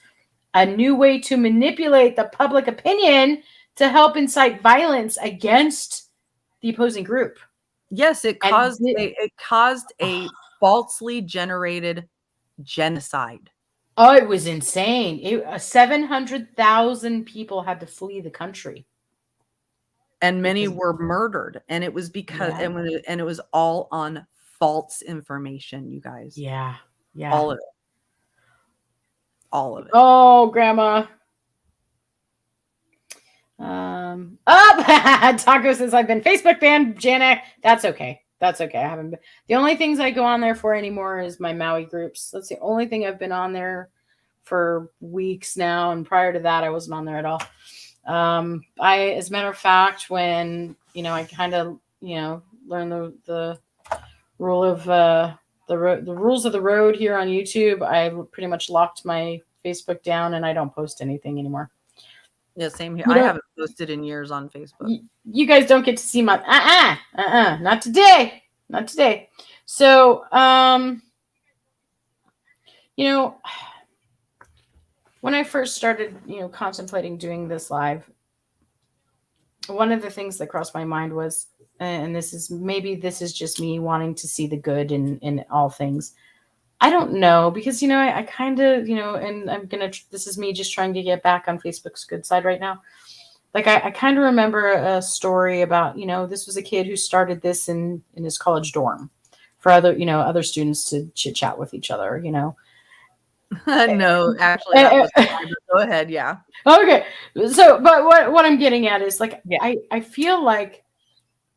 a new way to manipulate the public opinion to help incite violence against the opposing group. Yes, it caused a falsely generated genocide. Oh, it was insane. 700,000 people had to flee the country. And many were murdered. And it was because, and it was all on false information, you guys. Yeah. Yeah. All of it. All of it. Oh, Grandma. Taco says I've been Facebook banned, Janet. That's okay. That's okay. I haven't been. The only things I go on there for anymore is my Maui groups. That's the only thing I've been on there for weeks now. And prior to that, I wasn't on there at all. As a matter of fact, when I kind of learned the rule of the rules of the road here on YouTube, I pretty much locked my Facebook down and I don't post anything anymore. Yeah, same here. I haven't posted in years on Facebook. You guys don't get to see my not today. Not today. So when I first started, contemplating doing this live, one of the things that crossed my mind was, and this is just me wanting to see the good in all things. I don't know, because, I kind of, and this is me just trying to get back on Facebook's good side right now. Like, I kind of remember a story about, this was a kid who started this in his college dorm for other students to chit chat with each other, No, actually, that was go ahead. Yeah. Okay. So, but what I'm getting at is, like, I feel like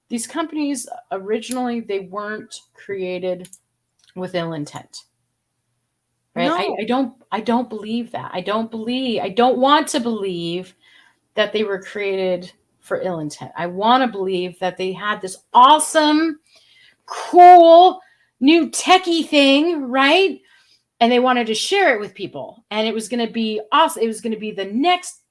these companies originally, they weren't created with ill intent. Right? No. I don't believe that. I don't want to believe that they were created for ill intent. I want to believe that they had this awesome, cool, new techie thing, right? And they wanted to share it with people. And it was going to be awesome. It was going to be the next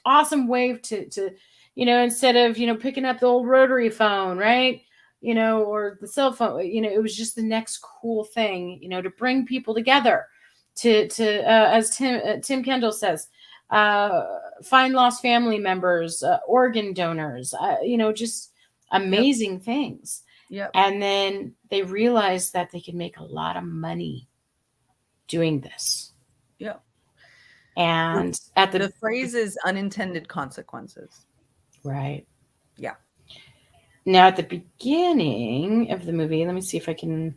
awesome wave to instead of, picking up the old rotary phone, right? Or the cell phone, it was just the next cool thing, to bring people together. To as Tim Kendall says, find lost family members, organ donors, just amazing things. Yeah. And then they realized that they could make a lot of money doing this. Yeah. And the phrase is unintended consequences. Right. Yeah. Now, at the beginning of the movie, let me see if I can.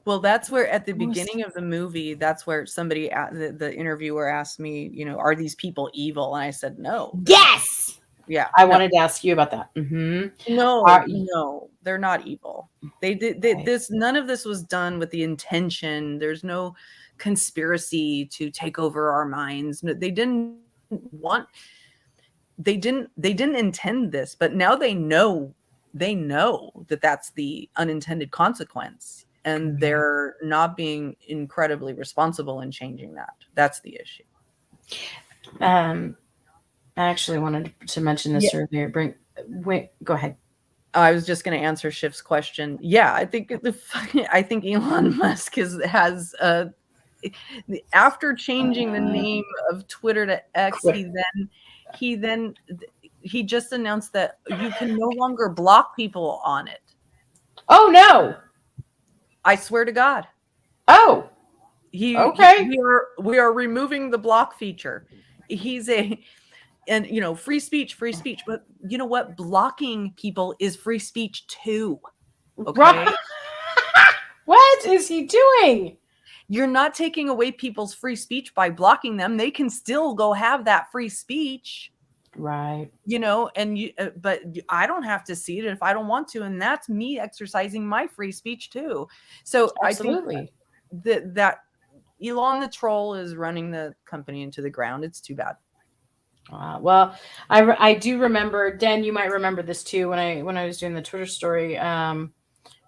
Well, that's where at the What was- beginning of the movie, that's where somebody, the interviewer asked me, are these people evil? And I said, no, they're not. Yes, Yeah, I no, wanted to ask you about that. Mm-hmm. no, Are, no, they're not evil. right. None of this was done with the intention. There's no conspiracy to take over our minds. No, want, they didn't intend this, but now they know that that's the unintended consequence, and Right. they're not being incredibly responsible in changing that. That's the issue. Um, I actually wanted to mention Yeah. this earlier. Wait, go ahead. I was just going to answer Schiff's question. Yeah, I think Elon Musk has after changing the Uh, name of Twitter to X, Quit. he then he just announced that you can no longer block people on it. Oh no. I swear to God. Oh, okay. We are removing the block feature. He's a and free speech, but you know what? Blocking people is free speech too. Right. Okay? What is he doing? You're not taking away people's free speech by blocking them. They can still go have that free speech. Right. And but I don't have to see it if I don't want to, and that's me exercising my free speech too. So I think Absolutely. that Elon the troll is running the company into the ground. It's too bad. Well, I do remember, Den. You might remember this too when I was doing the Twitter story.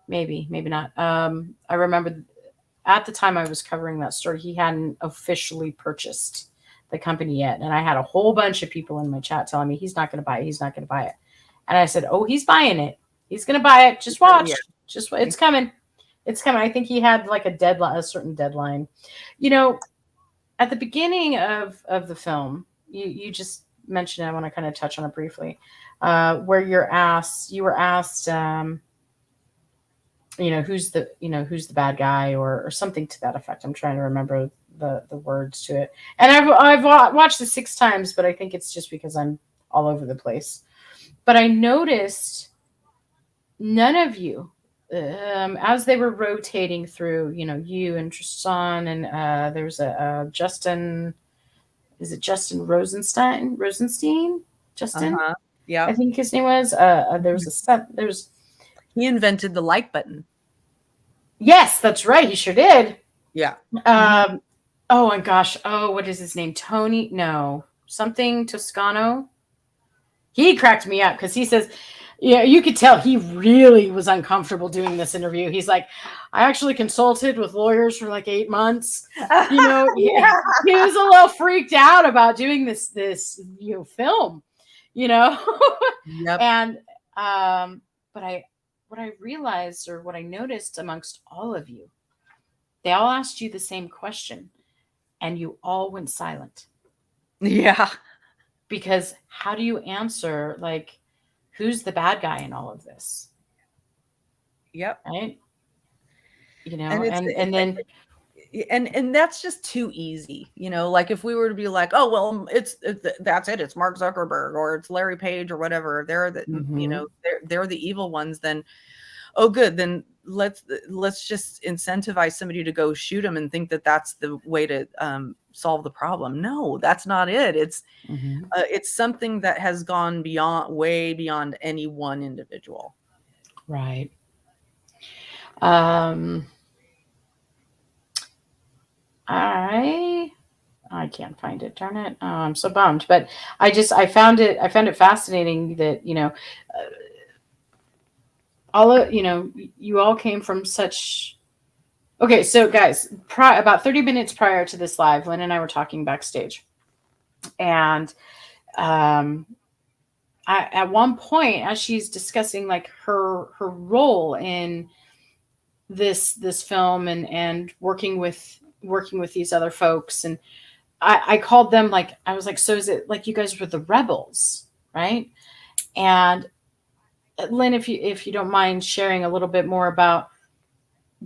Maybe not. I remember at the time I was covering that story, he hadn't officially purchased the company yet, and I had a whole bunch of people in my chat telling me he's not going to buy it. He's not going to buy it, and I said, "Oh, he's buying it. He's going to buy it. Just Yeah. watch. It's coming. It's coming." I think he had like a certain deadline. You know, at the beginning of the film, you just mentioned it. I want to kind of touch on it briefly, where you were asked, who's the bad guy or something to that effect. I'm trying to remember the words to it, and I've watched it 6 times, but I think it's just because I'm all over the place. But I noticed none of you, as they were rotating through, you and Tristan, and there was a Justin. Is it Justin Rosenstein? Justin, Uh-huh. I Yeah. think his name was. There was a set. There's He invented the like button. Yes, that's right. He sure did. Yeah. Um. Oh my gosh. Oh, what is his name? Tony? No, something Toscano. He cracked me up because he says, yeah, you could tell he really was uncomfortable doing this interview. He's like, I actually consulted with lawyers for like 8 months. Yeah. He was a little freaked out about doing this film, you know, Yep. and but what I realized or what I noticed amongst all of you, they all asked you the same question, and you all went silent. Yeah. Because how do you answer, like, who's the bad guy in all of this? Yep. Right? And And then and that's just too easy. Like if we were to be like, oh well, that's it, it's Mark Zuckerberg or it's Larry Page or whatever, they're the Mhm. they're the evil ones, then oh good, then let's just incentivize somebody to go shoot him and think that that's the way to solve the problem. No, that's not it. Mhm. It's something that has gone way beyond any one individual. Right. Um I can't find it. Darn it. Oh, I'm so bummed. But I found it fascinating that, all of, you all came from such. Okay, so guys, about 30 minutes prior to this live, Lynn and I were talking backstage. And um at one point, as she's discussing like her role in this film and working with these other folks, and I called them, like, I was like, so is it like you guys were the rebels, right? And Lynn, if you don't mind sharing a little bit more about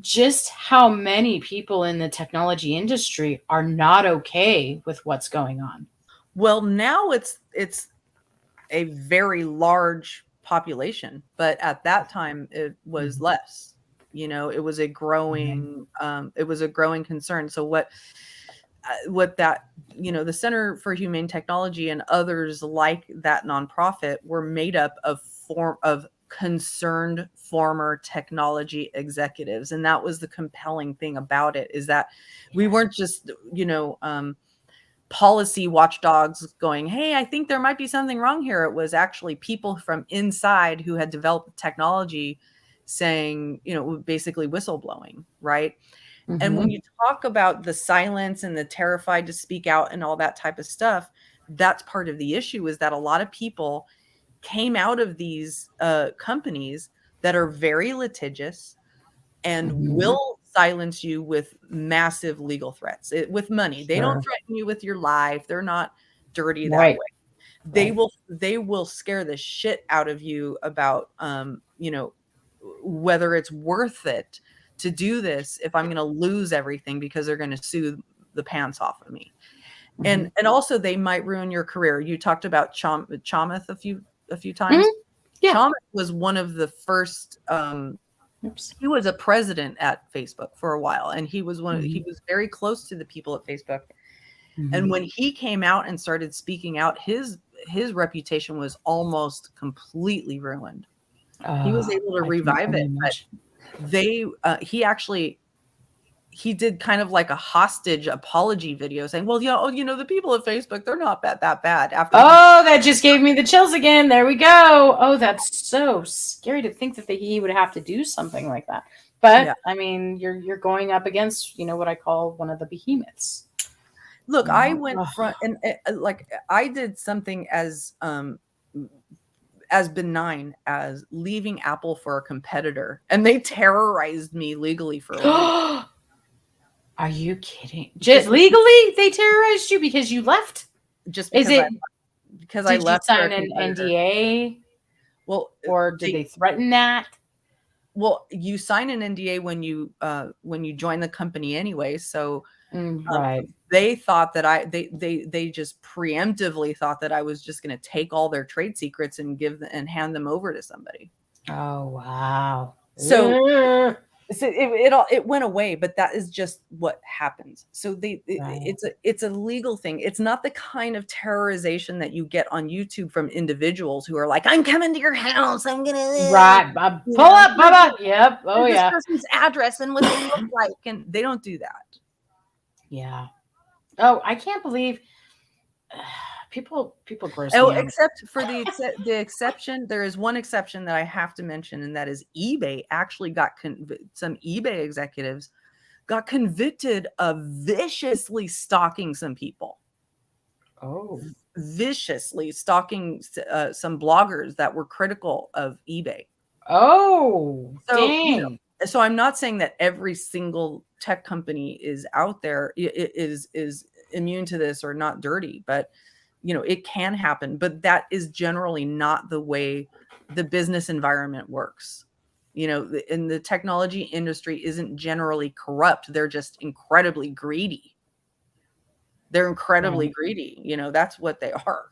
just how many people in the technology industry are not okay with what's going on. Well, now it's a very large population, but at that time it was less. You know, it was a growing concern. So what that, you know, the Center for Humane Technology and others like that nonprofit were made up of concerned former technology executives. And that was the compelling thing about it, is that we weren't just, you know, policy watchdogs going, hey, I think there might be something wrong here. It was actually people from inside who had developed technology saying, you know, basically whistleblowing, right? And when you talk about the silence and the terrified to speak out and all that type of stuff, that's part of the issue, is that a lot of people came out of these companies that are very litigious and will silence you with massive legal threats, with money. They don't threaten you with your life. They're not dirty that way. They will scare the shit out of you about, you know, whether it's worth it to do this if I'm going to lose everything because they're going to sue the pants off of me. And also they might ruin your career. You talked about Chamath a few times. Yeah. Chamath was one of the first, he was a president at Facebook for a while, and he was he was very close to the people at Facebook. And when he came out and started speaking out, his reputation was almost completely ruined. He was able to revive it, but he did kind of like a hostage apology video saying, well, yeah, you know, the people at Facebook, they're not that bad. That just gave me the chills again. There we go. Oh, that's so scary to think that he would have to do something like that. But yeah. I mean, you're going up against, you know, what I call one of the behemoths. Look, I went front and like I did something as benign as leaving Apple for a competitor, and they terrorized me legally for a week. Are you kidding? Just legally, they terrorized you because you left? Just because I left. Did you sign an NDA? Well, or did they threaten that? Well, you sign an NDA when you join the company anyway. So right. They thought that they just preemptively thought that I was just going to take all their trade secrets and hand them over to somebody. Oh, wow. So it went away, but that is just what happens. So it's a legal thing. It's not the kind of terrorization that you get on YouTube from individuals who are like, I'm coming to your house. I'm gonna pull up, Bubba. Yep. Oh, yeah. This person's address and what they look like, and they don't do that. Yeah. Oh, I can't believe people gross me out. Except for the exception. There is one exception that I have to mention, and that is eBay actually got some eBay executives got convicted of viciously stalking some people. Oh, viciously stalking some bloggers that were critical of eBay. Oh, so, dang. You know, so I'm not saying that every single tech company is out there is immune to this or not dirty, but you know, it can happen, but that is generally not the way the business environment works. You know, in the technology industry isn't generally corrupt. They're just incredibly greedy. They're incredibly greedy. You know, that's what they are.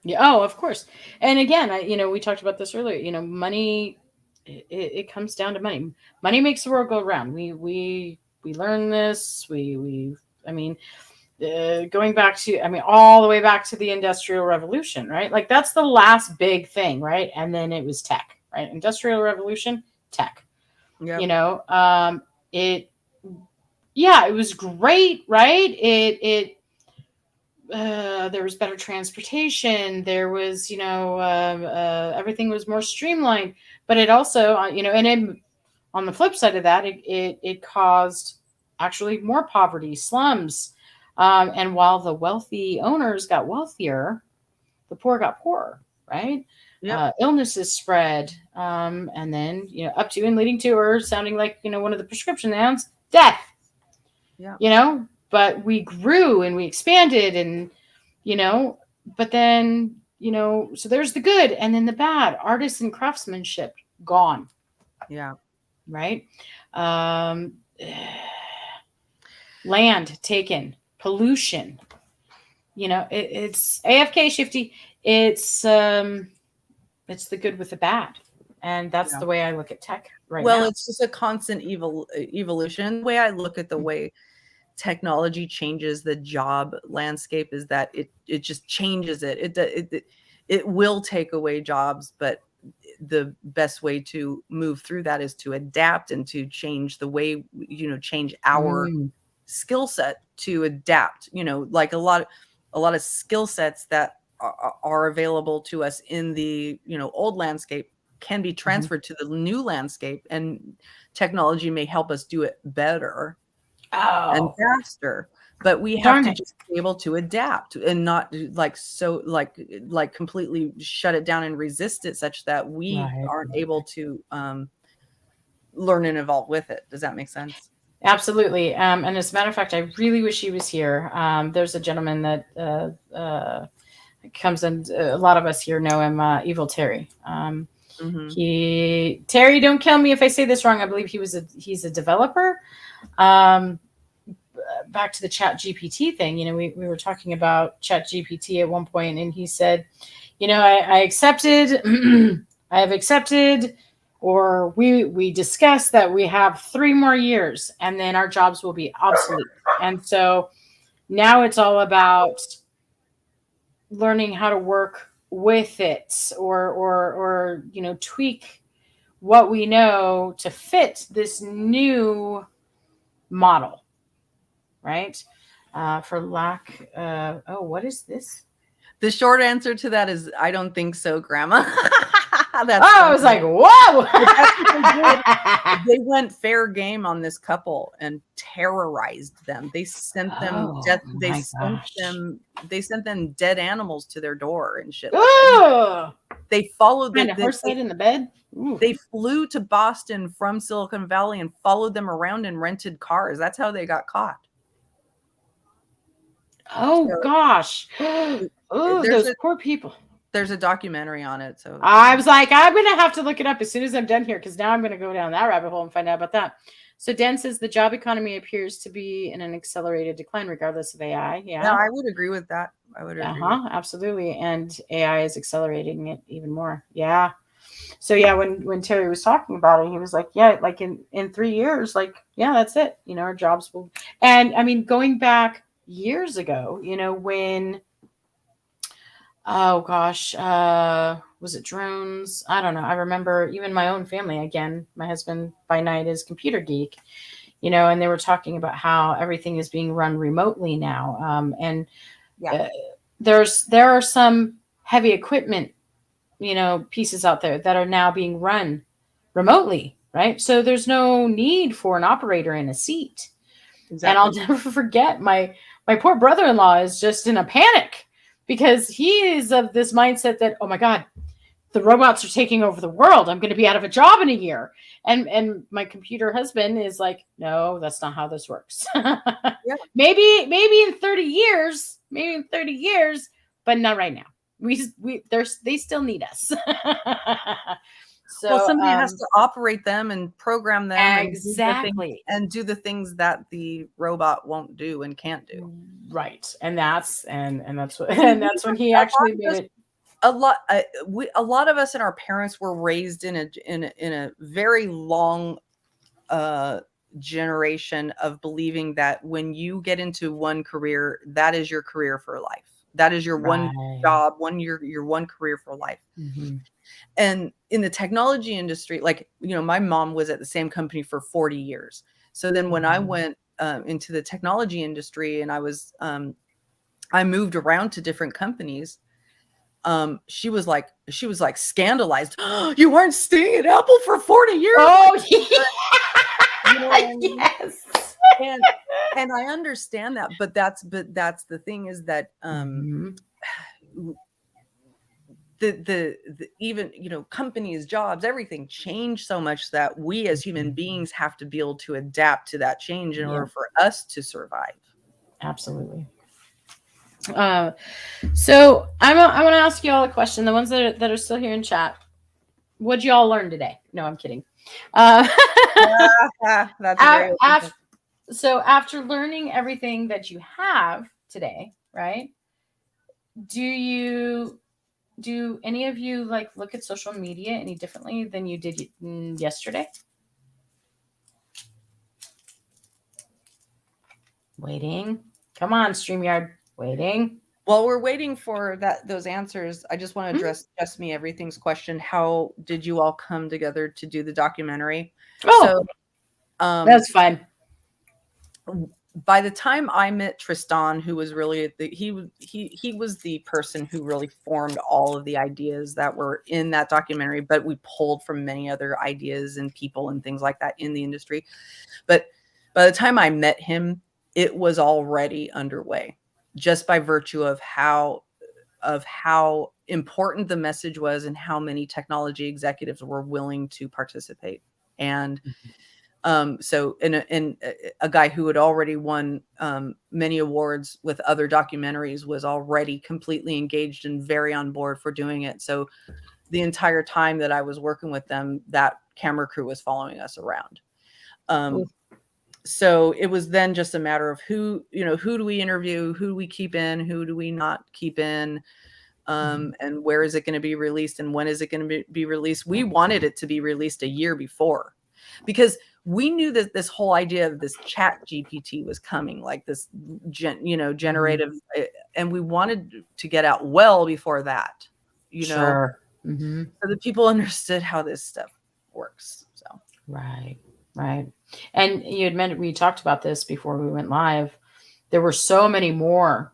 Yeah. Oh, of course. And again, you know, we talked about this earlier, you know, money, it comes down to money. Money makes the world go round. We learn this. I mean, going back to, all the way back to the Industrial Revolution, right? Like that's the last big thing, right? And then it was tech, right? Industrial Revolution, tech. Yep. You know, it was great, right? There was better transportation. There was, you know, everything was more streamlined. But it also, you know, and on the flip side of that, it caused actually more poverty, slums. And while the wealthy owners got wealthier, the poor got poorer, right? Yep. Illnesses spread, and then, you know, up to and leading to, or sounding like, you know, one of the prescription nouns, death. Yeah. You know, but we grew and we expanded, and, you know, but then, you know, so there's the good and then the bad. Artists and craftsmanship gone. Yeah. Right. Land taken. Pollution, you know, it's AFK Shifty. It's It's the good with the bad. And that's Yeah. the way I look at tech right Well, now. it's just a constant evolution. The way I look at the way technology changes the job landscape is that it just changes it. It will take away jobs, but the best way to move through that is to adapt and to change the way, change our Mm. skill set to adapt, like a lot of skill sets that are available to us in the, old landscape can be Mhm. transferred to the new landscape, and technology may help us do it better and Oh, faster, but we have darn to it. just be able to adapt and not like completely shut it down and resist it such that we Right. aren't able to learn and evolve with it. Does that make sense? Absolutely. And as a matter of fact, I really wish he was here. There's a gentleman that comes in. A lot of us here know him, Evil Terry. Hmm. Terry, don't kill me if I say this wrong. I believe he's a developer. Um, Back to the Chat GPT thing. We were talking about Chat GPT at one point, and he said, I accepted, I have accepted, or we discussed that we have 3 more years, and then our jobs will be obsolete. And so now it's all about learning how to work with it, or tweak what we know to fit this new model, right? For lack, what is this? The short answer to that is I don't think so, Grandma. That's Oh, I funny. was like, whoa. But that's what they did. They went fair game on this couple and terrorized them. They sent them Oh death. my gosh. They sent them dead animals to their door and shit like that. Oh, They followed kind of horse laid in the bed. Ooh. they flew to Boston from Silicon Valley and followed them around in rented cars. That's how they got caught. Oh So gosh. Oh, there's those a poor people. there's a documentary on it. So I was like, I'm going to have to look it up as soon as I'm done here, because now I'm going to go down that rabbit hole and find out about that. So Dan says the job economy appears to be in an accelerated decline regardless of AI. yeah, Yeah. I would agree with that. I would agree with Absolutely. And AI is accelerating it even more. Yeah. So yeah, when Terry was talking about it, he was like, yeah, like in 3 years, like, yeah, that's it. Our jobs will. And I mean, going back years ago, when, oh gosh, was it drones? I don't know. I remember even my own family. Again, my husband by night is computer geek, and they were talking about how everything is being run remotely now. And yeah. uh, there are some heavy equipment, pieces out there that are now being run remotely, right? So there's no need for an operator in a seat. And I'll Exactly. never forget, my poor brother-in-law is just in a panic because he is of this mindset that, oh my God, the robots are taking over the world. I'm going to be out of a job in a year. And my computer husband is like, no, that's not how this works. Yeah. maybe in 30 years, but not right now. They still need us. Well, So somebody has to operate them and program them and exactly. do the things that the robot won't do and can't do. Right. And that's what And and that's when he a lot actually of made us it. a lot of us and our parents were raised in a very long uh generation of believing that when you get into one career, that is your career for life. That is your one Right. job, your one career for life. Mm-hmm. And in the technology industry, like, my mom was at the same company for 40 years. So then when I went into the technology industry and I moved around to different companies, she was like scandalized. You weren't staying at Apple for 40 years? Like, Oh, you know what I mean? yes. And and I understand that, but that's the thing is that Mhm. the even companies, jobs, everything changed so much that we as human beings have to be able to adapt to that change in order Yeah, for us to survive. absolutely. Uh, so I want to ask you all a question. The ones that are still here in chat. What'd you all learn today? No, I'm kidding. Uh, That's a very open question. so after learning everything that you have today, right? Do you do any of you like look at social media any differently than you did yesterday? Waiting. Come on, StreamYard. Waiting. While we're waiting for those answers, I just want to Mhm. address Just Me Everything's question. How did you all come together to do the documentary? Oh, So, um, that's fun. by the time I met Tristan, who was really he was the person who really formed all of the ideas that were in that documentary, but we pulled from many other ideas and people and things like that in the industry. But by the time I met him, it was already underway, just by virtue of how important the message was and how many technology executives were willing to participate. And so a guy who had already won many awards with other documentaries was already completely engaged and very on board for doing it. So the entire time that I was working with them, that camera crew was following us around. So it was then just a matter of who do we interview, who do we keep in, who do we not keep in, and where is it going to be released and when is it going to be released. We wanted it to be released a year before, because we knew that this whole idea of this chat GPT was coming, like this generative, and we wanted to get out well before that, Sure. Mm-hmm. so that people understood how this stuff works. So Right. And you had mentioned, we talked about this before we went live. There were so many more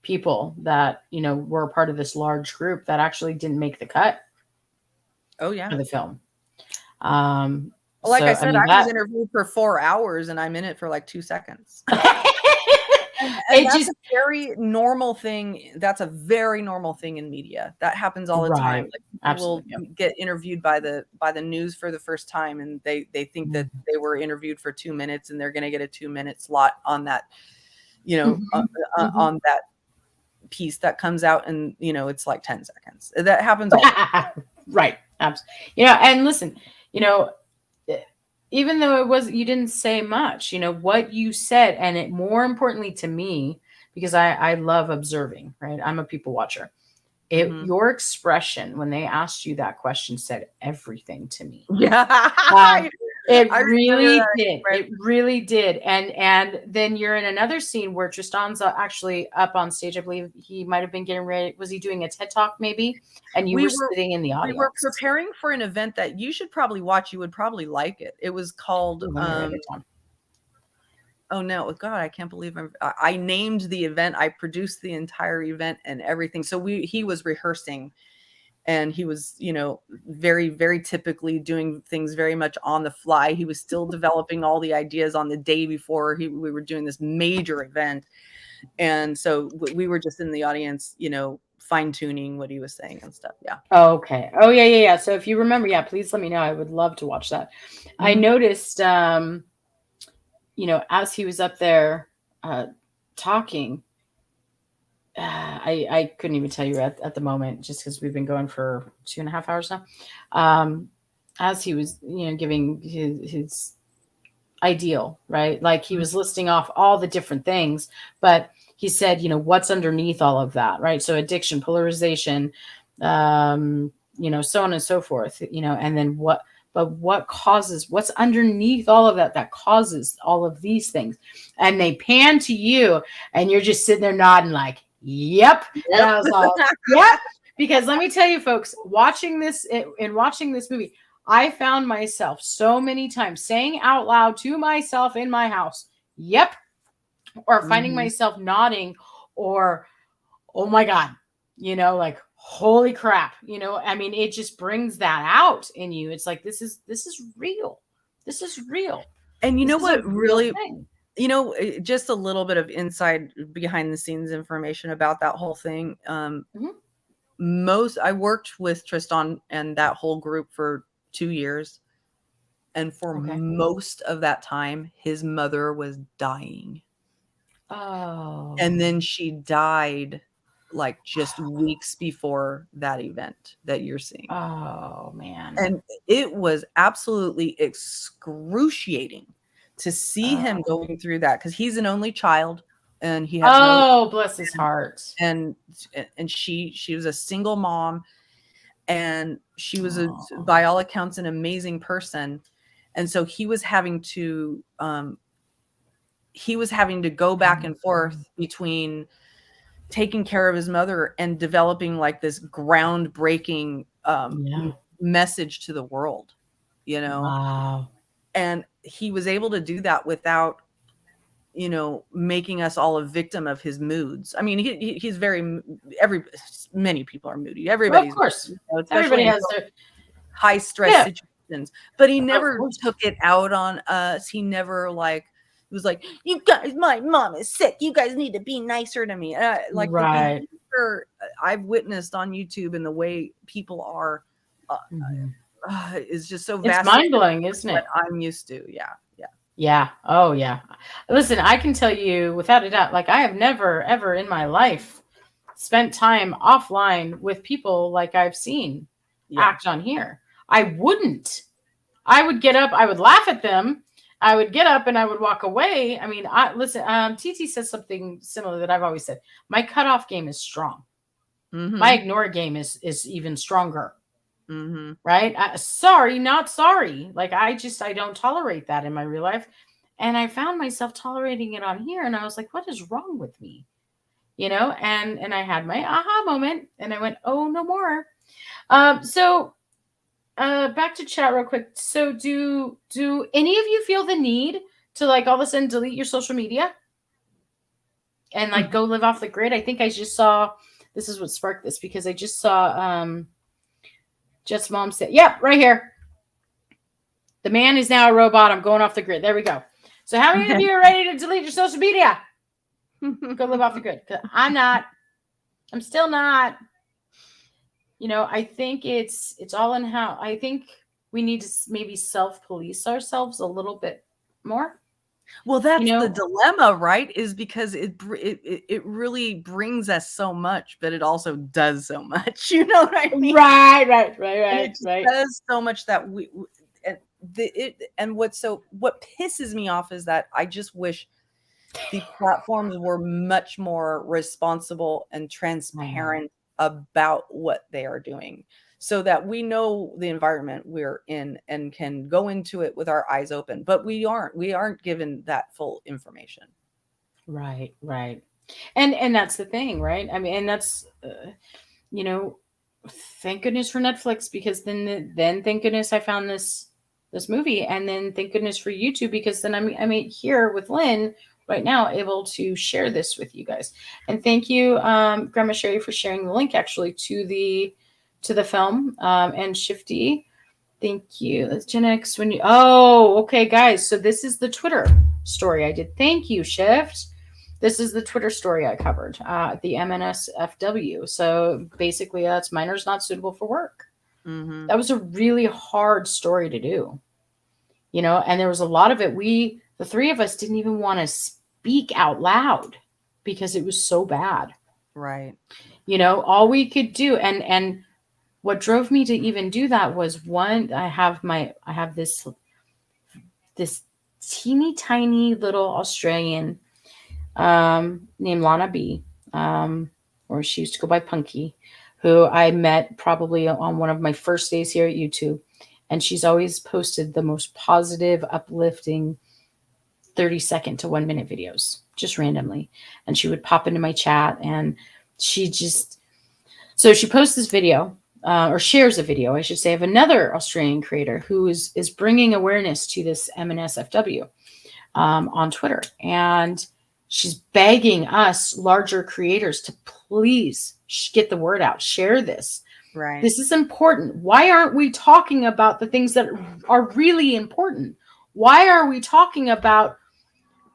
people that were a part of this large group that actually didn't make the cut oh yeah, for the film. like I So I said, mean I was that interviewed for 4 hours and I'm in it for like 2 seconds. And it that's just a very normal thing. That's a very normal thing in media. That happens all the time. right. Like, people will Absolutely. Yep. get interviewed by the news for the first time, and they think that they were interviewed for 2 minutes and they're going to get a 2-minute slot on that, Mhm. on that piece that comes out, and it's like 10 seconds. That happens all the time. Right. Absolutely. And listen, you know, even though you didn't say much, what you said, and it more importantly to me, because I love observing, right? I'm a people watcher. Mhm. Your expression when they asked you that question said everything to me. Yeah. Um, it I remember really that did. It expression. really did. And then you're in another scene where Tristan's actually up on stage. I believe he might have been getting ready. Was he doing a TED Talk maybe? And you We were were sitting in the we were audience. preparing for an event that you should probably watch. You would probably like it. It was called, Ooh, let me write it down. oh no, God, I can't believe I named the event. I produced the entire event and everything. So he was rehearsing, and he was, very, very typically doing things very much on the fly. He was still developing all the ideas on the day before we were doing this major event. And so we were just in the audience, fine tuning what he was saying and stuff. Yeah. Okay. Oh yeah. So if you remember, yeah, please let me know. I would love to watch that. I Mhm. noticed as he was up there talking, I couldn't even tell you at the moment, just because we've been going for 2.5 hours now. As he was, giving his ideal, right? Like he was listing off all the different things, but he said, what's underneath all of that, right? So addiction, polarization, so on and so forth, and then what's underneath all of that causes all of these things. And they pan to you and you're just sitting there nodding like, yep. And Yep. I was all, yep. Because let me tell you, folks, watching this movie, I found myself so many times saying out loud to myself in my house, yep, or finding Mhm. myself nodding, or, oh my God, like, holy crap, I mean, it just brings that out in you. It's like, this is real. This is real. And you This know is a what real really, thing. just a little bit of inside behind the scenes information about that whole thing. Mhm. I worked with Tristan and that whole group for 2 years. And for Okay. most of that time, his mother was dying. And Oh. then she died like just weeks before that event that you're seeing. Oh man. And it was absolutely excruciating to see him Oh. going through that, because he's an only child. and he has no, Oh, bless his heart. and she was a single mom, and she was Oh, by all accounts an amazing person. And so he was having to go back and forth between taking care of his mother and developing like this groundbreaking yeah. message to the world, you know. Wow. And he was able to do that without, making us all a victim of his moods. I mean, he's many people are moody. Well, of Everybody's, course. especially Everybody in has their, high stress yeah, situations, but he of never course. took it out on us. He never like was like, "You guys, my mom is sick. You guys need to be nicer to me." Like the Right. behavior I've witnessed on YouTube and the way people are uh, Mhm. is just so It's vastly mind blowing, isn't what it? I'm used to. Yeah, yeah. Yeah. Oh, yeah. Listen, I can tell you without a doubt, like, I have never, ever in my life spent time offline with people like I've seen Yeah. act on here. I wouldn't. I would get up, I would laugh at them. I would get up and I would walk away. I mean, I listen, TT says something similar that I've always said. My cutoff game is strong. My Mhm. ignore game is even stronger. Mhm. Right? Sorry, not sorry. Like I don't tolerate that in my real life. And I found myself tolerating it on here and I was like, what is wrong with me? And I had my aha moment and I went, oh, no more. So back to chat real quick. So do any of you feel the need to like all of a sudden delete your social media and like go live off the grid? I think I just saw this is what sparked this because I just saw Jet's mom say, yep, right here. The man is now a robot. I'm going off the grid. There we go. So how many of you are ready to delete your social media? Go live off the grid. 'Cause I'm not. I'm still not. I think it's all in how I think we need to maybe self-police ourselves a little bit more. Well, You that's the know, dilemma, right? Is because it really brings us so much, but it also does so much. You know what I mean? right, right, right, And it right, just right. does so much that what pisses me off is that I just wish the platforms were much more responsible and I know. transparent about what they are doing, so that we know the environment we're in and can go into it with our eyes open. But we aren't given that full information. Right, right. And that's the thing, right? I mean, and that's you know, thank goodness for Netflix because then thank goodness I found this movie, and then thank goodness for YouTube because then I'm here with Lynn right now able to share this with you guys. And thank you, Grandma Sherry, for sharing the link actually to the film and Shifty. Thank you. That's Gen X when you. Oh, okay, guys. So this is the Twitter story I did. Thank you, Shift. This is the Twitter story I covered. The MNSFW. So basically, that's minors not suitable for work. Hmm. That was a really hard story to do, and there was a lot of it. The three of us, didn't even want to speak out loud because it was so bad. Right. All we could do, and what drove me to even do that was one. I have this teeny tiny little Australian named Lana B, or she used to go by Punky, who I met probably on one of my first days here at YouTube. And she's always posted the most positive, uplifting 30-second to 1 minute videos, just randomly. And she would pop into my chat and so she posts this video, or shares a video, I should say, of another Australian creator who is bringing awareness to this MNSFW on Twitter. And she's begging us larger creators to please get the word out, share this. Right. This is important. Why aren't we talking about the things that are really important? Why are we talking about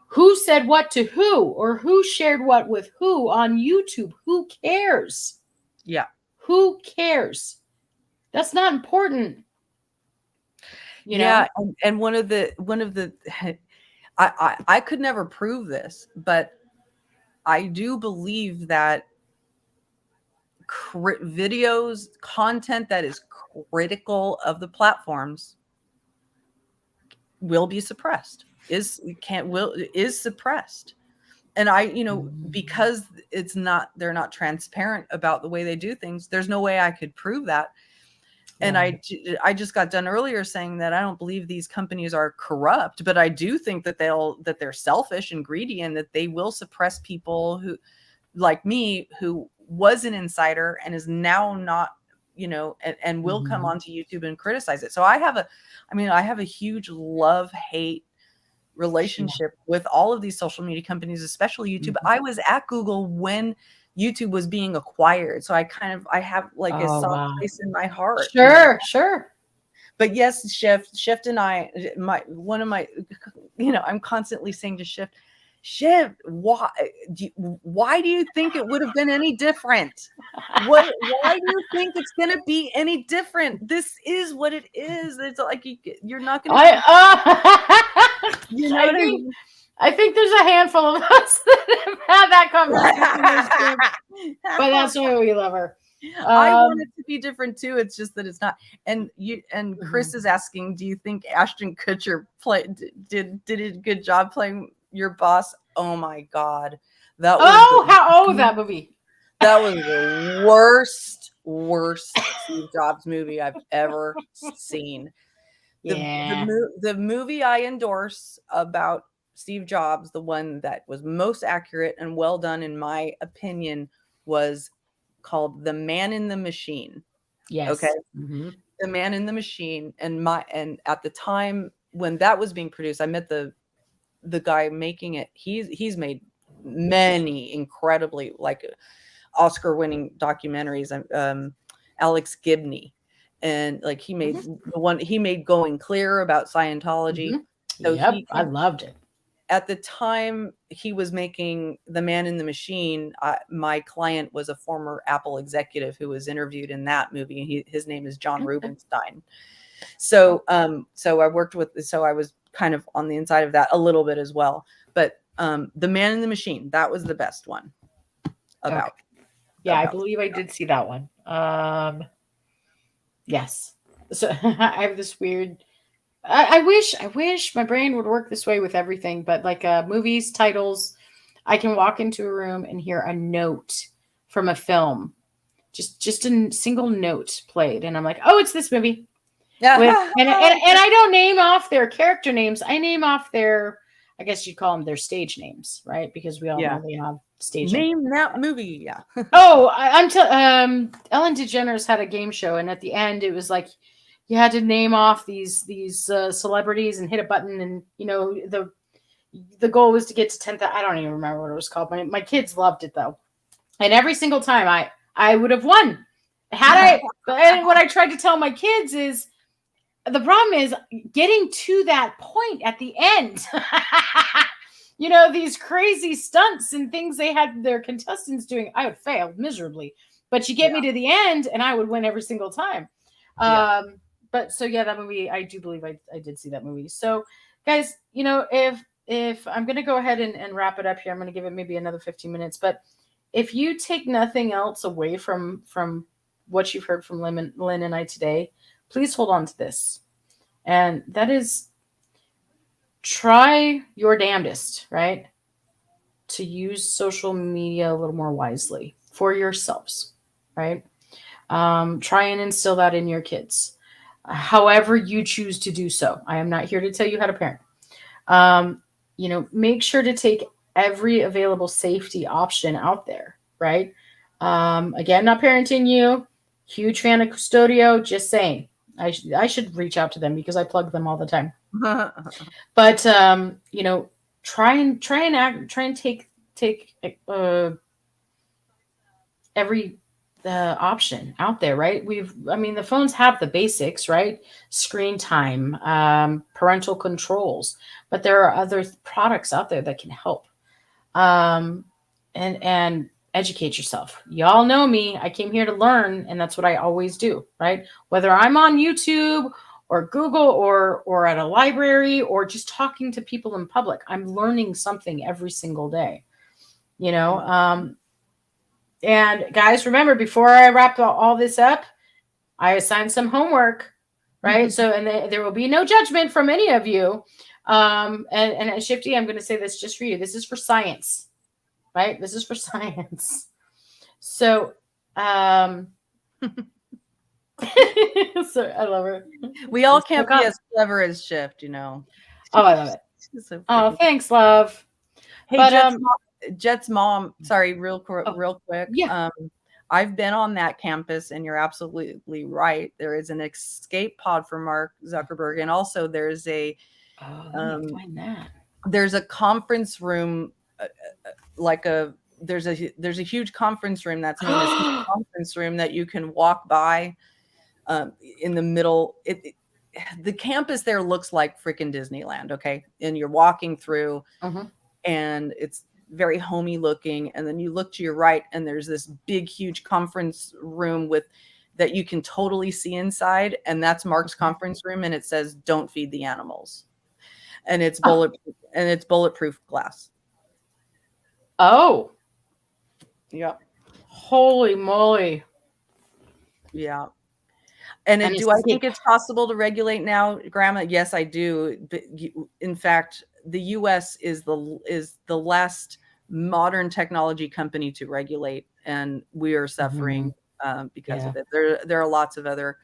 who said what to who or who shared what with who on YouTube? Who cares? Yeah. Who cares? That's not important, you Yeah. know? And one of the I could never prove this, but I do believe that videos content that is critical of the platforms will be suppressed, is suppressed. And I, because they're not transparent about the way they do things, there's no way I could prove that. And I just got done earlier saying that I don't believe these companies are corrupt, but I do think that they're selfish and greedy, and that they will suppress people who, like me, who was an insider and is now not, and will come onto YouTube and criticize it. So I have a huge love-hate relationship with all of these social media companies, especially YouTube. I was at Google when YouTube was being acquired, so I have like a soft place in my heart. Sure. But yes, Shift and I, I'm constantly saying to Shift, why do you think it would have been any different? Why do you think it's going to be any different? This is what it is. It's like you're not going to. I think there's a handful of us that have had that conversation. But that's why we love her. I want it to be different too. It's just that it's not. And Chris is asking, do you think Ashton Kutcher did a good job playing your boss? Oh my God. That movie. That was the worst Steve Jobs movie I've ever seen. The movie I endorse about Steve Jobs, the one that was most accurate and well done in my opinion, was called The Man in the Machine. Yes. Okay. The Man in the Machine. And at the time when that was being produced, I met the guy making it. He's made many incredibly Oscar-winning documentaries. Alex Gibney, and like he made he made Going Clear about Scientology. So I loved it. At the time he was making The Man in the Machine, my client was a former Apple executive who was interviewed in that movie. His name is John Rubinstein. So I was kind of on the inside of that a little bit as well. But The Man in the Machine, that was the best one about. Yeah, I believe I did see that one. Yes. So I have this weird. I wish my brain would work this way with everything, but like movies, titles, I can walk into a room and hear a note from a film, just a single note played, and I'm like, oh, it's this movie. And I don't name off their character names. I name off their, I guess you'd call them their stage names, right? Because we all know they have stage names. Name that movie, yeah. Ellen DeGeneres had a game show, and at the end, it was like you had to name off these celebrities and hit a button, and the goal was to get to 10,000. I don't even remember what it was called. My kids loved it though, and every single time I would have won. And what I tried to tell my kids is the problem is getting to that point at the end. These crazy stunts and things they had their contestants doing, I would fail miserably. But you get me to the end, and I would win every single time. But so that movie, I do believe I did see that movie. So, guys, if I'm going to go ahead and wrap it up here, I'm going to give it maybe another 15 minutes. But if you take nothing else away from what you've heard from Lynn and I today, please hold on to this. And that is, try your damnedest, right, to use social media a little more wisely for yourselves, right? Try and instill that in your kids, however you choose to do so. I am not here to tell you how to parent. Make sure to take every available safety option out there, right? Again, not parenting you. Huge fan of Custodio. Just saying, I should reach out to them because I plug them all the time. But try and take every option out there, right? The phones have the basics, right? Screen time, parental controls, but there are other products out there that can help. And educate yourself. Y'all know me. I came here to learn, and that's what I always do, right? Whether I'm on YouTube or Google or at a library or just talking to people in public, I'm learning something every single day, and guys, remember, before I wrap all this up, I assigned some homework, right? So, and there will be no judgment from any of you. And Shifty, I'm going to say this just for you. This is for science. right? This is for science. So, um, so I love her. We all She's so can't be as clever as Shift, you know. Oh, I love it. She's so Oh, freaking. thanks, love. Hey, But Jet's mom. Sorry, oh, real quick. yeah. I've been on that campus, and you're absolutely right. There is an escape pod for Mark Zuckerberg, and also there's a Oh, let me find that. there's a conference room, like a there's a huge conference room that's named as his conference room that you can walk by in the middle. The campus there looks like freaking Disneyland, okay? And you're walking through, and it's very homey looking. And then you look to your right, and there's this big, huge conference room with that you can totally see inside, and that's Mark's conference room, and it says "Don't feed the animals," and it's bulletproof glass. Oh, Yeah, holy moly! yeah. And do I think it's possible to regulate now, Grandma? Yes, I do. But in fact, the U.S. is the last modern technology company to regulate, and we are suffering because of it. There are lots of other,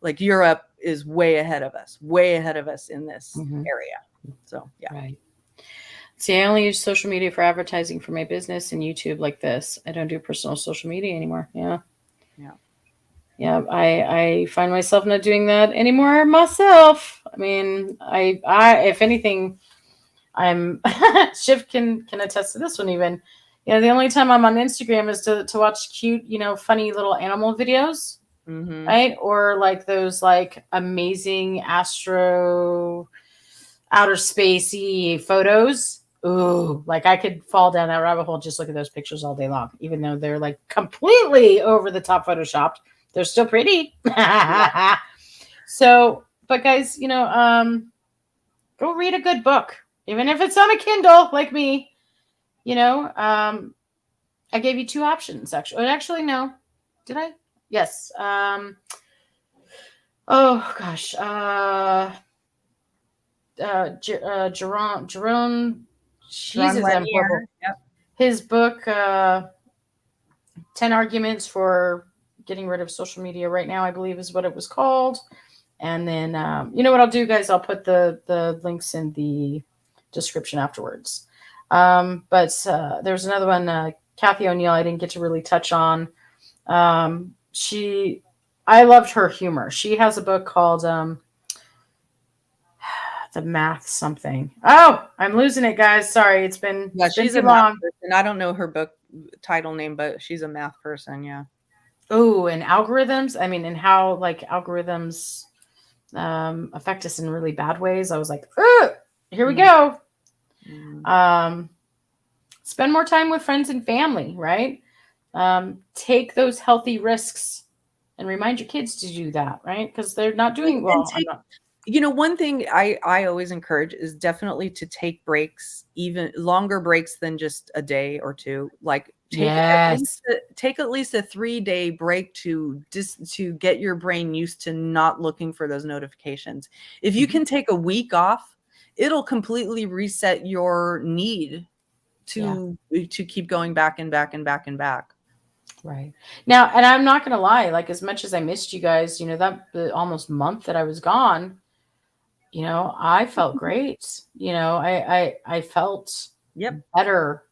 like Europe is way ahead of us in this area. So yeah. Right. See, I only use social media for advertising for my business and YouTube like this. I don't do personal social media anymore. Yeah. Yeah. Yeah, I find myself not doing that anymore myself. I mean, I if anything, I'm Shiv can attest to this one even. You know, the only time I'm on Instagram is to watch cute, you know, funny little animal videos, right? Or like those like amazing outer spacey photos. Ooh, like I could fall down that rabbit hole, just look at those pictures all day long, even though they're like completely over the top photoshopped. They're still pretty. So, but guys, you know, go read a good book, even if it's on a Kindle like me. You know, I gave you two options actually. Actually, no, did I? Yes. Oh gosh. Jerome. Jesus, I'm horrible. Yep. His book, 10 Arguments for Getting Rid of Social Media Right Now, I believe is what it was called. And then, you know what I'll do, guys? I'll put the links in the description afterwards. But there's another one, Kathy O'Neill, I didn't get to really touch on. I loved her humor. She has a book called The Math something. Oh, I'm losing it, guys. Sorry, it's been too long. And I don't know her book title name, but she's a math person. Yeah. Oh, and algorithms. I mean, and how like algorithms affect us in really bad ways. I was like, here we go. Spend more time with friends and family, right? Take those healthy risks and remind your kids to do that, right? Because they're not doing well. You know, one thing I always encourage is definitely to take breaks, even longer breaks than just a day or two. Like take at least a 3-day break to get your brain used to not looking for those notifications. If you can take a week off, it'll completely reset your need to keep going back and back and back and back. Right. Now, and I'm not going to lie, like as much as I missed you guys, you know, that almost month that I was gone, you know, I felt great. You know, I felt better,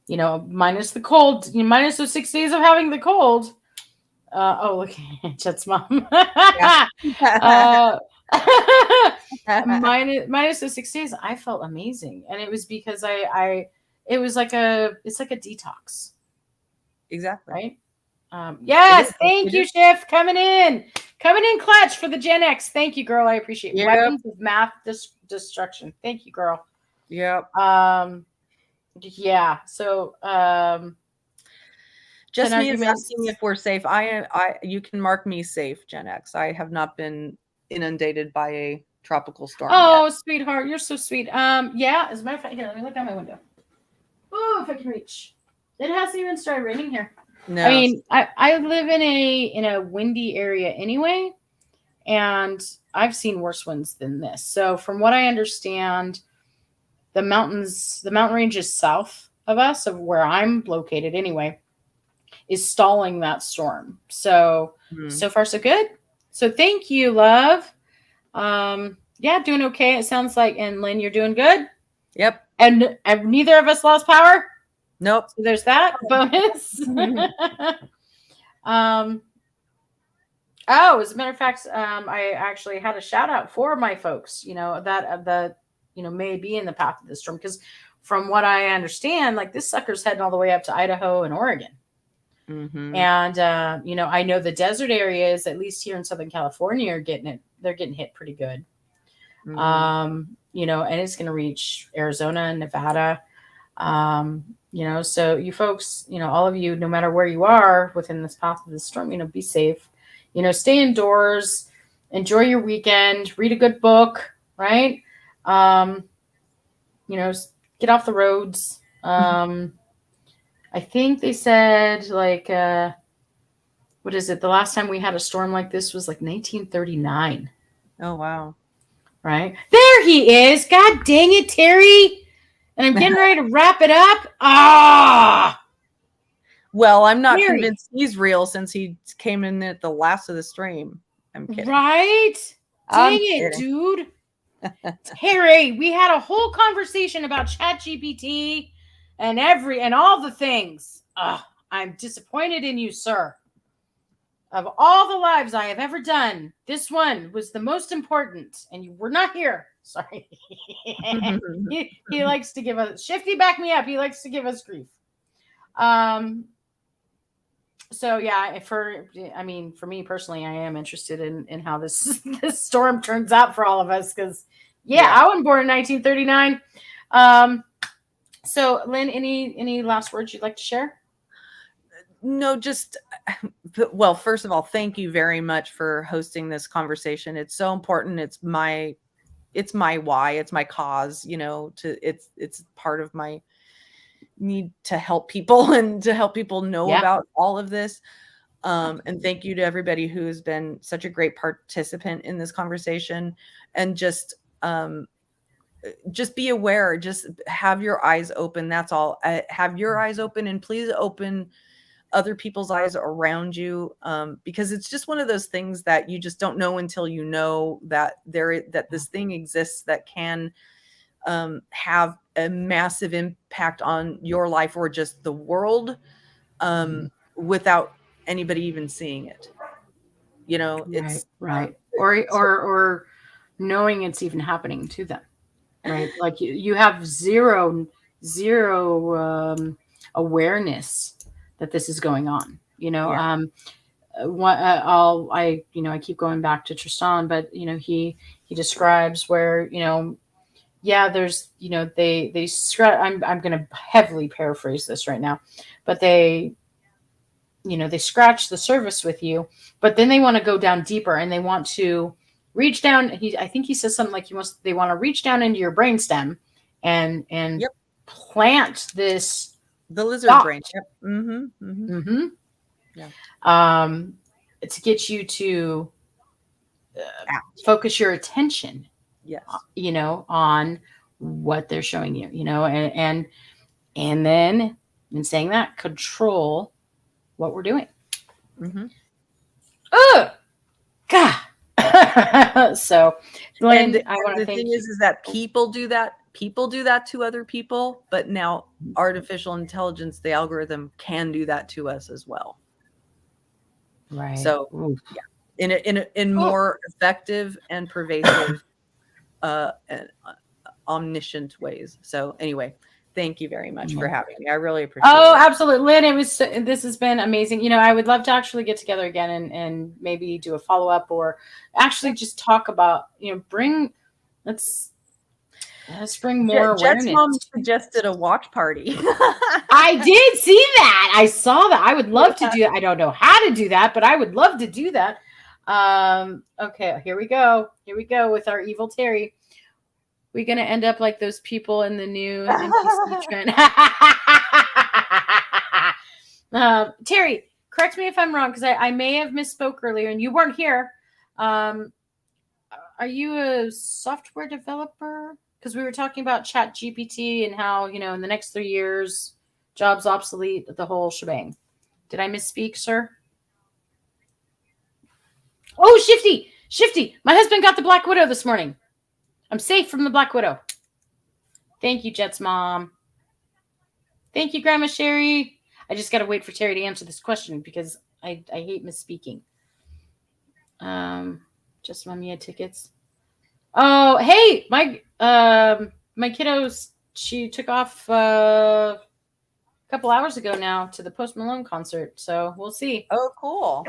you know, minus the cold, you know, minus those 6 days of having the cold. Oh, look at Jet's mom. Minus the 6 days, I felt amazing. And it was because it was like it's like a detox. Exactly. Right. Yes. Thank you, Shift. Coming in clutch for the Gen X. Thank you, girl. I appreciate it. Weapons of math destruction. Thank you, girl. Yep. Yeah. So, just me is asking if we're safe. You can mark me safe, Gen X. I have not been inundated by a tropical storm yet. Sweetheart, you're so sweet. Yeah. As a matter of fact, here, let me look out my window. Oh, if I can reach. It hasn't even started raining here. No. I mean, I live in a windy area anyway, and I've seen worse ones than this. So from what I understand, the mountain range is south of us, of where I'm located anyway, is stalling that storm. So Mm. so far so good. So thank you, love. Yeah, doing okay. It sounds like, and Lynn, you're doing good. Yep. And neither of us lost power. Nope. So there's that bonus. um, oh, as a matter of fact, I actually had a shout out for my folks, that may be in the path of the storm, because from what I understand, like this sucker's heading all the way up to Idaho and Oregon. Mm-hmm. And I know the desert areas, at least here in Southern California, are getting it. They're getting hit pretty good. Mm-hmm. And it's going to reach Arizona and Nevada. So you folks, all of you, no matter where you are within this path of the storm, be safe. Stay indoors, enjoy your weekend, read a good book, right? Get off the roads. I think they said, like, what is it? The last time we had a storm like this was like 1939. Oh, wow. Right? There he is. God dang it, Terry. And I'm getting ready to wrap it up. Ah! Well, I'm not Terry. convinced he's real since he came in at the last of the stream. I'm kidding. Right? I'm Dang it, kidding. dude. Terry, we had a whole conversation about ChatGPT and all the things. I'm disappointed in you, sir. Of all the lives I have ever done, this one was the most important, and you were not here. Sorry. he likes to give us Shifty, back me up. He likes to give us grief. So yeah, for me personally, I am interested in how this storm turns out for all of us, because I wasn't born in 1939. So Lynn, any last words you'd like to share? No, just, well, first of all, thank you very much for hosting this conversation. It's so important. It's my why, it's my cause, it's part of my need to help people and to help people know about all of this. And thank you to everybody who has been such a great participant in this conversation. And just be aware, just have your eyes open. That's all. Have your eyes open, and please open other people's eyes around you, because it's just one of those things that you just don't know until you know that this thing exists that can have a massive impact on your life or just the world, without anybody even seeing it. It's right. Or knowing it's even happening to them, right? Like you have zero awareness that this is going on. I keep going back to Tristan, but he describes where there's they I'm going to heavily paraphrase this right now, but they scratch the surface with you, but then they want to go down deeper, and they want to reach down. I think he says something like they want to reach down into your brainstem and plant this, the lizard brain. Yep. Yeah. To get you to focus your attention, on what they're showing you, and then, in saying that, control what we're doing. Oh God. So, Glenn, I want to thank you. The thing is that people do that. People do that to other people, but now artificial intelligence, the algorithm, can do that to us as well. Right. So, in more effective and pervasive, and omniscient ways. So, anyway, thank you very much for having me. I really appreciate it. Oh, absolutely, Lynn. This has been amazing. I would love to actually get together again and maybe do a follow up, or actually just talk about, let's bring more awareness. Jet's mom suggested a watch party. I did see that. I saw that. I would love to do that. I don't know how to do that, but I would love to do that. Okay, here we go. Here we go with our evil Terry. We're going to end up like those people in the new NPC trend. Terry, correct me if I'm wrong, because I may have misspoke earlier and you weren't here. Are you a software developer? Because we were talking about ChatGPT and how, in the next 3 years, Jobs obsolete, the whole shebang. Did I misspeak, sir? Oh, Shifty! Shifty! My husband got the Black Widow this morning. I'm safe from the Black Widow. Thank you, Jet's mom. Thank you, Grandma Sherry. I just got to wait for Terry to answer this question because I hate misspeaking. Just mom, you had tickets. Oh, hey, my kiddos. She took off a couple hours ago now to the Post Malone concert, so we'll see. Oh, cool.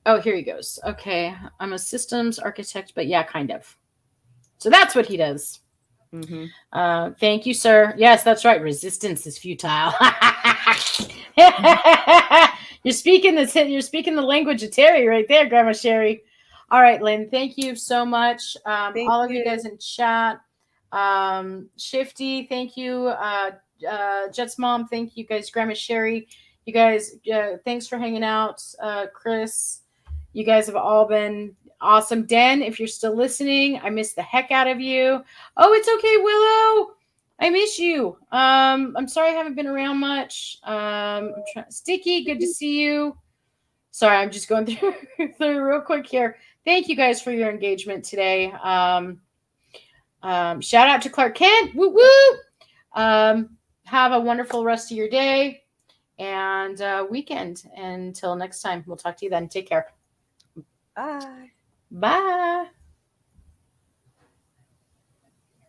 Oh, here he goes. Okay, I'm a systems architect, but yeah, kind of. So that's what he does. Mm-hmm. Thank you, sir. Yes, that's right. Resistance is futile. You're speaking the language of Terry right there, Grandma Sherry. All right, Lynn. Thank you so much. All of you guys in chat. Shifty, thank you. Jet's mom, thank you guys. Grandma Sherry, you guys, thanks for hanging out. Chris, you guys have all been awesome. Den, if you're still listening, I miss the heck out of you. Oh, it's okay, Willow. I miss you. I'm sorry I haven't been around much. Sticky, good to see you. Sorry, I'm just going through real quick here. Thank you guys for your engagement today. Shout out to Clark Kent. Woo woo. Have a wonderful rest of your day and weekend. Until next time, we'll talk to you then. Take care. Bye. Bye.